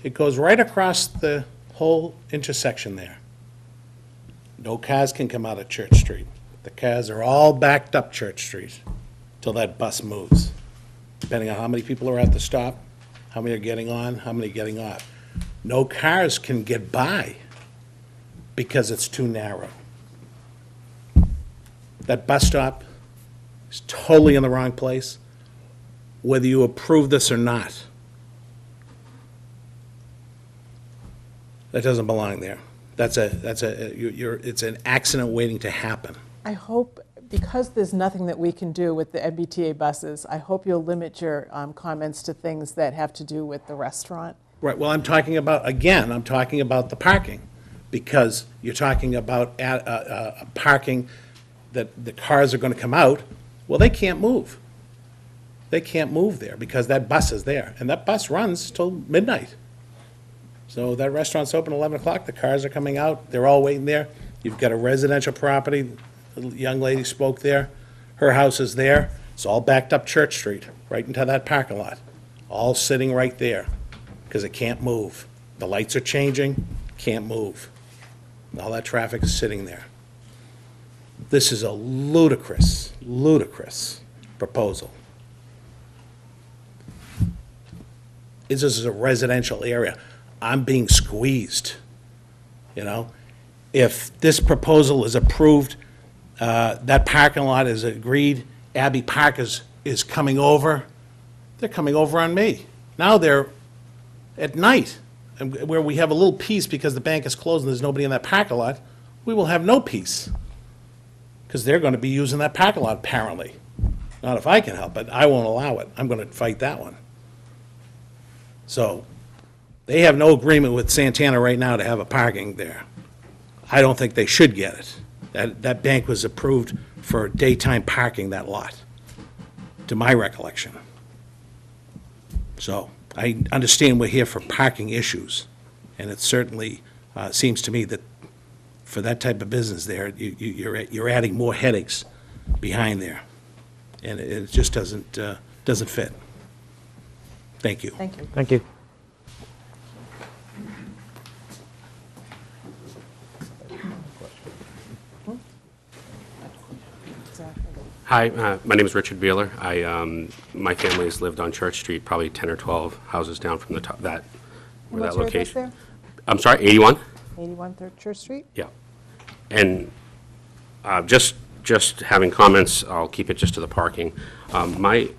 it goes right across the whole intersection there. No cars can come out of Church Street. The cars are all backed up Church Street till that bus moves, depending on how many people are at the stop, how many are getting on, how many are getting off. No cars can get by because it's too narrow. That bus stop is totally in the wrong place, whether you approve this or not. That doesn't belong there. It's an accident waiting to happen.
I hope, because there's nothing that we can do with the MBTA buses, I hope you'll limit your comments to things that have to do with the restaurant.
Right, well, I'm talking about the parking, because you're talking about parking that the cars are going to come out. Well, they can't move. They can't move there because that bus is there, and that bus runs till midnight. So that restaurant's open 11 o'clock, the cars are coming out, they're all waiting there. You've got a residential property, the young lady spoke there, her house is there, it's all backed up Church Street, right into that parking lot, all sitting right there, because it can't move. The lights are changing, can't move. All that traffic is sitting there. This is a ludicrous, ludicrous proposal. This is a residential area. I'm being squeezed, you know? If this proposal is approved, that parking lot is agreed, Abbey Park is coming over, they're coming over on me. Now they're at night, and where we have a little peace because the bank is closed and there's nobody in that parking lot, we will have no peace. Because they're going to be using that parking lot apparently. Not if I can help it, I won't allow it. I'm going to fight that one. So, they have no agreement with Santana right now to have a parking there. I don't think they should get it. That bank was approved for daytime parking, that lot, to my recollection. So, I understand we're here for parking issues, and it certainly seems to me that for that type of business there, you're adding more headaches behind there, and it just doesn't fit. Thank you.
Thank you.
Thank you.
Hi, my name is Richard Beeler. My family has lived on Church Street, probably 10 or 12 houses down from the top, that, where that
What's your address
location.
there?
I'm sorry, 81?
81 Third Church Street?
Yeah. And just having comments, I'll keep it just to the parking. And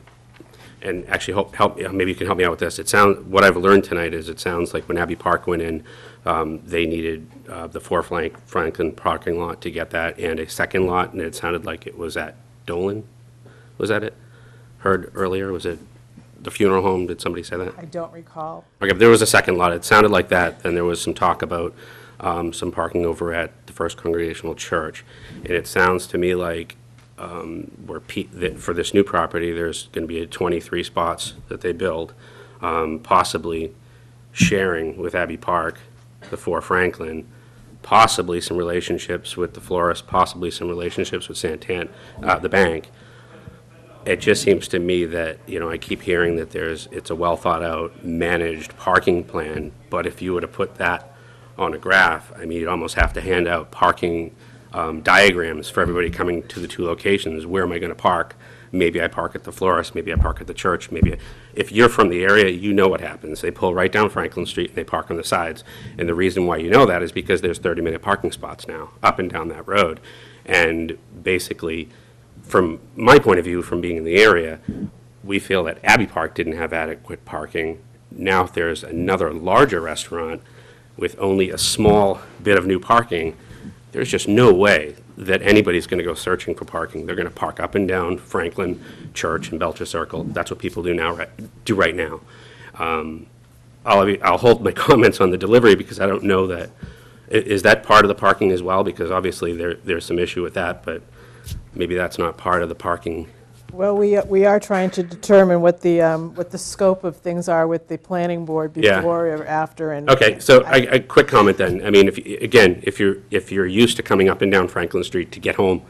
actually, maybe you can help me out with this. What I've learned tonight is it sounds like when Abbey Park went in, they needed the Franklin parking lot to get that, and a second lot, and it sounded like it was at Dolan. Was that it? Heard earlier, was it the funeral home? Did somebody say that?
I don't recall.
Okay, but there was a second lot. It sounded like that. Then there was some talk about some parking over at the First Congregational Church. And it sounds to me like that for this new property, there's going to be 23 spots that they build, possibly sharing with Abbey Park, the 4 Franklin, possibly some relationships with the florist, possibly some relationships with Santan, the bank. It just seems to me that, I keep hearing that it's a well-thought-out, managed parking plan, but if you were to put that on a graph, you'd almost have to hand out parking diagrams for everybody coming to the 2 locations. Where am I going to park? Maybe I park at the florist, maybe I park at the church, if you're from the area, you know what happens. They pull right down Franklin Street and they park on the sides. And the reason why you know that is because there's 30-minute parking spots now up and down that road. And basically, from my point of view, from being in the area, we feel that Abbey Park didn't have adequate parking. Now if there's another larger restaurant with only a small bit of new parking, there's just no way that anybody's going to go searching for parking. They're going to park up and down Franklin, Church, and Belcher Circle. That's what people do right now. I'll hold my comments on the delivery because I don't know that. Is that part of the parking as well? Because obviously there's some issue with that, but maybe that's not part of the parking.
Well, we are trying to determine what the scope of things are with the planning board before or after. And
okay, so a quick comment then. If you're used to coming up and down Franklin Street to get home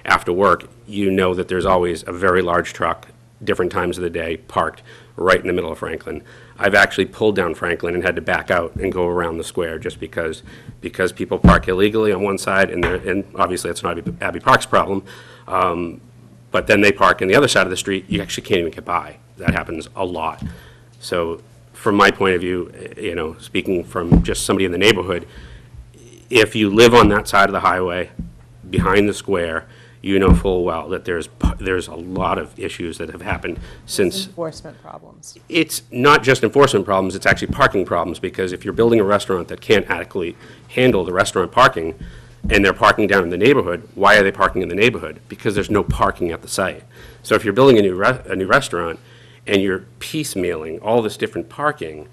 after work, you know that there's always a very large truck, different times of the day, parked right in the middle of Franklin. I've actually pulled down Franklin and had to back out and go around the square just because people park illegally on one side, and obviously it's not Abbey Park's problem. But then they park on the other side of the street, you actually can't even get by. That happens a lot. So from my point of view, speaking from just somebody in the neighborhood, if you live on that side of the highway, behind the square, you know full well that there's a lot of issues that have happened since.
Enforcement problems.
It's not just enforcement problems, it's actually parking problems, because if you're building a restaurant that can't adequately handle the restaurant parking, and they're parking down in the neighborhood, why are they parking in the neighborhood? Because there's no parking at the site. So if you're building a new restaurant and you're piecemealing all this different parking,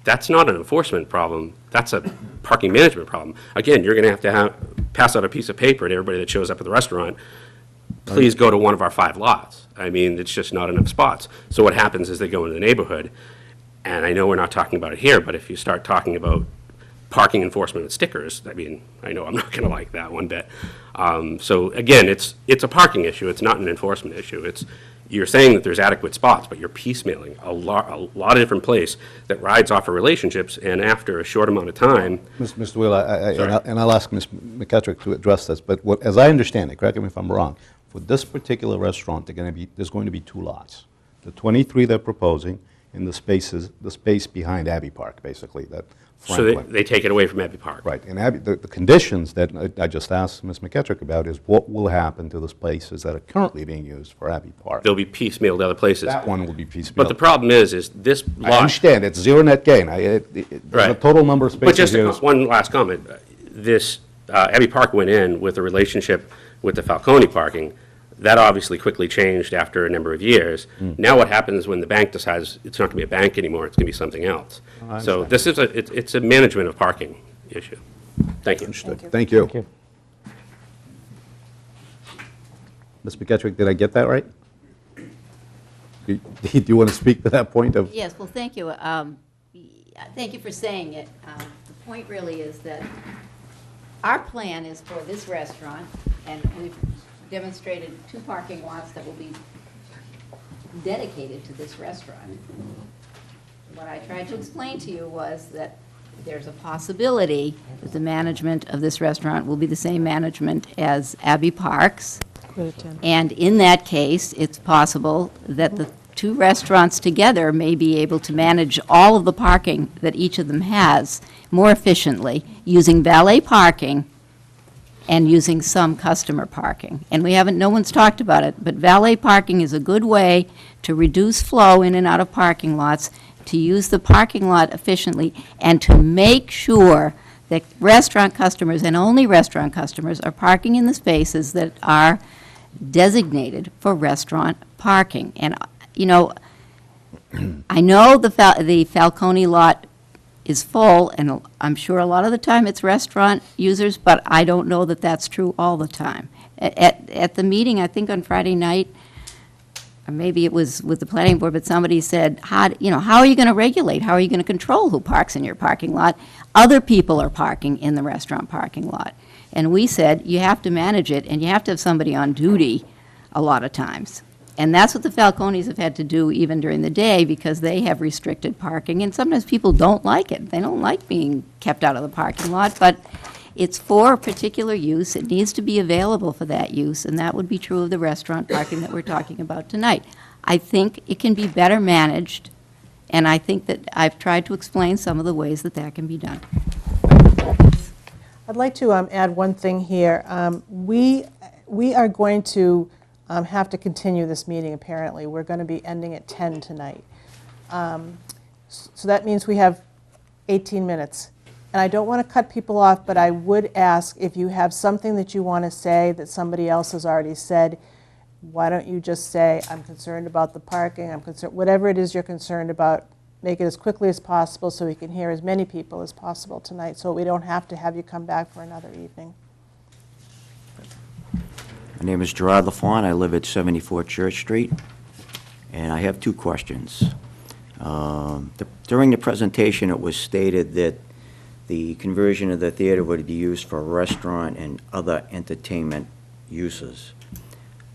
that's not an enforcement problem, that's a parking management problem. Again, you're going to have pass out a piece of paper to everybody that shows up at the restaurant, please go to one of our 5 lots. It's just not enough spots. So what happens is they go into the neighborhood, and I know we're not talking about it here, but if you start talking about parking enforcement with stickers, I know I'm not going to like that one bit. So again, it's a parking issue. It's not an enforcement issue. You're saying that there's adequate spots, but you're piecemealing a lot of different places that rides off of relationships, and after a short amount of time.
Mr. Wheeler, and I'll ask Ms. McKettrick to address this, but as I understand it, correct me if I'm wrong, for this particular restaurant, there's going to be 2 lots. The 23 they're proposing, and the space behind Abbey Park, basically, that Franklin.
So they take it away from Abbey Park.
Right, and the conditions that I just asked Ms. McKettrick about is what will happen to the spaces that are currently being used for Abbey Park.
They'll be piecemealed to other places.
That one will be piecemealed.
But the problem is this lot.
I understand, it's zero net gain. There's a total number of spaces.
But just one last comment. This Abbey Park went in with a relationship with the Falcone parking. That obviously quickly changed after a number of years. Now what happens when the bank decides it's not going to be a bank anymore, it's going to be something else. So this is it's a management of parking issue. Thank you.
Thank you. Ms. McKettrick, did I get that right? Do you want to speak to that point of?
Yes, well, thank you. Thank you for saying it. The point really is that our plan is for this restaurant, and we've demonstrated 2 parking lots that will be dedicated to this restaurant. What I tried to explain to you was that there's a possibility that the management of this restaurant will be the same management as Abbey Park's,
Quit at 10.
And in that case, it's possible that the two restaurants together may be able to manage all of the parking that each of them has more efficiently, using valet parking and using some customer parking. And no one's talked about it, but valet parking is a good way to reduce flow in and out of parking lots, to use the parking lot efficiently, and to make sure that restaurant customers, and only restaurant customers, are parking in the spaces that are designated for restaurant parking. And, you know, I know the Falcone lot is full, and I'm sure a lot of the time it's restaurant users, but I don't know that that's true all the time. At the meeting, I think on Friday night, or maybe it was with the planning board, but somebody said, how are you going to regulate? How are you going to control who parks in your parking lot? Other people are parking in the restaurant parking lot. And we said, you have to manage it, and you have to have somebody on duty a lot of times. And that's what the Falcones have had to do even during the day, because they have restricted parking, and sometimes people don't like it. They don't like being kept out of the parking lot, but it's for a particular use. It needs to be available for that use, and that would be true of the restaurant parking that we're talking about tonight. I think it can be better managed, and I think that I've tried to explain some of the ways that that can be done.
I'd like to add one thing here. We are going to have to continue this meeting, apparently. We're going to be ending at 10 tonight. So that means we have 18 minutes. And I don't want to cut people off, but I would ask if you have something that you want to say that somebody else has already said, why don't you just say, I'm concerned about the parking, I'm concerned, whatever it is you're concerned about, make it as quickly as possible so we can hear as many people as possible tonight, so we don't have to have you come back for another evening.
My name is Gerard LaFawn. I live at 74 Church Street, and I have two questions. During the presentation, it was stated that the conversion of the theater would be used for restaurant and other entertainment uses.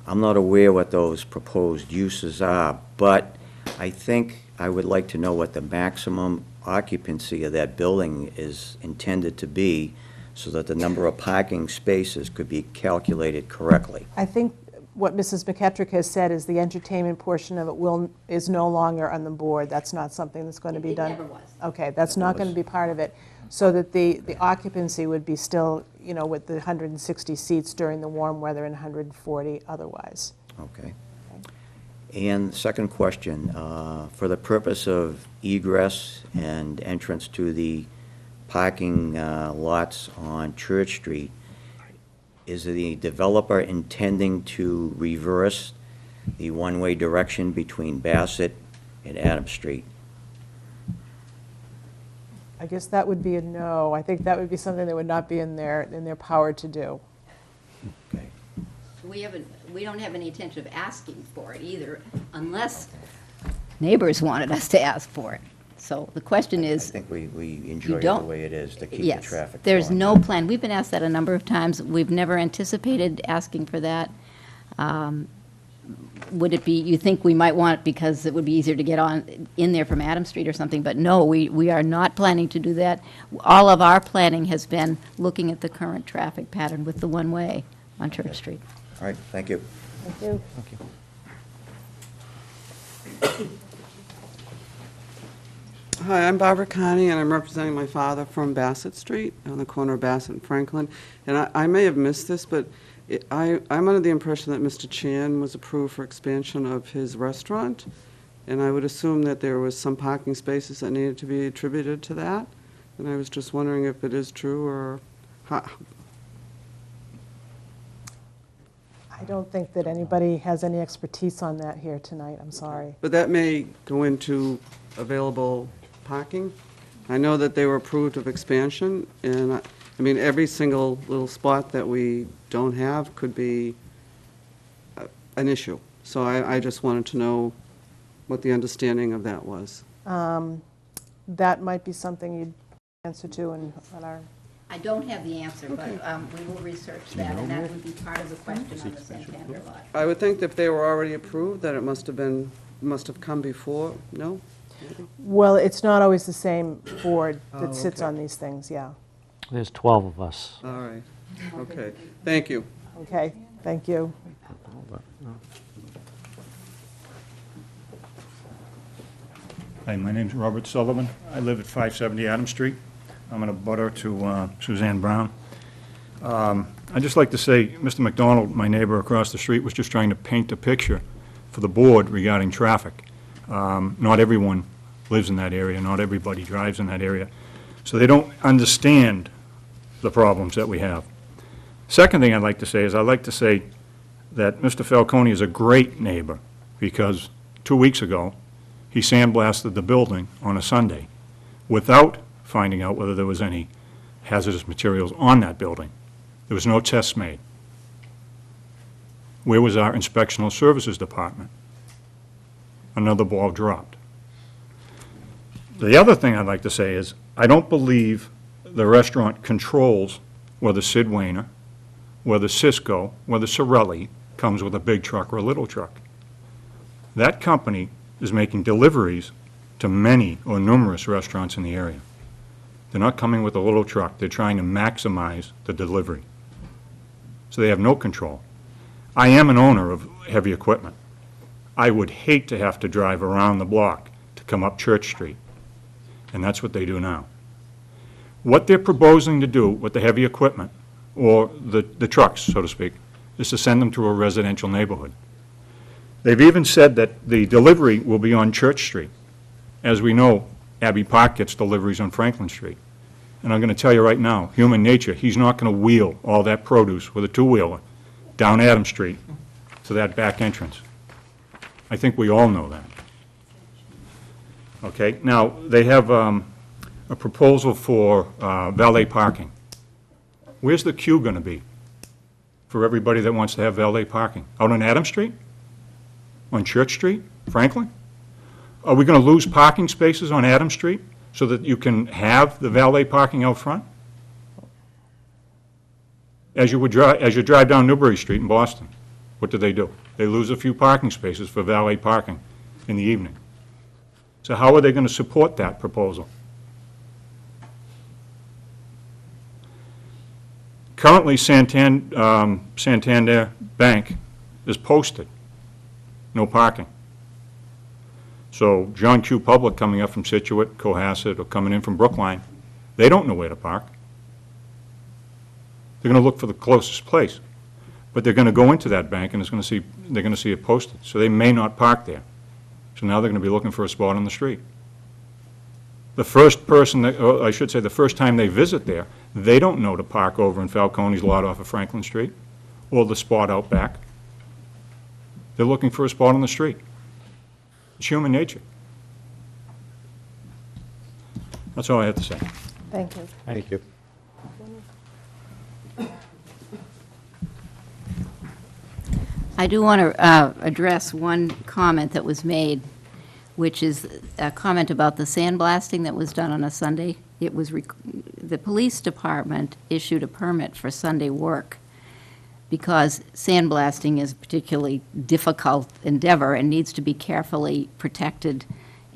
I'm not aware what those proposed uses are, but I think I would like to know what the maximum occupancy of that building is intended to be, so that the number of parking spaces could be calculated correctly.
I think what Mrs. McKettrick has said is the entertainment portion of it is no longer on the board. That's not something that's going to be done.
It never was.
Okay, that's not going to be part of it. So that the occupancy would be still, with the 160 seats during the warm weather and 140 otherwise.
Okay. And second question, for the purpose of egress and entrance to the parking lots on Church Street, is the developer intending to reverse the one-way direction between Bassett and Adams Street?
I guess that would be a no. I think that would be something that would not be in their power to do.
Okay.
We don't have any intention of asking for it either, unless neighbors wanted us to ask for it. So the question is,
I think we enjoy it the
don't-
way it is to keep the
yes,
traffic
there's
flowing.
no plan. We've been asked that a number of times. We've never anticipated asking for that. Would it be, you think we might want it because it would be easier to get in there from Adams Street or something, but no, we are not planning to do that. All of our planning has been looking at the current traffic pattern with the one-way on Church Street.
All right, thank you.
Thank you.
Hi, I'm Barbara Connie, and I'm representing my father from Bassett Street, on the corner of Bassett and Franklin. And I may have missed this, but I'm under the impression that Mr. Chan was approved for expansion of his restaurant, and I would assume that there was some parking spaces that needed to be attributed to that. And I was just wondering if it is true, or how.
I don't think that anybody has any expertise on that here tonight. I'm sorry.
But that may go into available parking. I know that they were approved of expansion, and I mean, every single little spot that we don't have could be an issue. So I just wanted to know what the understanding of that was.
That might be something you'd answer to on our...
I don't have the answer, but we will research that, and that would be part of the question on the Santander lot.
I would think that if they were already approved, that it must have come before, no? Maybe?
Well, it's not always the same board
Oh,
that sits
okay.
on these things, yeah.
There's 12 of us.
All right, okay, thank you.
Okay, Thank you.
Hi, my name's Robert Sullivan. I live at 570 Adams Street. I'm in a butter to Suzanne Brown. I'd just like to say, Mr. McDonald, my neighbor across the street, was just trying to paint a picture for the board regarding traffic. Not everyone lives in that area, not everybody drives in that area, so they don't understand the problems that we have. Second thing I'd like to say is I'd like to say that Mr. Falcone is a great neighbor, because 2 weeks ago, he sandblasted the building on a Sunday without finding out whether there was any hazardous materials on that building. There was no tests made. Where was our inspectional services department? Another ball dropped. The other thing I'd like to say is I don't believe the restaurant controls whether Sid Wainer, whether Cisco, whether Sorelli comes with a big truck or a little truck. That company is making deliveries to many or numerous restaurants in the area. They're not coming with a little truck. They're trying to maximize the delivery. So they have no control. I am an owner of heavy equipment. I would hate to have to drive around the block to come up Church Street, and that's what they do now. What they're proposing to do with the heavy equipment, or the trucks, so to speak, is to send them to a residential neighborhood. They've even said that the delivery will be on Church Street. As we know, Abbey Park gets deliveries on Franklin Street. And I'm going to tell you right now, human nature, he's not going to wheel all that produce with a two-wheeler down Adams Street to that back entrance. I think we all know that. Okay, now, they have a proposal for valet parking. Where's the queue going to be for everybody that wants to have valet parking? Out on Adams Street? On Church Street? Franklin? Are we going to lose parking spaces on Adams Street so that you can have the valet parking out front? As you drive down Newbury Street in Boston, what do? They lose a few parking spaces for valet parking in the evening. So how are they going to support that proposal? Currently, Santander Bank is posted, no parking. So John Q. Public coming up from Situate, Cohasset, or coming in from Brookline, they don't know where to park. They're going to look for the closest place. But they're going to go into that bank and they're going to see it posted. So they may not park there. So now they're going to be looking for a spot on the street. The first person, or I should say the first time they visit there, they don't know to park over in Falcone's lot off of Franklin Street or the spot out back. They're looking for a spot on the street. It's human nature. That's all I have to say.
Thank you.
Thank you.
I do want to address one comment that was made, which is a comment about the sandblasting that was done on a Sunday. It was, the police department issued a permit for Sunday work because sandblasting is a particularly difficult endeavor and needs to be carefully protected,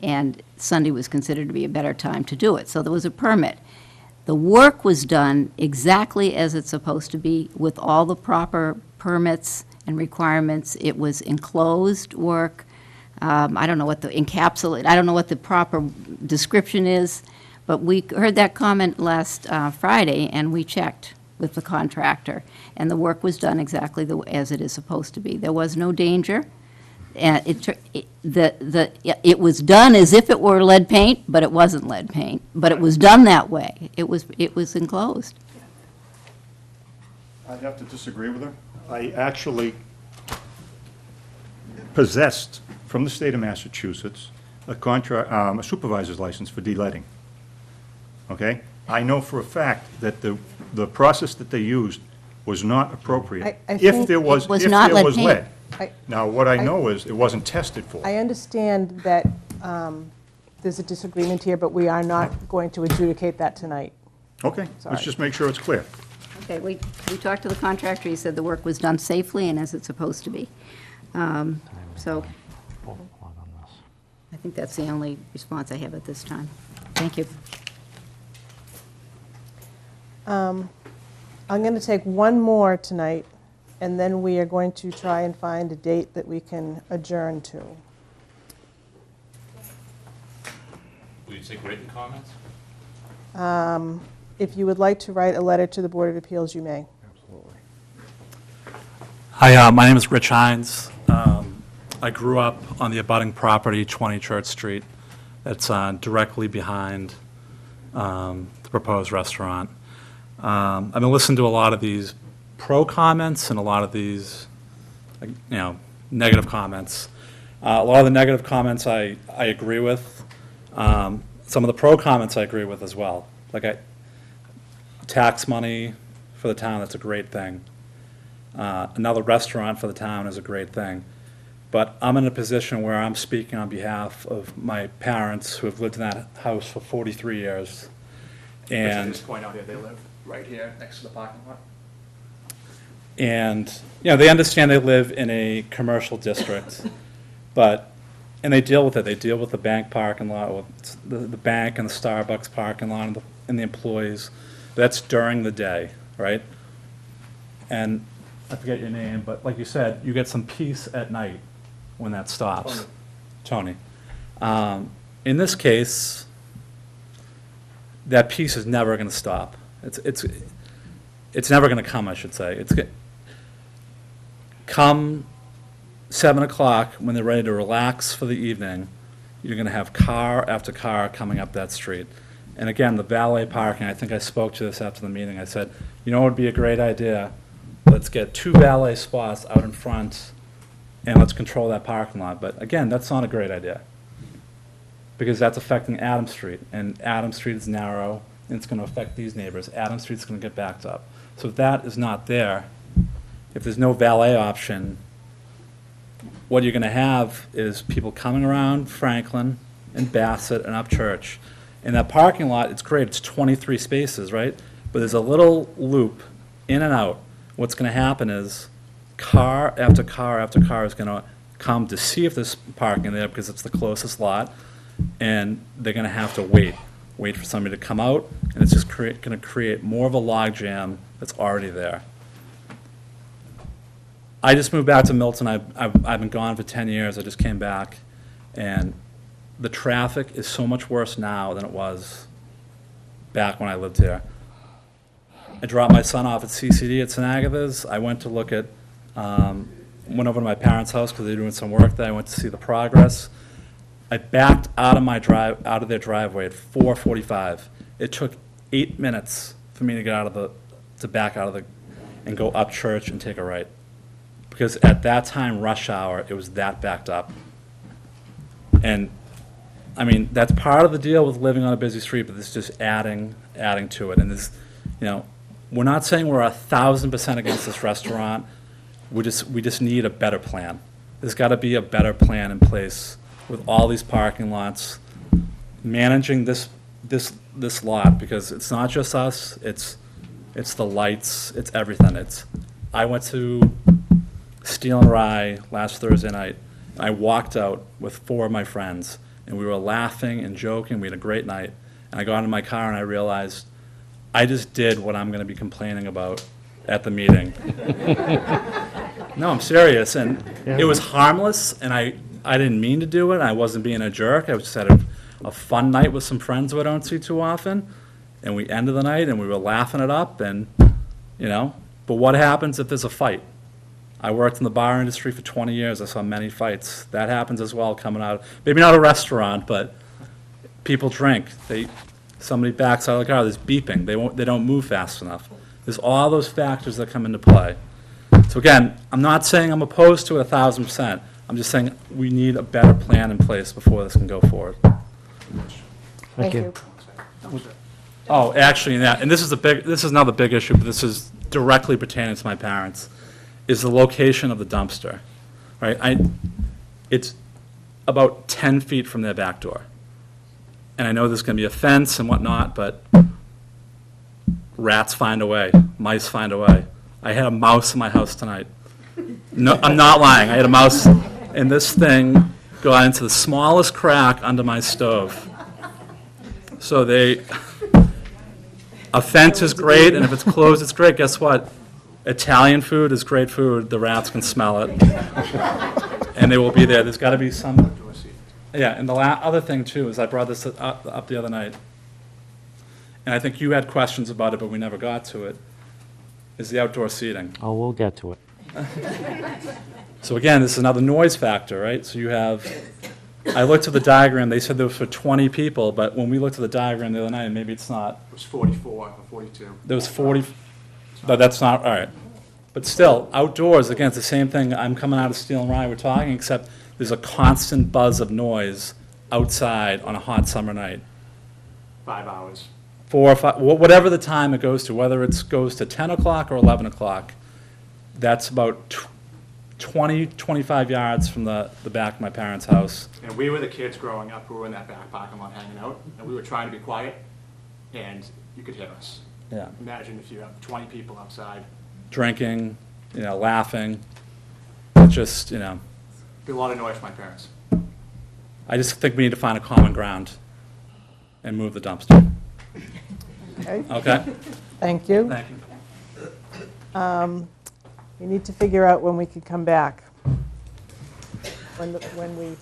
and Sunday was considered to be a better time to do it. So there was a permit. The work was done exactly as it's supposed to be with all the proper permits and requirements. It was enclosed work. I don't know what the I don't know what the proper description is, but we heard that comment last Friday, and we checked with the contractor, and the work was done exactly as it is supposed to be. There was no danger. And it was done as if it were lead paint, but it wasn't lead paint. But it was done that way. It was enclosed.
I'd have to disagree with her. I actually possessed, from the state of Massachusetts, a supervisor's license for de-leading. Okay? I know for a fact that the process that they used was not appropriate. If there was lead. Now, what I know is it wasn't tested for.
I understand that there's a disagreement here, but we are not going to adjudicate that tonight.
Okay, let's just make sure it's clear.
Okay, we talked to the contractor. He said the work was done safely and as it's supposed to be. So I think that's the only response I have at this time. Thank you.
I'm going to take one more tonight, and then we are going to try and find a date that we can adjourn to.
Will you take written comments?
If you would like to write a letter to the Board of Appeals, you may.
Absolutely.
Hi, my name is Rich Hines. I grew up on the abutting property, 20 Church Street. That's directly behind the proposed restaurant. I've been listening to a lot of these pro comments and a lot of these, negative comments. A lot of the negative comments I agree with. Some of the pro comments I agree with as well. Tax money for the town, that's a great thing. Another restaurant for the town is a great thing. But I'm in a position where I'm speaking on behalf of my parents who have lived in that house for 43 years. And just point out here, they live right here next to the parking lot. And, they understand they live in a commercial district, and they deal with it. They deal with the bank parking lot, with the bank and the Starbucks parking lot and the employees. That's during the day, right? And I forget your name, but like you said, you get some peace at night when that stops. Tony. In this case, that peace is never going to stop. It's never going to come, I should say. Come 7 o'clock, when they're ready to relax for the evening, you're going to have car after car coming up that street. And again, the valet parking, I think I spoke to this after the meeting. I said, it would be a great idea. Let's get 2 valet spots out in front, and let's control that parking lot. But again, that's not a great idea, because that's affecting Adams Street, and Adams Street is narrow, and it's going to affect these neighbors. Adams Street's going to get backed up. So if that is not there, if there's no valet option, what you're going to have is people coming around Franklin and Bassett and up Church. In that parking lot, it's great. It's 23 spaces, right? But there's a little loop in and out. What's going to happen is car after car after car is going to come to see if there's parking there because it's the closest lot, and they're going to have to wait for somebody to come out, and it's just going to create more of a log jam that's already there. I just moved back to Milton. I've been gone for 10 years. I just came back, and the traffic is so much worse now than it was back when I lived here. I dropped my son off at CCD at St. Agatha's. I went to look at, went over to my parents' house because they're doing some work there. I went to see the progress. I backed out of their driveway at 4:45. It took 8 minutes for me to get back out of the, and go up Church and take a right. Because at that time, rush hour, it was that backed up. And, that's part of the deal with living on a busy street, but this is just adding to it. And this, we're not saying we're 1,000% against this restaurant. We just need a better plan. There's got to be a better plan in place with all these parking lots, managing this lot, because it's not just us, it's the lights, it's everything. I went to Steel and Rye last Thursday night, and I walked out with 4 of my friends, and we were laughing and joking. We had a great night. And I got in my car and I realized I just did what I'm going to be complaining about at the meeting. No, I'm serious. And it was harmless, and I didn't mean to do it. I wasn't being a jerk. I just had a fun night with some friends who I don't see too often. And we ended the night, and we were laughing it up. And, but what happens if there's a fight? I worked in the bar industry for 20 years. I saw many fights. That happens as well coming out. Maybe not a restaurant, but people drink. Somebody backs out of the car. There's beeping. They don't move fast enough. There's all those factors that come into play. So again, I'm not saying I'm opposed to it 1,000%. I'm just saying we need a better plan in place before this can go forward.
Thank you.
Oh, actually, and this is another big issue, but this is directly pertaining to my parents, is the location of the dumpster, right? It's about 10 feet from their back door. And I know there's going to be a fence and whatnot, but rats find a way, mice find a way. I had a mouse in my house tonight. No, I'm not lying. I had a mouse, and this thing got into the smallest crack under my stove. So a fence is great, and if it's closed, it's great. Guess what? Italian food is great food. The rats can smell it. And they will be there. There's got to be some, yeah, and the other thing, too, is I brought this up the other night, and I think you had questions about it, but we never got to it, is the outdoor seating.
Oh, we'll get to it.
So again, this is another noise factor, right? So you have, I looked at the diagram, they said there was for 20 people, but when we looked at the diagram the other night, maybe it's not.
It was 44 or 42.
There was 40, but that's not, all right. But still, outdoors, again, it's the same thing. I'm coming out of Steel and Rye, we're talking, except there's a constant buzz of noise outside on a hot summer night.
5 hours.
4 or 5, whatever the time it goes to, whether it goes to 10 o'clock or 11 o'clock, that's about 20, 25 yards from the back of my parents' house.
And we were the kids growing up who were in that back parking lot hanging out, and we were trying to be quiet, and you could hear us.
Yeah.
Imagine if you have 20 people outside.
Drinking, laughing. It's just,
Be a lot of noise for my parents.
I just think we need to find a common ground and move the dumpster.
Okay.
Okay?
Thank you.
Thank you.
We need to figure out when we can come back, when we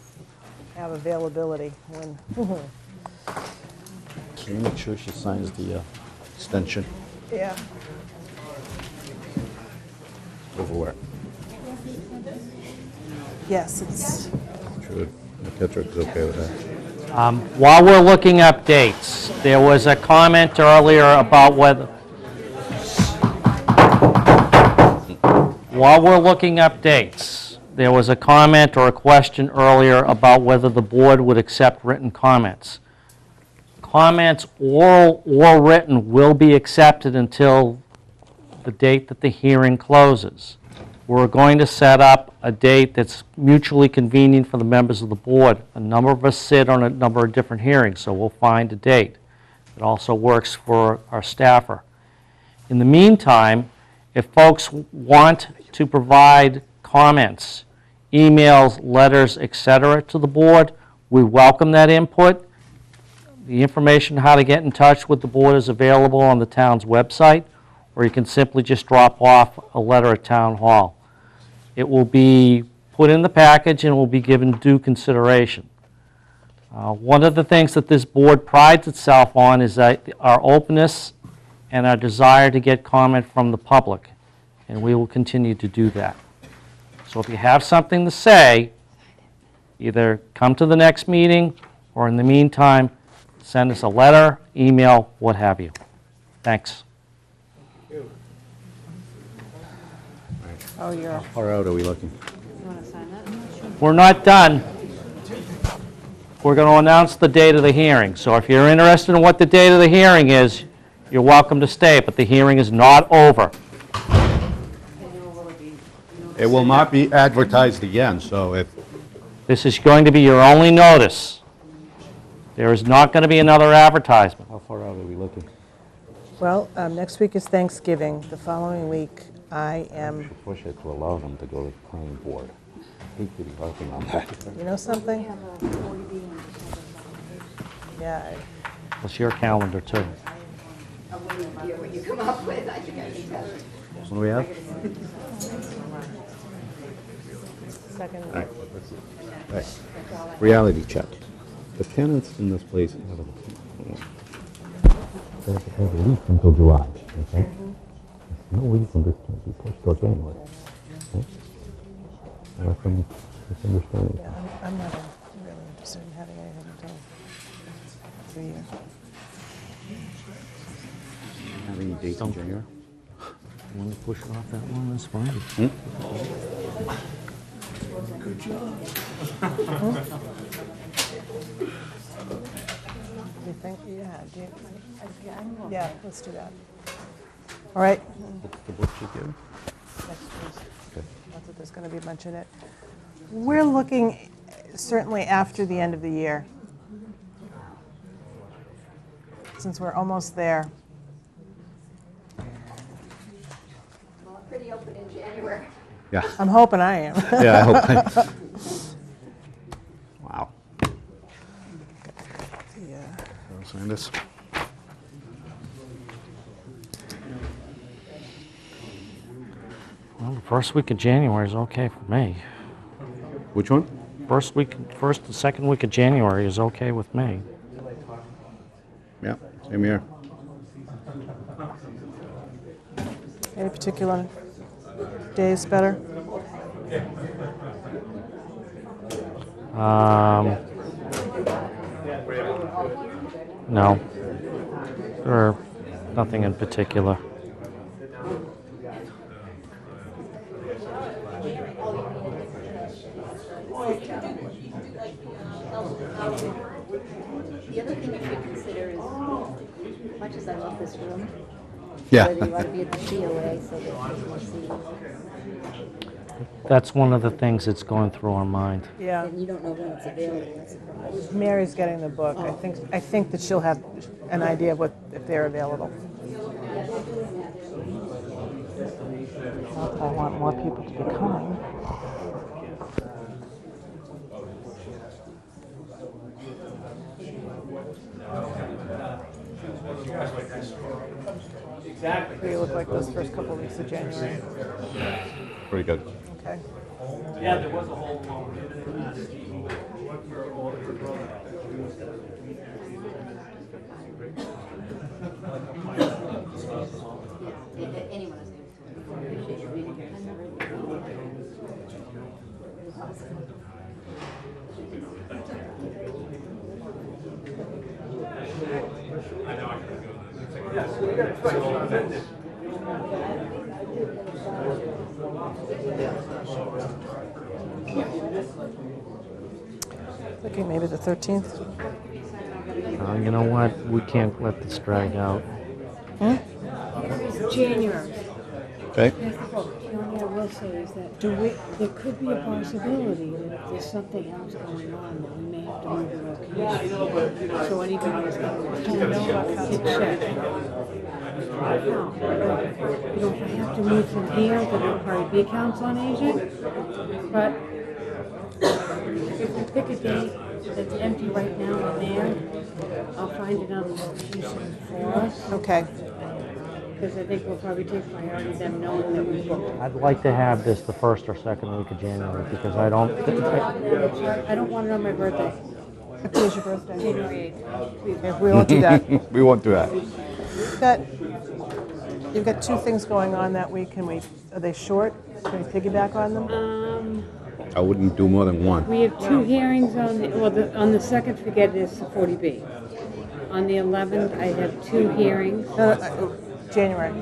have availability, when.
Can you make sure she signs the extension?
Yeah.
Over where?
Yes, it's,
Sure, McKittrick's okay with that.
While we're looking up dates, there was a comment earlier about whether, while we're looking up dates, there was a comment or a question earlier about whether the board would accept written comments. Comments, oral or written, will be accepted until the date that the hearing closes. We're going to set up a date that's mutually convenient for the members of the board. A number of us sit on a number of different hearings, so we'll find a date. It also works for our staffer. In the meantime, if folks want to provide comments, emails, letters, etc., to the board, we welcome that input. The information how to get in touch with the board is available on the town's website, or you can simply just drop off a letter at Town Hall. It will be put in the package and will be given due consideration. One of the things that this board prides itself on is that our openness and our desire to get comment from the public, and we will continue to do that. So if you have something to say, either come to the next meeting, or in the meantime, send us a letter, email, what have you. Thanks.
oh, you're,
How far out are we looking?
We're not done. We're going to announce the date of the hearing. So if you're interested in what the date of the hearing is, you're welcome to stay, but the hearing is not over.
It will not be advertised again, so if,
This is going to be your only notice. There is not going to be another advertisement.
how far out are we looking?
well, next week is Thanksgiving. The following week, I am,
Push it to allow them to go to the planning board. Hate to be working on that.
you know something? Yeah,
It's your calendar, too.
What you come up with, I think I can tell.
What do we have?
second.
All right, let's see. All right. Reality check. The tenants in this place have a lease until July, okay? There's no reason this can't be pushed till January. Okay? There are some misunderstandings.
Yeah, I'm not really interested in having anything until 3 years.
Have any dates in January?
You want to push it off that one? That's fine.
Good job. You think, yeah, yeah, let's do that. All right.
The book you give?
Next Tuesday.
Okay.
Not that there's going to be much in it. We're looking certainly after the end of the year, since we're almost there.
Well, pretty open in January.
Yeah.
I'm hoping I am.
Yeah, I hope. Wow.
Yeah.
I'll sign this.
First week of January is okay for me.
Which one?
Second week of January is okay with me.
Yeah, same here.
Any particular days better?
No. Or nothing in particular.
The other thing you should consider is, much as I love this room,
Yeah.
whether you want to be at the COA so that people see,
That's one of the things that's going through our mind.
Yeah.
and you don't know when it's available, that's the problem.
Mary's getting the book. I think that she'll have an idea of if they're available. I want more people to be coming.
Exactly.
What do you look like those first couple of weeks of January?
Pretty good.
Okay.
Yeah, there was a whole
Anyone is able to. Appreciate you being here.
Thinking maybe the 13th.
You know what? We can't let this drag out.
January.
Okay.
The only I will say is that there could be a possibility that if there's something else going on, that we may have to move the location. So anybody who's going to check. No. You know, if I have to move from here, then it'll probably be Council on Aging. But if we pick a date that's empty right now and there, I'll find another location for us.
Okay.
Because I think we'll probably take priority them knowing that we booked.
I'd like to have this the first or second week of January because I don't.
I don't want it on my birthday.
When's your birthday?
January 8th.
Okay, we won't do that.
We won't do that.
You've got two things going on that week. Are they short? Can we piggyback on them?
I wouldn't do more than one.
We have two hearings on on the second, forget it, it's the 40B. On the 11th, I have two hearings.
January.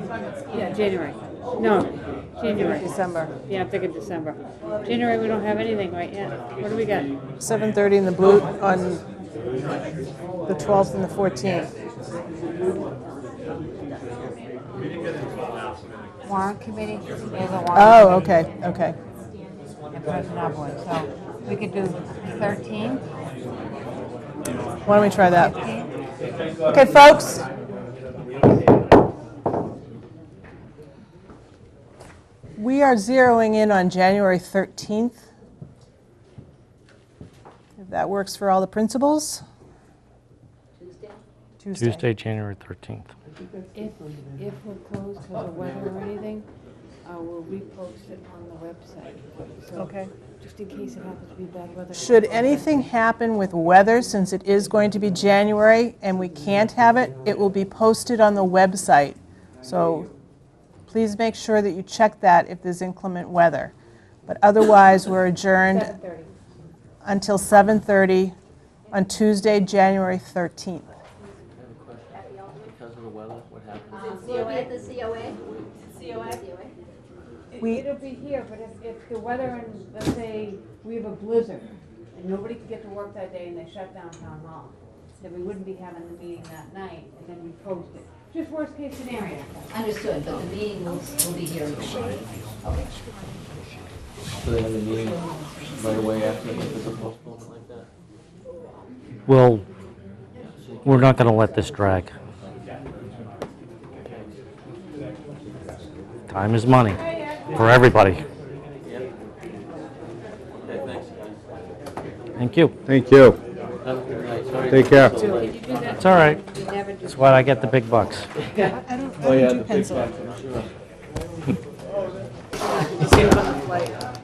Yeah, January. No, January.
December.
Yeah, I'm thinking December. January, we don't have anything right yet. What do we got?
7:30 in the Blue on the 12th and the 14th.
Warrant committee, there's a warrant.
Oh, okay, okay.
And President Upwood, so we could do 13th.
Why don't we try that? Okay, folks. We are zeroing in on January 13th. If that works for all the principals.
Tuesday, January 13th.
If we're closed because of weather or anything, we'll repost it on the website. So
Okay.
just in case it happens to be bad weather.
Should anything happen with weather, since it is going to be January and we can't have it, it will be posted on the website. So please make sure that you check that if there's inclement weather. But otherwise, we're adjourned
7:30.
until 7:30 on Tuesday, January 13th.
Because of the weather, what happened?
Will it be at the COA?
It'll be here, but if the weather and, let's say, we have a blizzard, and nobody could get to work that day and they shut down town hall, then we wouldn't be having the meeting that night, and then we post it. Just worst case scenario.
Understood, but the meeting will be here. Okay.
So they have a meeting right away after if there's a postponement like that?
Well, we're not going to let this drag. Time is money for everybody.
Okay, thanks.
Thank you. Thank you.
Have a good night. Sorry.
Take care.
Did you do that?
It's all right.
You never do.
That's why I get the big bucks.
I don't do pencil.
Sure.
Save on the flight.